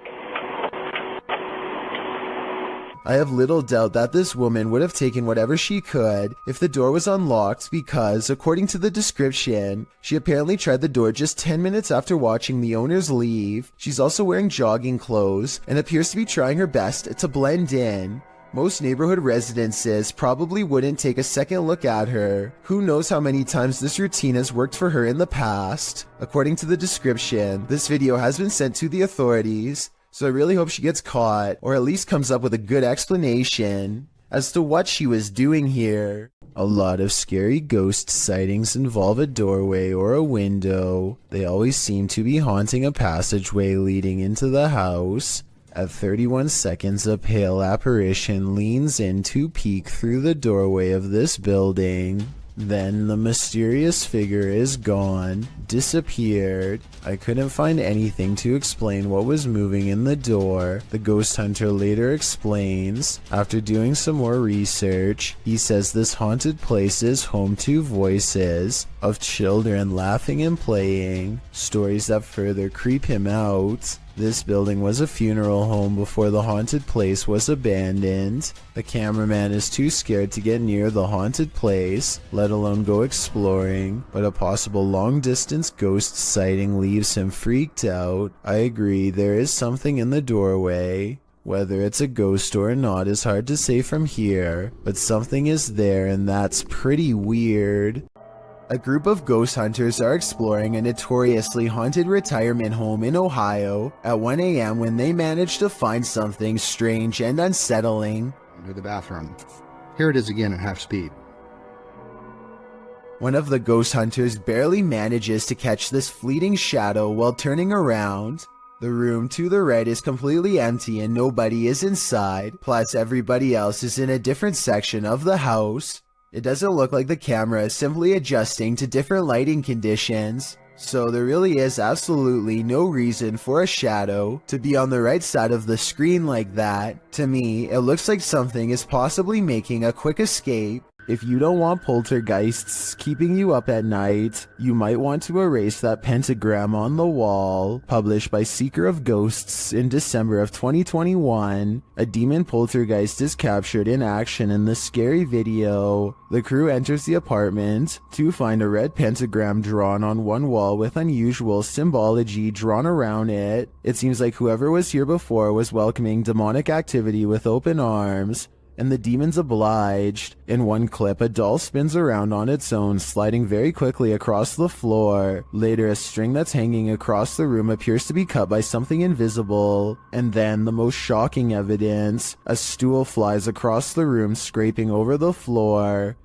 I have little doubt that this woman would have taken whatever she could if the door was unlocked because, according to the description, she apparently tried the door just 10 minutes after watching the owners leave. She's also wearing jogging clothes and appears to be trying her best to blend in. Most neighborhood residences probably wouldn't take a second look at her. Who knows how many times this routine has worked for her in the past. According to the description, this video has been sent to the authorities. So I really hope she gets caught, or at least comes up with a good explanation as to what she was doing here. A lot of scary ghost sightings involve a doorway or a window. They always seem to be haunting a passageway leading into the house. At 31 seconds, a pale apparition leans in to peek through the doorway of this building. Then the mysterious figure is gone, disappeared. I couldn't find anything to explain what was moving in the door. The ghost hunter later explains, after doing some more research, he says this haunted place is home to voices of children laughing and playing, stories that further creep him out. This building was a funeral home before the haunted place was abandoned. The cameraman is too scared to get near the haunted place, let alone go exploring, but a possible long-distance ghost sighting leaves him freaked out. I agree, there is something in the doorway. Whether it's a ghost or not is hard to say from here, but something is there and that's pretty weird. A group of ghost hunters are exploring a notoriously haunted retirement home in Ohio at 1 a.m. when they manage to find something strange and unsettling. Under the bathroom. Here it is again at half speed. One of the ghost hunters barely manages to catch this fleeting shadow while turning around. The room to the right is completely empty and nobody is inside, plus everybody else is in a different section of the house. It doesn't look like the camera is simply adjusting to different lighting conditions, so there really is absolutely no reason for a shadow to be on the right side of the screen like that. To me, it looks like something is possibly making a quick escape. If you don't want poltergeists keeping you up at night, you might want to erase that pentagram on the wall. Published by Seeker of Ghosts in December of 2021, a demon poltergeist is captured in action in the scary video. The crew enters the apartment to find a red pentagram drawn on one wall with unusual symbology drawn around it. It seems like whoever was here before was welcoming demonic activity with open arms, and the demons obliged. In one clip, a doll spins around on its own, sliding very quickly across the floor. Later, a string that's hanging across the room appears to be cut by something invisible. And then, the most shocking evidence, a stool flies across the room, scraping over the floor.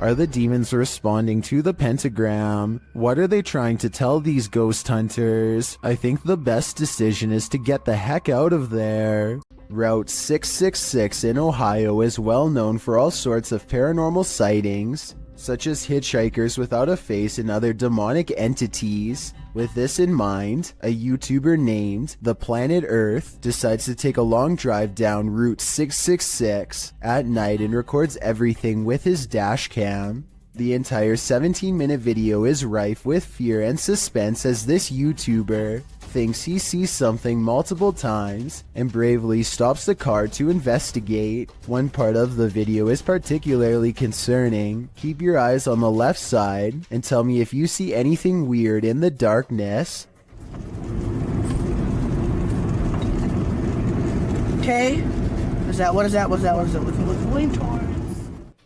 Are the demons responding to the pentagram? What are they trying to tell these ghost hunters? I think the best decision is to get the heck out of there. Route 666 in Ohio is well known for all sorts of paranormal sightings, such as hitchhikers without a face and other demonic entities. With this in mind, a YouTuber named The Planet Earth decides to take a long drive down Route 666 at night and records everything with his dash cam. The entire 17-minute video is rife with fear and suspense as this YouTuber thinks he sees something multiple times and bravely stops the car to investigate. One part of the video is particularly concerning. Keep your eyes on the left side and tell me if you see anything weird in the darkness. Okay. What is that? What is that? What's going towards?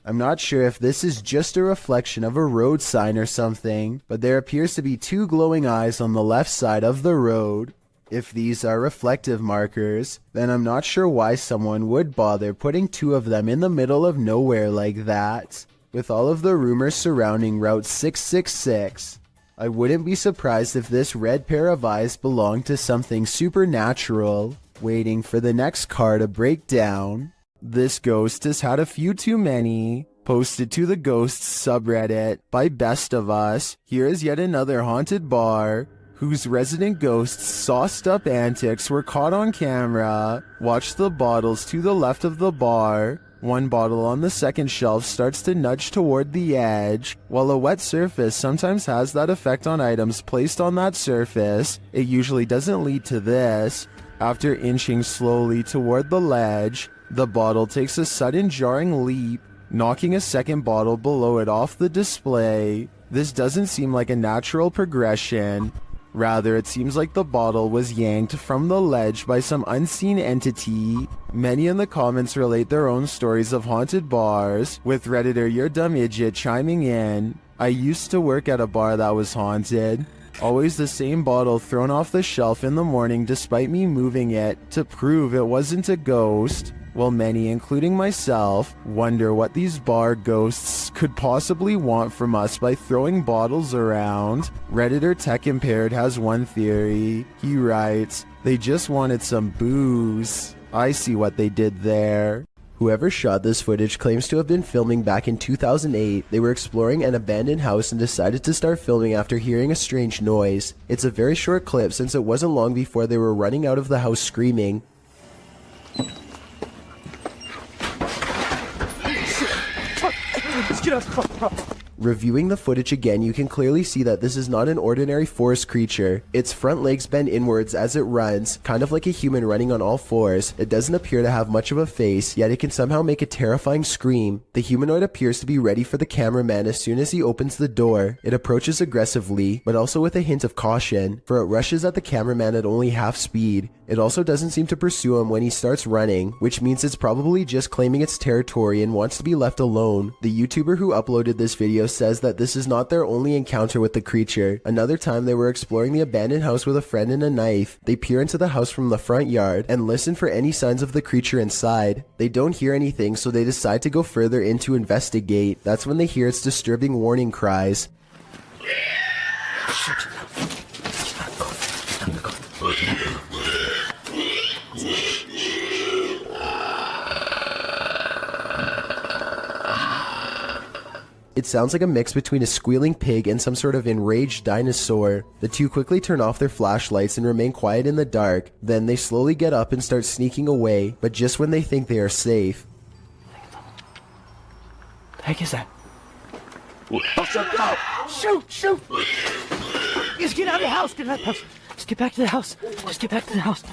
I'm not sure if this is just a reflection of a road sign or something, but there appears to be two glowing eyes on the left side of the road. If these are reflective markers, then I'm not sure why someone would bother putting 2 of them in the middle of nowhere like that. With all of the rumors surrounding Route 666, I wouldn't be surprised if this red pair of eyes belonged to something supernatural, waiting for the next car to break down. This ghost has had a few too many. Posted to the Ghosts subreddit by Best of Us, here is yet another haunted bar whose resident ghosts' sauced up antics were caught on camera. Watch the bottles to the left of the bar. One bottle on the second shelf starts to nudge toward the edge. While a wet surface sometimes has that effect on items placed on that surface, it usually doesn't lead to this. After inching slowly toward the ledge, the bottle takes a sudden jarring leap, knocking a second bottle below it off the display. This doesn't seem like a natural progression. Rather, it seems like the bottle was yanked from the ledge by some unseen entity. Many in the comments relate their own stories of haunted bars, with Redditor Your Dumb Idiot chiming in. I used to work at a bar that was haunted. Always the same bottle thrown off the shelf in the morning despite me moving it to prove it wasn't a ghost. Well, many, including myself, wonder what these bar ghosts could possibly want from us by throwing bottles around. Redditor Tech Impaired has one theory. He writes, they just wanted some booze. I see what they did there. Whoever shot this footage claims to have been filming back in 2008. They were exploring an abandoned house and decided to start filming after hearing a strange noise. It's a very short clip since it wasn't long before they were running out of the house screaming. Reviewing the footage again, you can clearly see that this is not an ordinary forest creature. Its front legs bend inwards as it runs, kind of like a human running on all fours. It doesn't appear to have much of a face, yet it can somehow make a terrifying scream. The humanoid appears to be ready for the cameraman as soon as he opens the door. It approaches aggressively, but also with a hint of caution, for it rushes at the cameraman at only half speed. It also doesn't seem to pursue him when he starts running, which means it's probably just claiming its territory and wants to be left alone. The YouTuber who uploaded this video says that this is not their only encounter with the creature. Another time they were exploring the abandoned house with a friend and a knife. They peer into the house from the front yard and listen for any signs of the creature inside. They don't hear anything, so they decide to go further in to investigate. That's when they hear its disturbing warning cries. It sounds like a mix between a squealing pig and some sort of enraged dinosaur. The two quickly turn off their flashlights and remain quiet in the dark. Then they slowly get up and start sneaking away, but just when they think they are safe. The heck is that? Shoot! Just get out of the house! Get out of the house! Just get back to the house! Just get back to the house!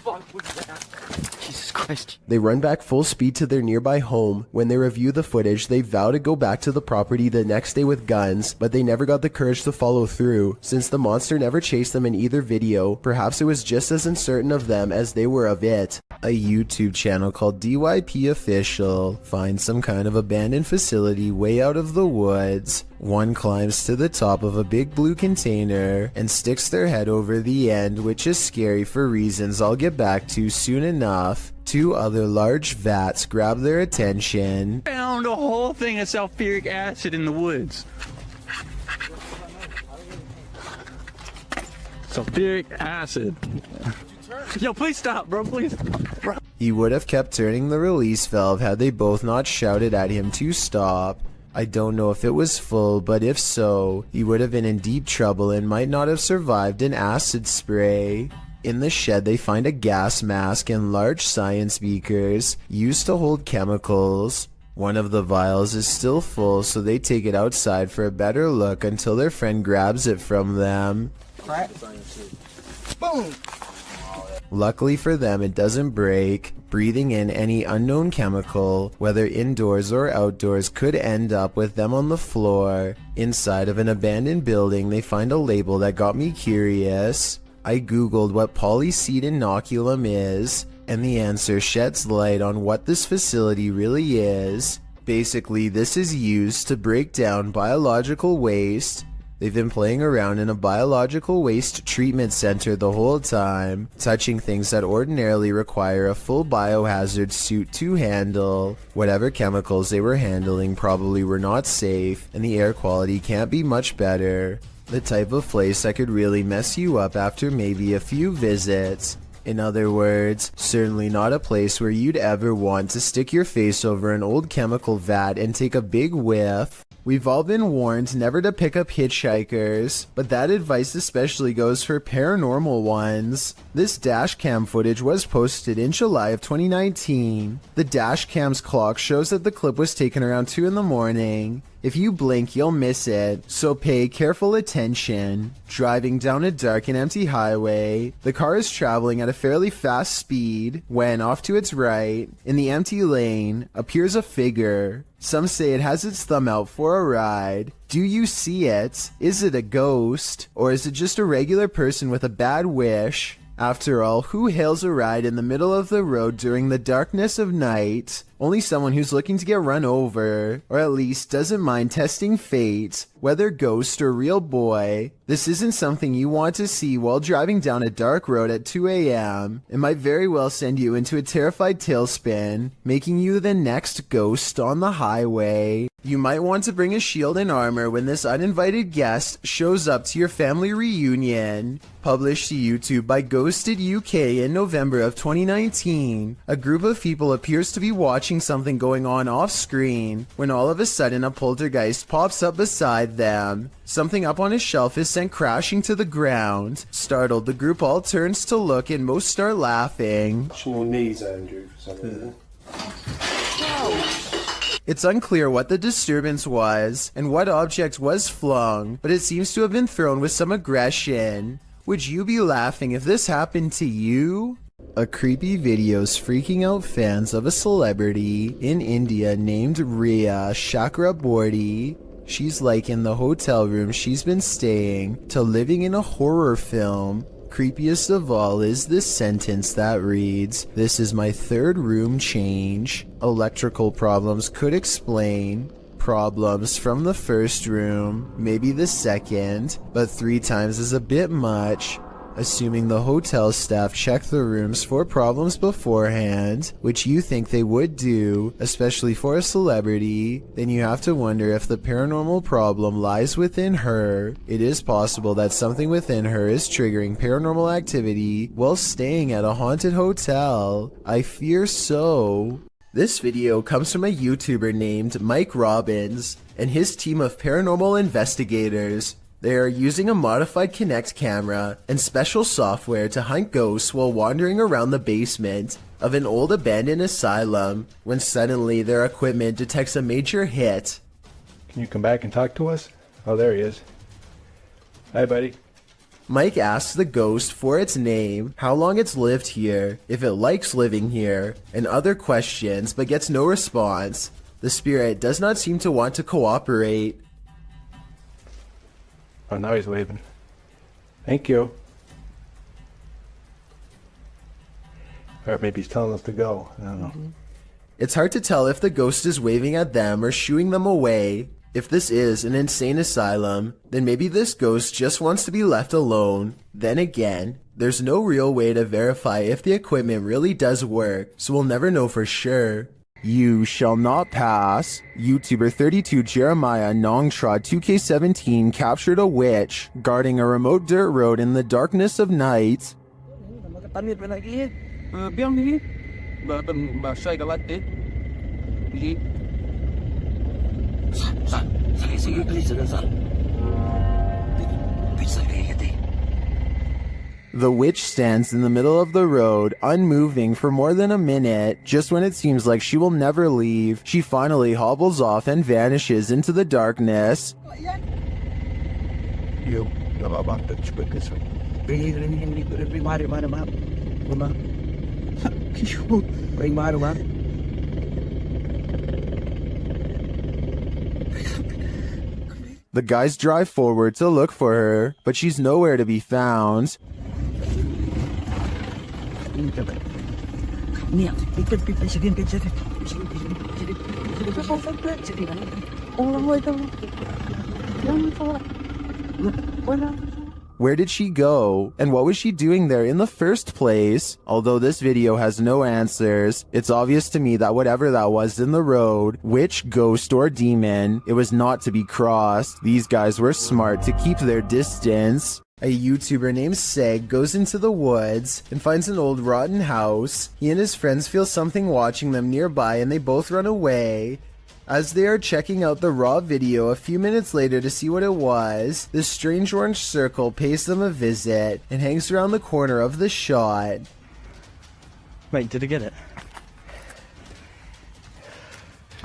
Jesus Christ. They run back full speed to their nearby home. When they review the footage, they vow to go back to the property the next day with guns, but they never got the courage to follow through. Since the monster never chased them in either video, perhaps it was just as uncertain of them as they were of it. A YouTube channel called DYP Official finds some kind of abandoned facility way out of the woods. One climbs to the top of a big blue container and sticks their head over the end, which is scary for reasons I'll get back to soon enough. Two other large vats grab their attention. Found a whole thing of sulfuric acid in the woods. Sulfuric acid. Yo, please stop, bro, please. Bro. He would have kept turning the release valve had they both not shouted at him to stop. I don't know if it was full, but if so, he would have been in deep trouble and might not have survived an acid spray. In the shed, they find a gas mask and large science beakers used to hold chemicals. One of the vials is still full, so they take it outside for a better look until their friend grabs it from them. Boom! Luckily for them, it doesn't break. Breathing in any unknown chemical, whether indoors or outdoors, could end up with them on the floor. Inside of an abandoned building, they find a label that got me curious. I googled what polyseed inoculum is, and the answer sheds light on what this facility really is. Basically, this is used to break down biological waste They've been playing around in a biological waste treatment center the whole time, touching things that ordinarily require a full biohazard suit to handle. Whatever chemicals they were handling probably were not safe, and the air quality can't be much better. The type of place that could really mess you up after maybe a few visits. In other words, certainly not a place where you'd ever want to stick your face over an old chemical vat and take a big whiff. We've all been warned never to pick up hitchhikers, but that advice especially goes for paranormal ones. This dash cam footage was posted in July of 2019. The dash cam's clock shows that the clip was taken around 2 in the morning. If you blink, you'll miss it, so pay careful attention. Driving down a dark and empty highway, the car is traveling at a fairly fast speed when, off to its right, in the empty lane, appears a figure. Some say it has its thumb out for a ride. Do you see it? Is it a ghost? Or is it just a regular person with a bad wish? After all, who hails a ride in the middle of the road during the darkness of night? Only someone who's looking to get run over, or at least doesn't mind testing fate, whether ghost or real boy. This isn't something you want to see while driving down a dark road at 2 a.m. It might very well send you into a terrified tailspin, making you the next ghost on the highway. You might want to bring a shield and armor when this uninvited guest shows up to your family reunion. Published to YouTube by Ghosted UK in November of 2019, a group of people appears to be watching something going on off screen when all of a sudden a poltergeist pops up beside them. Something up on a shelf is sent crashing to the ground. Startled, the group all turns to look and most start laughing. Your knees, Andrew, for some reason. It's unclear what the disturbance was and what object was flung, but it seems to have been thrown with some aggression. Would you be laughing if this happened to you? A creepy video's freaking out fans of a celebrity in India named Riya Chakraborty. She's likened the hotel room she's been staying to living in a horror film. Creepiest of all is this sentence that reads, "This is my 3rd room change." Electrical problems could explain. Problems from the 1st room, maybe the 2nd, but 3 times is a bit much. Assuming the hotel staff checked the rooms for problems beforehand, which you think they would do, especially for a celebrity, then you have to wonder if the paranormal problem lies within her. It is possible that something within her is triggering paranormal activity while staying at a haunted hotel. I fear so. This video comes from a YouTuber named Mike Robbins and his team of paranormal investigators. They are using a modified Kinect camera and special software to hunt ghosts while wandering around the basement of an old abandoned asylum when suddenly their equipment detects a major hit. Can you come back and talk to us? Oh, there he is. Hi, buddy. Mike asks the ghost for its name, how long it's lived here, if it likes living here, and other questions, but gets no response. The spirit does not seem to want to cooperate. Oh, now he's waving. Thank you. Or maybe he's telling us to go. I don't know. It's hard to tell if the ghost is waving at them or shooing them away. If this is an insane asylum, then maybe this ghost just wants to be left alone. Then again, there's no real way to verify if the equipment really does work, so we'll never know for sure. You shall not pass. YouTuber 32 Jeremiah Nongtrod 2K17 captured a witch guarding a remote dirt road in the darkness of night. The witch stands in the middle of the road, unmoving for more than a minute. Just when it seems like she will never leave, she finally hobbles off and vanishes into the darkness. The guys drive forward to look for her, but she's nowhere to be found. Where did she go? And what was she doing there in the first place? Although this video has no answers, it's obvious to me that whatever that was in the road, witch, ghost, or demon, it was not to be crossed. These guys were smart to keep their distance. A YouTuber named Seg goes into the woods and finds an old rotten house. He and his friends feel something watching them nearby and they both run away. As they are checking out the raw video a few minutes later to see what it was, this strange orange circle pays them a visit and hangs around the corner of the shot. Wait, did I get it?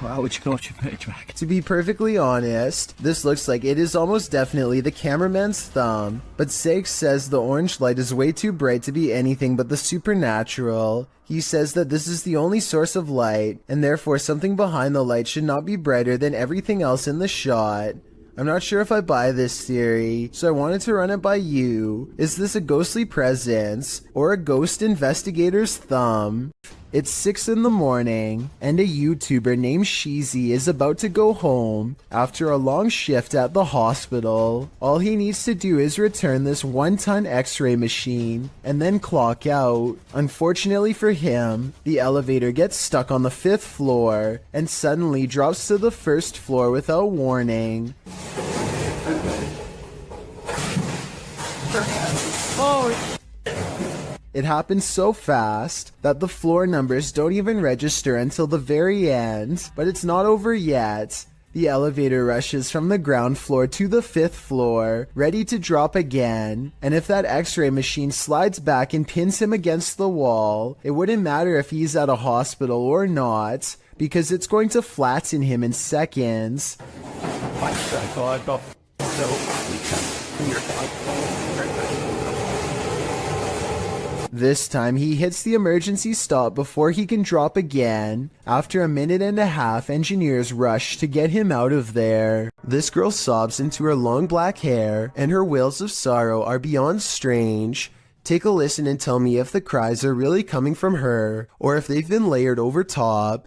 Wow, would you go watch your footage back? To be perfectly honest, this looks like it is almost definitely the cameraman's thumb, but Seg says the orange light is way too bright to be anything but the supernatural. He says that this is the only source of light, and therefore something behind the light should not be brighter than everything else in the shot. I'm not sure if I buy this theory, so I wanted to run it by you. Is this a ghostly presence, or a ghost investigator's thumb? It's 6 in the morning, and a YouTuber named Sheezy is about to go home after a long shift at the hospital. All he needs to do is return this 1-ton x-ray machine, and then clock out. Unfortunately for him, the elevator gets stuck on the 5th floor, and suddenly drops to the 1st floor without warning. Oh! It happens so fast that the floor numbers don't even register until the very end, but it's not over yet. The elevator rushes from the ground floor to the 5th floor, ready to drop again, and if that x-ray machine slides back and pins him against the wall, it wouldn't matter if he's at a hospital or not, because it's going to flatten him in seconds. This time he hits the emergency stop before he can drop again. After a minute and a half, engineers rush to get him out of there. This girl sobs into her long black hair, and her wails of sorrow are beyond strange. Take a listen and tell me if the cries are really coming from her, or if they've been layered over top.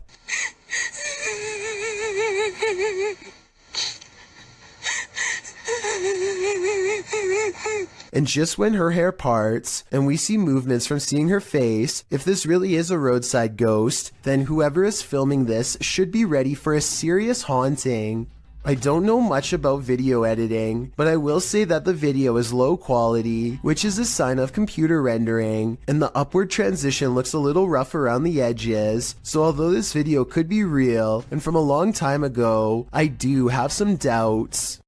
And just when her hair parts, and we see movements from seeing her face, if this really is a roadside ghost, then whoever is filming this should be ready for a serious haunting. I don't know much about video editing, but I will say that the video is low quality, which is a sign of computer rendering, and the upward transition looks a little rough around the edges, so although this video could be real, and from a long time ago, I do have some doubts.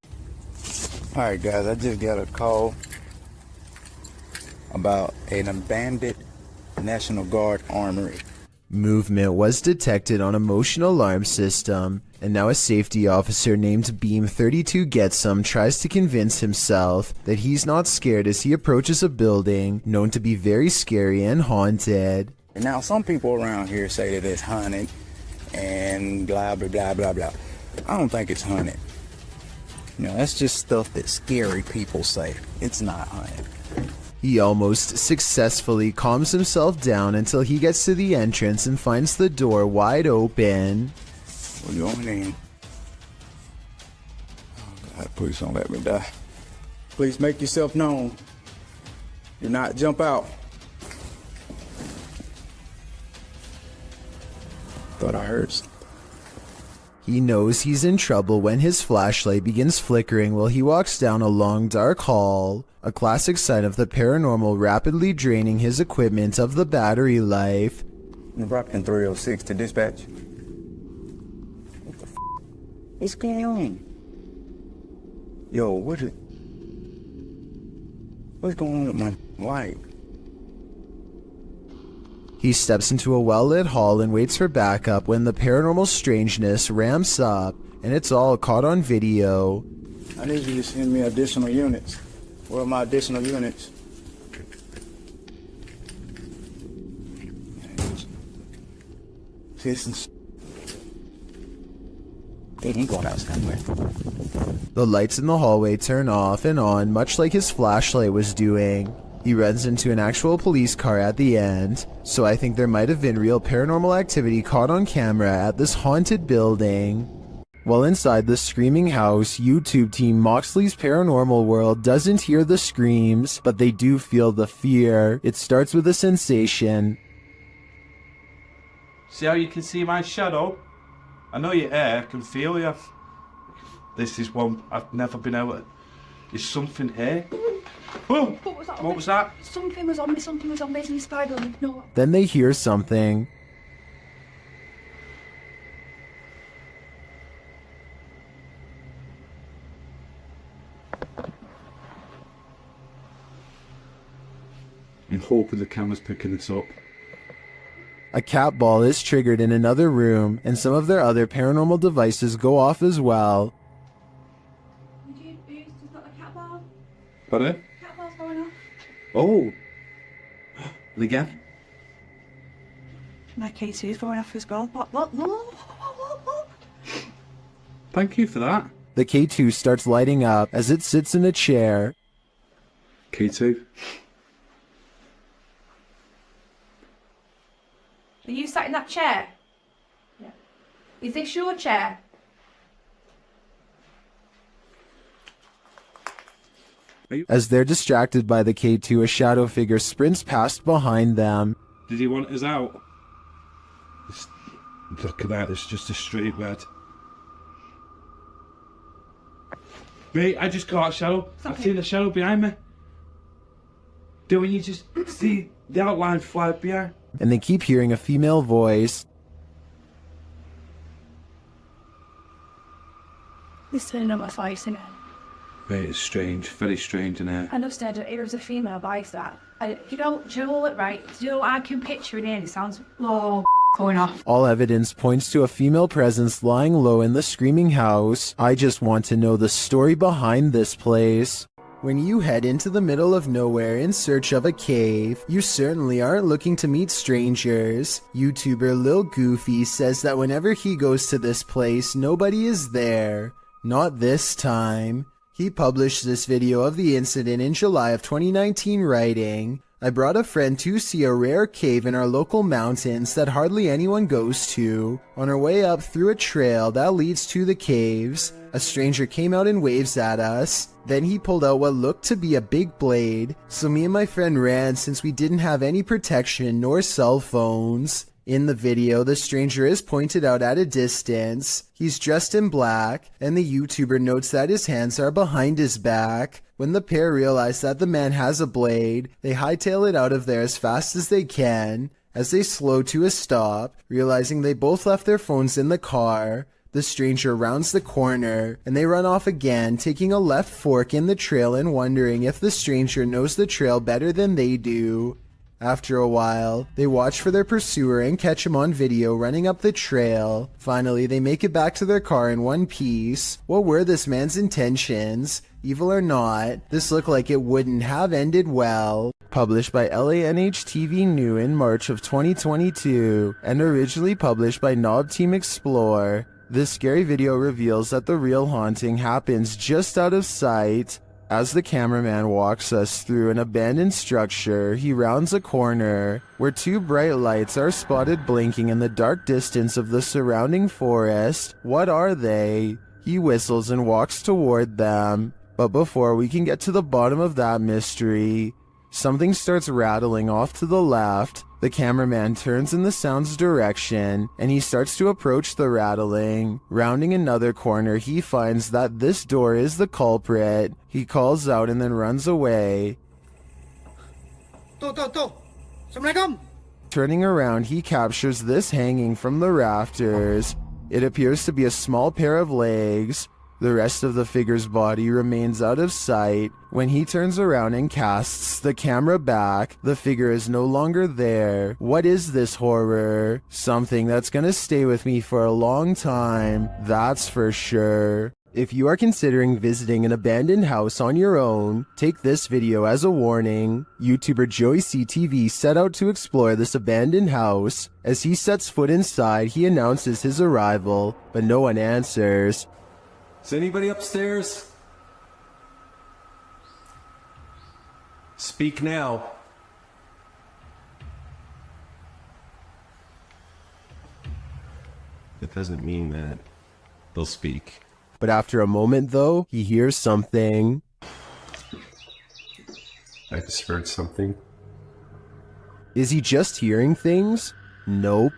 Alright guys, I just got a call about an abandoned National Guard armory. Movement was detected on a motion alarm system, and now a safety officer named Beam 32 Getsum tries to convince himself that he's not scared as he approaches a building known to be very scary and haunted. And now some people around here say that it's haunted and blah blah blah blah blah. I don't think it's haunted. You know, that's just stuff that scary people say. It's not haunted. He almost successfully calms himself down until he gets to the entrance and finds the door wide open. We're going in. Oh God, please don't let me die. Please make yourself known. Do not jump out. Thought I heard something. He knows he's in trouble when his flashlight begins flickering while he walks down a long dark hall, a classic sign of the paranormal rapidly draining his equipment of the battery life. Nebraska 306 to dispatch. What the f*** is going on? Yo, what's going on with my light? He steps into a well-lit hall and waits for backup when the paranormal strangeness ramps up, and it's all caught on video. I need you to send me additional units. Where are my additional units? They ain't going out somewhere. The lights in the hallway turn off and on, much like his flashlight was doing. He runs into an actual police car at the end, so I think there might have been real paranormal activity caught on camera at this haunted building. While inside the screaming house, YouTube team Moxley's Paranormal World doesn't hear the screams, but they do feel the fear. It starts with a sensation. See how you can see my shadow? I know you're here, I can feel you. This is one I've never been able to... There's something here. Boom! What was that? Something was on me, there's a spider on me. No. Then they hear something. I'm hoping the camera's picking this up. A cat ball is triggered in another room, and some of their other paranormal devices go off as well. Pardon? Cat ball's going off. Oh! And again? My K2's going off as well. Look. Thank you for that. The K2 starts lighting up as it sits in a chair. K2? Are you sat in that chair? Yeah. Is this your chair? As they're distracted by the K2, a shadow figure sprints past behind them. Did he want us out? Look at that, it's just a straight red. Mate, I just got a shadow. I've seen a shadow behind me. Don't you just see the outline fly behind? And they keep hearing a female voice. This turning on my face, isn't it? Mate, it's strange, very strange in here. I know, Stead, it was a female voice that. You know what, right? I can picture it in. It sounds going off. All evidence points to a female presence lying low in the screaming house. I just want to know the story behind this place. When you head into the middle of nowhere in search of a cave, you certainly aren't looking to meet strangers. YouTuber Lil Goofy says that whenever he goes to this place, nobody is there. Not this time. He published this video of the incident in July of 2019, writing, "I brought a friend to see a rare cave in our local mountains that hardly anyone goes to. On our way up through a trail that leads to the caves, a stranger came out and waves at us. Then he pulled out what looked to be a big blade, so me and my friend ran since we didn't have any protection nor cell phones." In the video, the stranger is pointed out at a distance. He's dressed in black, and the YouTuber notes that his hands are behind his back. When the pair realize that the man has a blade, they hightail it out of there as fast as they can. As they slow to a stop, realizing they both left their phones in the car, the stranger rounds the corner, and they run off again, taking a left fork in the trail and wondering if the stranger knows the trail better than they do. After a while, they watch for their pursuer and catch him on video running up the trail. Finally, they make it back to their car in one piece. What were this man's intentions? Evil or not, this looked like it wouldn't have ended well. Published by LANH-TV New in March of 2022, and originally published by Knob Team Explore. This scary video reveals that the real haunting happens just out of sight. As the cameraman walks us through an abandoned structure, he rounds a corner where two bright lights are spotted blinking in the dark distance of the surrounding forest. What are they? He whistles and walks toward them. But before we can get to the bottom of that mystery, something starts rattling off to the left. The cameraman turns in the sound's direction, and he starts to approach the rattling. Rounding another corner, he finds that this door is the culprit. He calls out and then runs away. Assalamualaikum. Turning around, he captures this hanging from the rafters. It appears to be a small pair of legs. The rest of the figure's body remains out of sight. When he turns around and casts the camera back, the figure is no longer there. What is this horror? Something that's gonna stay with me for a long time, that's for sure. If you are considering visiting an abandoned house on your own, take this video as a warning. YouTuber Joey CTV set out to explore this abandoned house. As he sets foot inside, he announces his arrival, but no one answers. Is anybody upstairs? Speak now. It doesn't mean that they'll speak. But after a moment, though, he hears something. I just heard something. Is he just hearing things? Nope.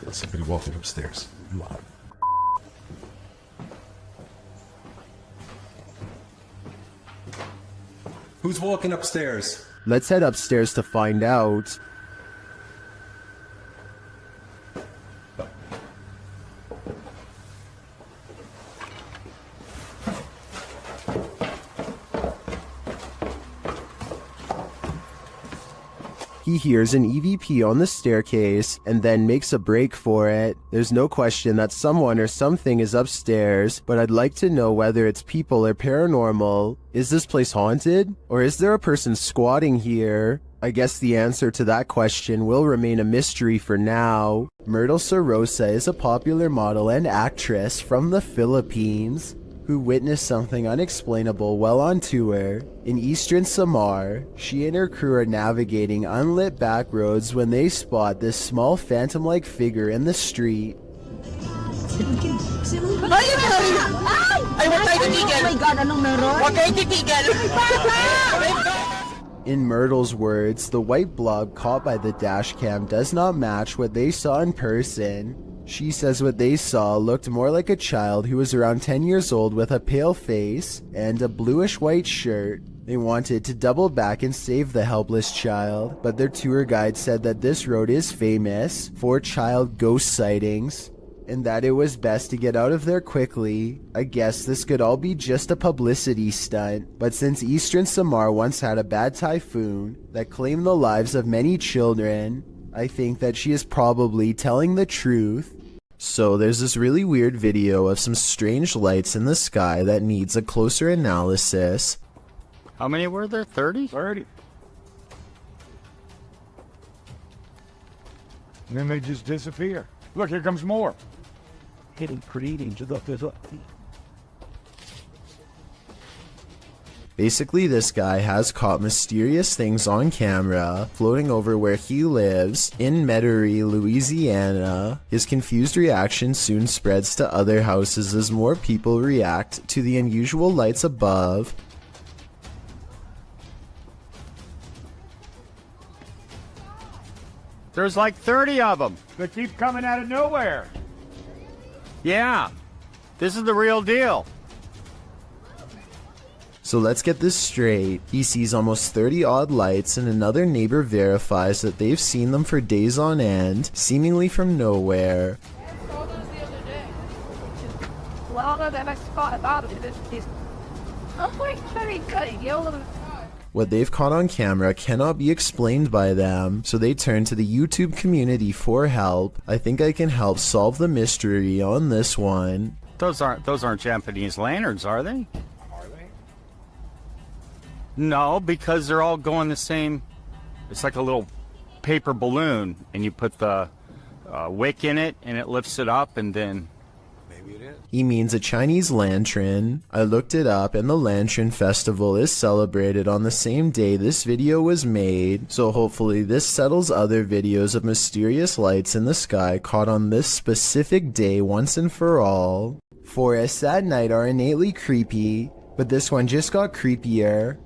There's somebody walking upstairs. Who's walking upstairs? Let's head upstairs to find out. He hears an EVP on the staircase and then makes a break for it. There's no question that someone or something is upstairs, but I'd like to know whether it's people or paranormal. Is this place haunted? Or is there a person squatting here? I guess the answer to that question will remain a mystery for now. Myrtle Sorosa is a popular model and actress from the Philippines who witnessed something unexplainable while on tour. In eastern Samar, she and her crew are navigating unlit back roads when they spot this small phantom-like figure in the street. In Myrtle's words, the white blob caught by the dash cam does not match what they saw in person. She says what they saw looked more like a child who was around 10 years old with a pale face and a bluish-white shirt. They wanted to double back and save the helpless child, but their tour guide said that this road is famous for child ghost sightings, and that it was best to get out of there quickly. I guess this could all be just a publicity stunt, but since Eastern Samar once had a bad typhoon that claimed the lives of many children, I think that she is probably telling the truth. So there's this really weird video of some strange lights in the sky that needs a closer analysis. How many were there? 30? 30. And then they just disappear. Look, here comes more. Basically, this guy has caught mysterious things on camera floating over where he lives in Metairie, Louisiana. His confused reaction soon spreads to other houses as more people react to the unusual lights above. There's like 30 of them. They keep coming out of nowhere. Yeah, this is the real deal. So let's get this straight. He sees almost 30 odd lights and another neighbor verifies that they've seen them for days on end, seemingly from nowhere. What they've caught on camera cannot be explained by them, so they turn to the YouTube community for help. I think I can help solve the mystery on this one. Those aren't Japanese lanterns, are they? No, because they're all going the same. It's like a little paper balloon, and you put the wick in it, and it lifts it up, and then... Maybe it is. He means a Chinese lantern. I looked it up, and the Lantern Festival is celebrated on the same day this video was made, so hopefully this settles other videos of mysterious lights in the sky caught on this specific day once and for all. Forests at night are innately creepy, but this one just got creepier.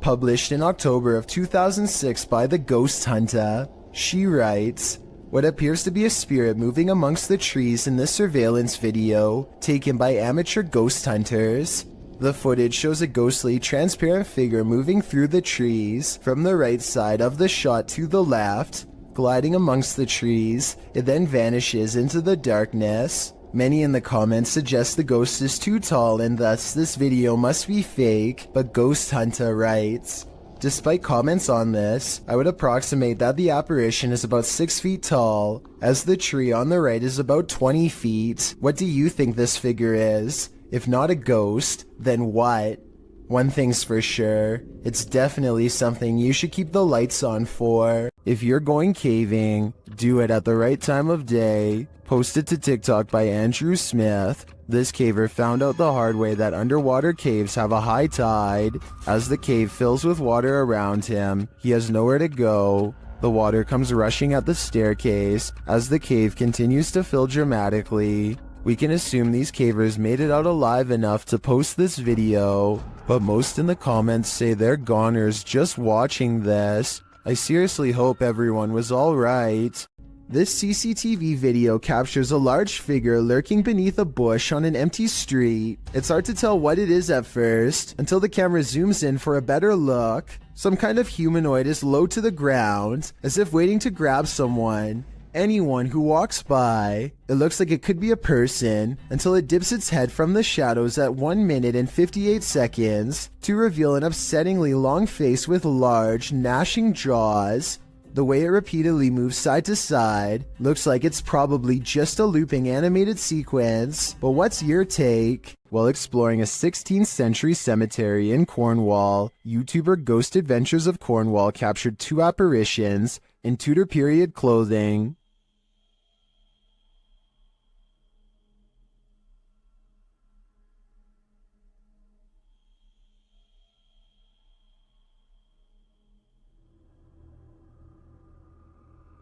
Published in October of 2006 by The Ghost Hunter, she writes, what appears to be a spirit moving amongst the trees in this surveillance video, taken by amateur ghost hunters. The footage shows a ghostly, transparent figure moving through the trees, from the right side of the shot to the left, gliding amongst the trees. It then vanishes into the darkness. Many in the comments suggest the ghost is too tall and thus this video must be fake, but Ghost Hunter writes, despite comments on this, I would approximate that the apparition is about 6 feet tall, as the tree on the right is about 20 feet. What do you think this figure is? If not a ghost, then what? One thing's for sure, it's definitely something you should keep the lights on for. If you're going caving, do it at the right time of day. Posted to TikTok by Andrew Smith, this caver found out the hard way that underwater caves have a high tide. As the cave fills with water around him, he has nowhere to go. The water comes rushing at the staircase as the cave continues to fill dramatically. We can assume these cavers made it out alive enough to post this video, but most in the comments say they're goners just watching this. I seriously hope everyone was alright. This CCTV video captures a large figure lurking beneath a bush on an empty street. It's hard to tell what it is at first, until the camera zooms in for a better look. Some kind of humanoid is low to the ground, as if waiting to grab someone. Anyone who walks by. It looks like it could be a person, until it dips its head from the shadows at 1 minute and 58 seconds, to reveal an upsettingly long face with large, gnashing jaws. The way it repeatedly moves side to side looks like it's probably just a looping animated sequence, but what's your take? While exploring a 16th century cemetery in Cornwall, YouTuber Ghost Adventures of Cornwall captured 2 apparitions in Tudor period clothing.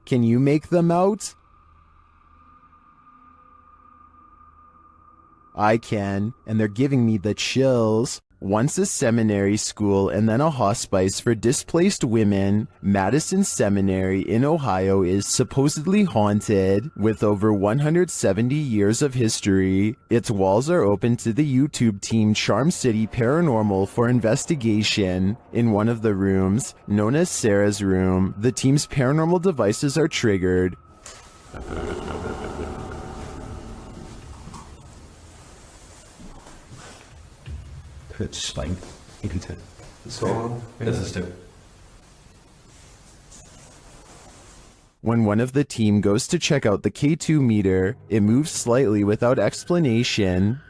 Can you make them out? I can, and they're giving me the chills. Once a seminary school and then a hospice for displaced women, Madison Seminary in Ohio is supposedly haunted. With over 170 years of history, its walls are open to the YouTube team Charm City Paranormal for investigation. In one of the rooms, known as Sarah's room, the team's paranormal devices are triggered. It's like 82. So this is 2. When one of the team goes to check out the K2 meter, it moves slightly without explanation.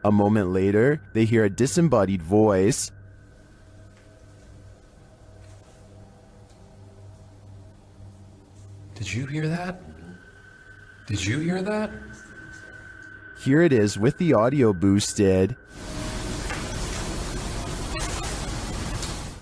A moment later, they hear a disembodied voice. Did you hear that? Did you hear that? Here it is with the audio boosted.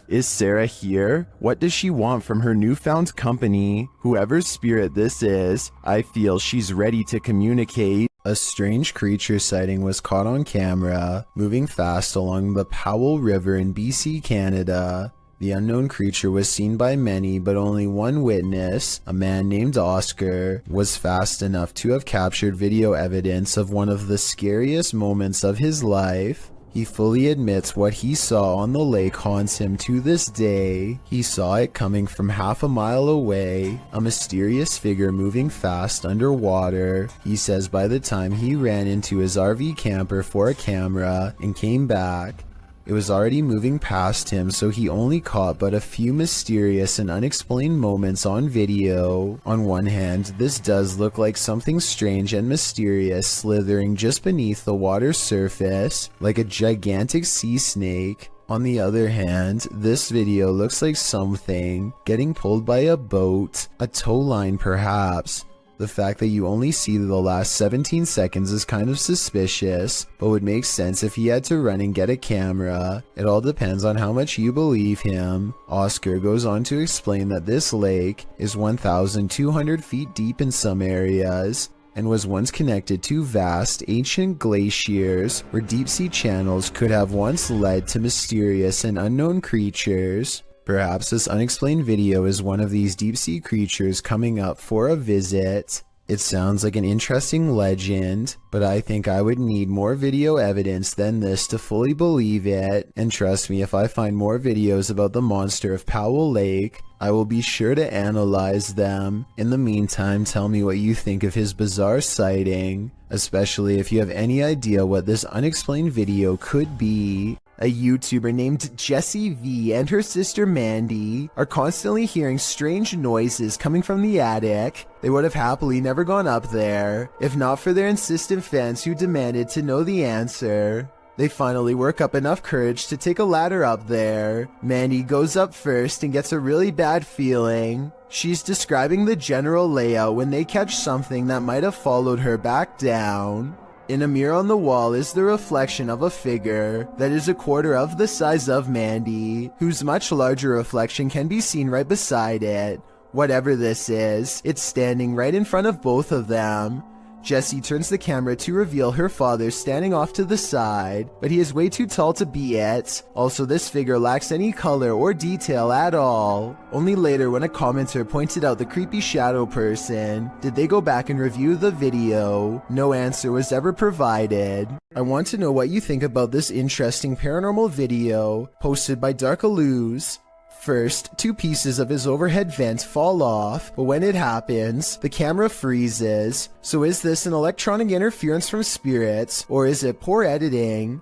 Is Sarah here? What does she want from her newfound company? Whoever's spirit this is, I feel she's ready to communicate. A strange creature sighting was caught on camera, moving fast along the Powell River in BC, Canada. The unknown creature was seen by many, but only one witness, a man named Oscar, was fast enough to have captured video evidence of one of the scariest moments of his life. He fully admits what he saw on the lake haunts him to this day. He saw it coming from half a mile away, a mysterious figure moving fast underwater. He says by the time he ran into his RV camper for a camera and came back, it was already moving past him, so he only caught but a few mysterious and unexplained moments on video. On one hand, this does look like something strange and mysterious slithering just beneath the water's surface, like a gigantic sea snake. On the other hand, this video looks like something getting pulled by a boat, a tow line perhaps. The fact that you only see the last 17 seconds is kind of suspicious, but would make sense if he had to run and get a camera. It all depends on how much you believe him. Oscar goes on to explain that this lake is 1,200 feet deep in some areas, and was once connected to vast ancient glaciers where deep-sea channels could have once led to mysterious and unknown creatures. Perhaps this unexplained video is one of these deep-sea creatures coming up for a visit. It sounds like an interesting legend, but I think I would need more video evidence than this to fully believe it. And trust me, if I find more videos about the monster of Powell Lake, I will be sure to analyze them. In the meantime, tell me what you think of his bizarre sighting, especially if you have any idea what this unexplained video could be. A YouTuber named Jessie V and her sister Mandy are constantly hearing strange noises coming from the attic. They would have happily never gone up there, if not for their insistent fans who demanded to know the answer. They finally work up enough courage to take a ladder up there. Mandy goes up first and gets a really bad feeling. She's describing the general layout when they catch something that might have followed her back down. In a mirror on the wall is the reflection of a figure that is a quarter of the size of Mandy, whose much larger reflection can be seen right beside it. Whatever this is, it's standing right in front of both of them. Jessie turns the camera to reveal her father standing off to the side, but he is way too tall to be it. Also, this figure lacks any color or detail at all. Only later, when a commenter pointed out the creepy shadow person, did they go back and review the video. No answer was ever provided. I want to know what you think about this interesting paranormal video posted by Darkalooz. First, 2 pieces of his overhead vent fall off, but when it happens, the camera freezes. So is this an electronic interference from spirits, or is it poor editing?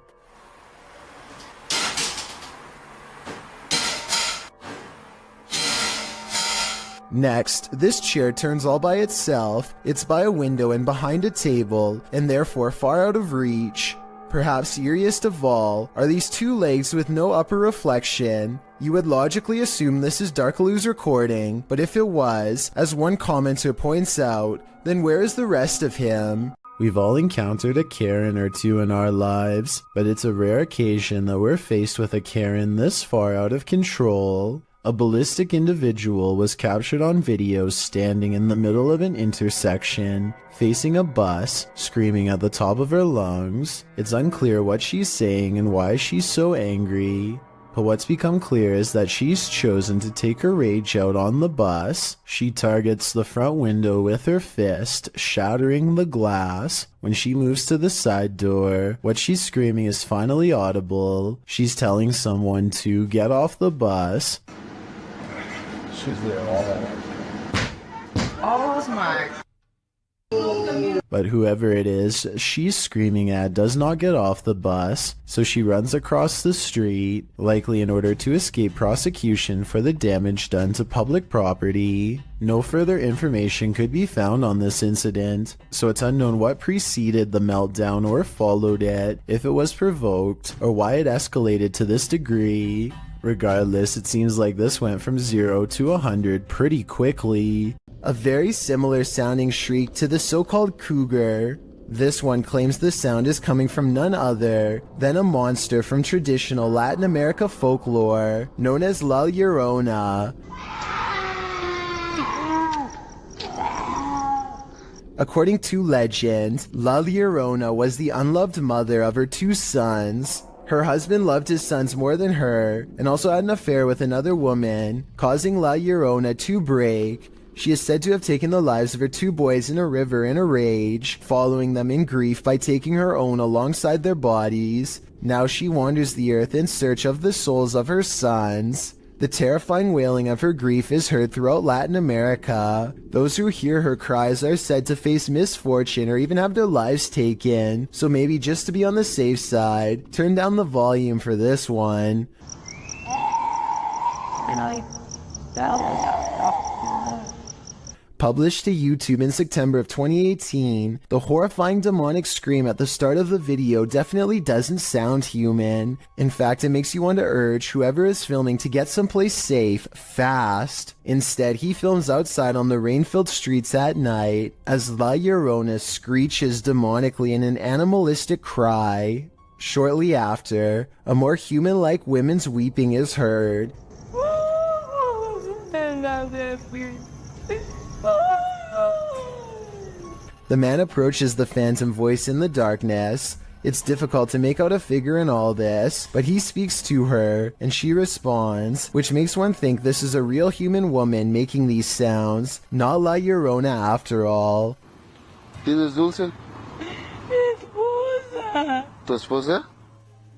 Next, this chair turns all by itself. It's by a window and behind a table, and therefore far out of reach. Perhaps eeriest of all are these 2 legs with no upper reflection. You would logically assume this is Darkalooz recording, but if it was, as one commenter points out, then where is the rest of him? We've all encountered a Karen or 2 in our lives, but it's a rare occasion that we're faced with a Karen this far out of control. A ballistic individual was captured on video standing in the middle of an intersection, facing a bus, screaming at the top of her lungs. It's unclear what she's saying and why she's so angry. But what's become clear is that she's chosen to take her rage out on the bus. She targets the front window with her fist, shattering the glass. When she moves to the side door, what she's screaming is finally audible. She's telling someone to get off the bus. She's there Oh my. But whoever it is she's screaming at does not get off the bus, so she runs across the street, likely in order to escape prosecution for the damage done to public property. No further information could be found on this incident, so it's unknown what preceded the meltdown or followed it, if it was provoked, or why it escalated to this degree. Regardless, it seems like this went from 0 to 100 pretty quickly. A very similar sounding shriek to the so-called cougar. This one claims the sound is coming from none other than a monster from traditional Latin America folklore known as La Llorona. According to legend, La Llorona was the unloved mother of her 2 sons. Her husband loved his sons more than her, and also had an affair with another woman, causing La Llorona to break. She is said to have taken the lives of her 2 boys in a river in a rage, following them in grief by taking her own alongside their bodies. Now she wanders the earth in search of the souls of her sons. The terrifying wailing of her grief is heard throughout Latin America. Those who hear her cries are said to face misfortune or even have their lives taken, so maybe just to be on the safe side, turn down the volume for this one. Published to YouTube in September of 2018, the horrifying demonic scream at the start of the video definitely doesn't sound human. In fact, it makes you want to urge whoever is filming to get someplace safe, fast. Instead, he films outside on the rain-filled streets at night, as La Llorona screeches demonically in an animalistic cry. Shortly after, a more human-like women's weeping is heard. The man approaches the phantom voice in the darkness. It's difficult to make out a figure in all this, but he speaks to her, and she responds, which makes one think this is a real human woman making these sounds, not La Llorona after all. ¿Tienes dulce? ¿Tu esposa?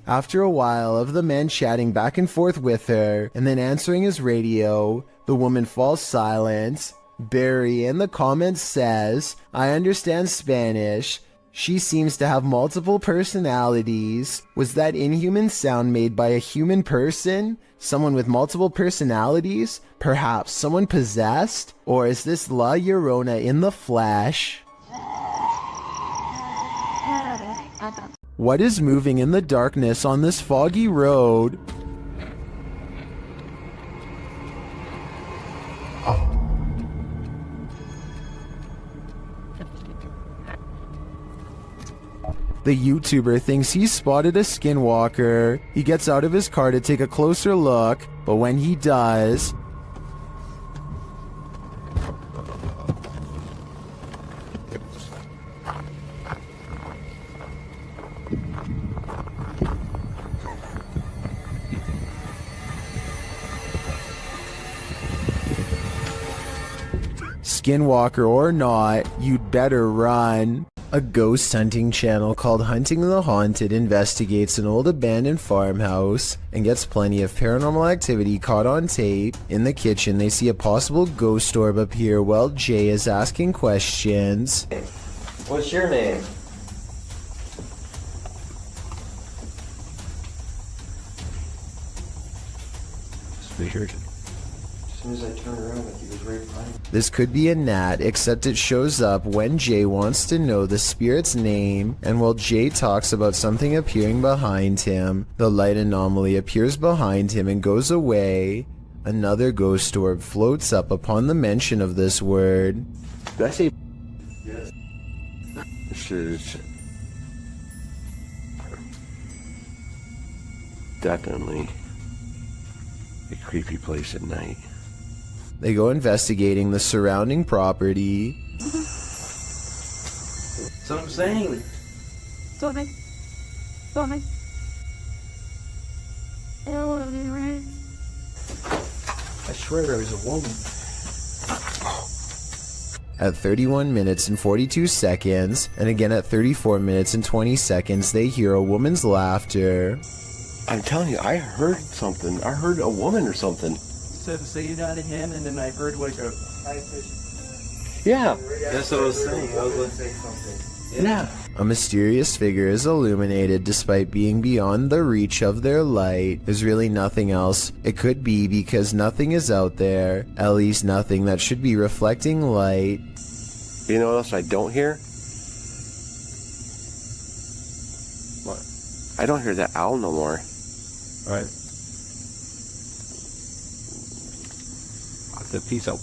After a while of the man chatting back and forth with her, and then answering his radio, the woman falls silent. Barry in the comments says, I understand Spanish. She seems to have multiple personalities. Was that inhuman sound made by a human person? Someone with multiple personalities? Perhaps someone possessed? Or is this La Llorona in the flesh? What is moving in the darkness on this foggy road? The YouTuber thinks he's spotted a skinwalker. He gets out of his car to take a closer look, but when he does, skinwalker or not, you'd better run. A ghost hunting channel called Hunting the Haunted investigates an old abandoned farmhouse and gets plenty of paranormal activity caught on tape. In the kitchen, they see a possible ghost orb appear while Jay is asking questions. What's your name? Weird. As soon as I turned around, like he was right behind me. This could be a gnat, except it shows up when Jay wants to know the spirit's name, and while Jay talks about something appearing behind him, the light anomaly appears behind him and goes away. Another ghost orb floats up upon the mention of this word. Did I say? Yes. This is definitely a creepy place at night. They go investigating the surrounding property. That's what I'm saying. Sorry. Sorry. I swear there was a woman. At 31 minutes and 42 seconds, and again at 34 minutes and 20 seconds, they hear a woman's laughter. I'm telling you, I heard something. I heard a woman or something. Said say it out again, and then I heard like a high pitch. Yeah. That's what I was saying. I was going to say something. Yeah. A mysterious figure is illuminated despite being beyond the reach of their light. There's really nothing else it could be because nothing is out there, at least nothing that should be reflecting light. You know what else I don't hear? What? I don't hear that owl no more. Right. I said peace out.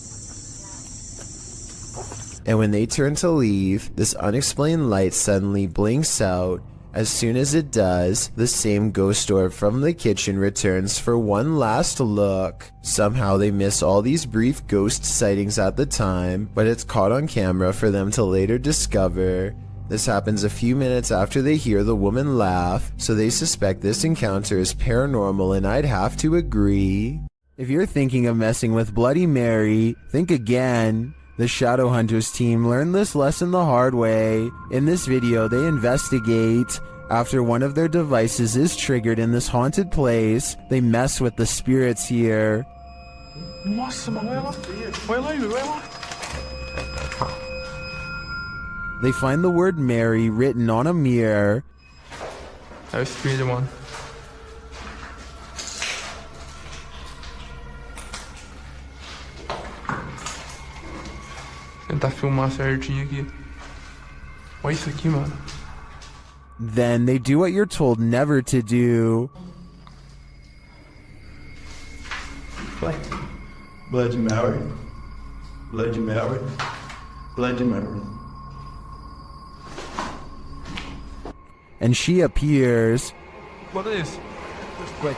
And when they turn to leave, this unexplained light suddenly blinks out. As soon as it does, the same ghost orb from the kitchen returns for one last look. Somehow they miss all these brief ghost sightings at the time, but it's caught on camera for them to later discover. This happens a few minutes after they hear the woman laugh, so they suspect this encounter is paranormal, and I'd have to agree. If you're thinking of messing with Bloody Mary, think again. The Shadowhunters team learned this lesson the hard way. In this video, they investigate. After one of their devices is triggered in this haunted place, they mess with the spirits here. They find the word Mary written on a mirror. That was 3 to 1. Tentar filmar certinho aqui. Olha isso aqui, mano. Then they do what you're told never to do. Bloody Mary. Bloody Mary. Bloody Mary. And she appears. What is? Just quick.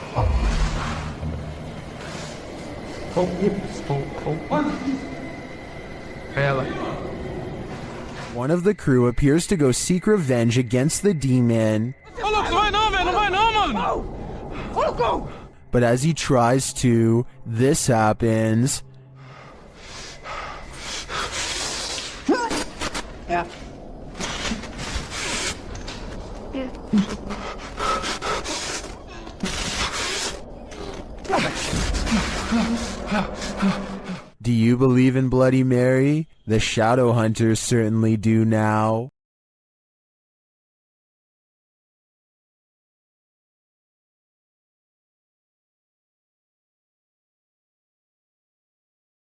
One of the crew appears to go seek revenge against the demon. But as he tries to, this happens. Yeah. Do you believe in Bloody Mary? The Shadowhunters certainly do now.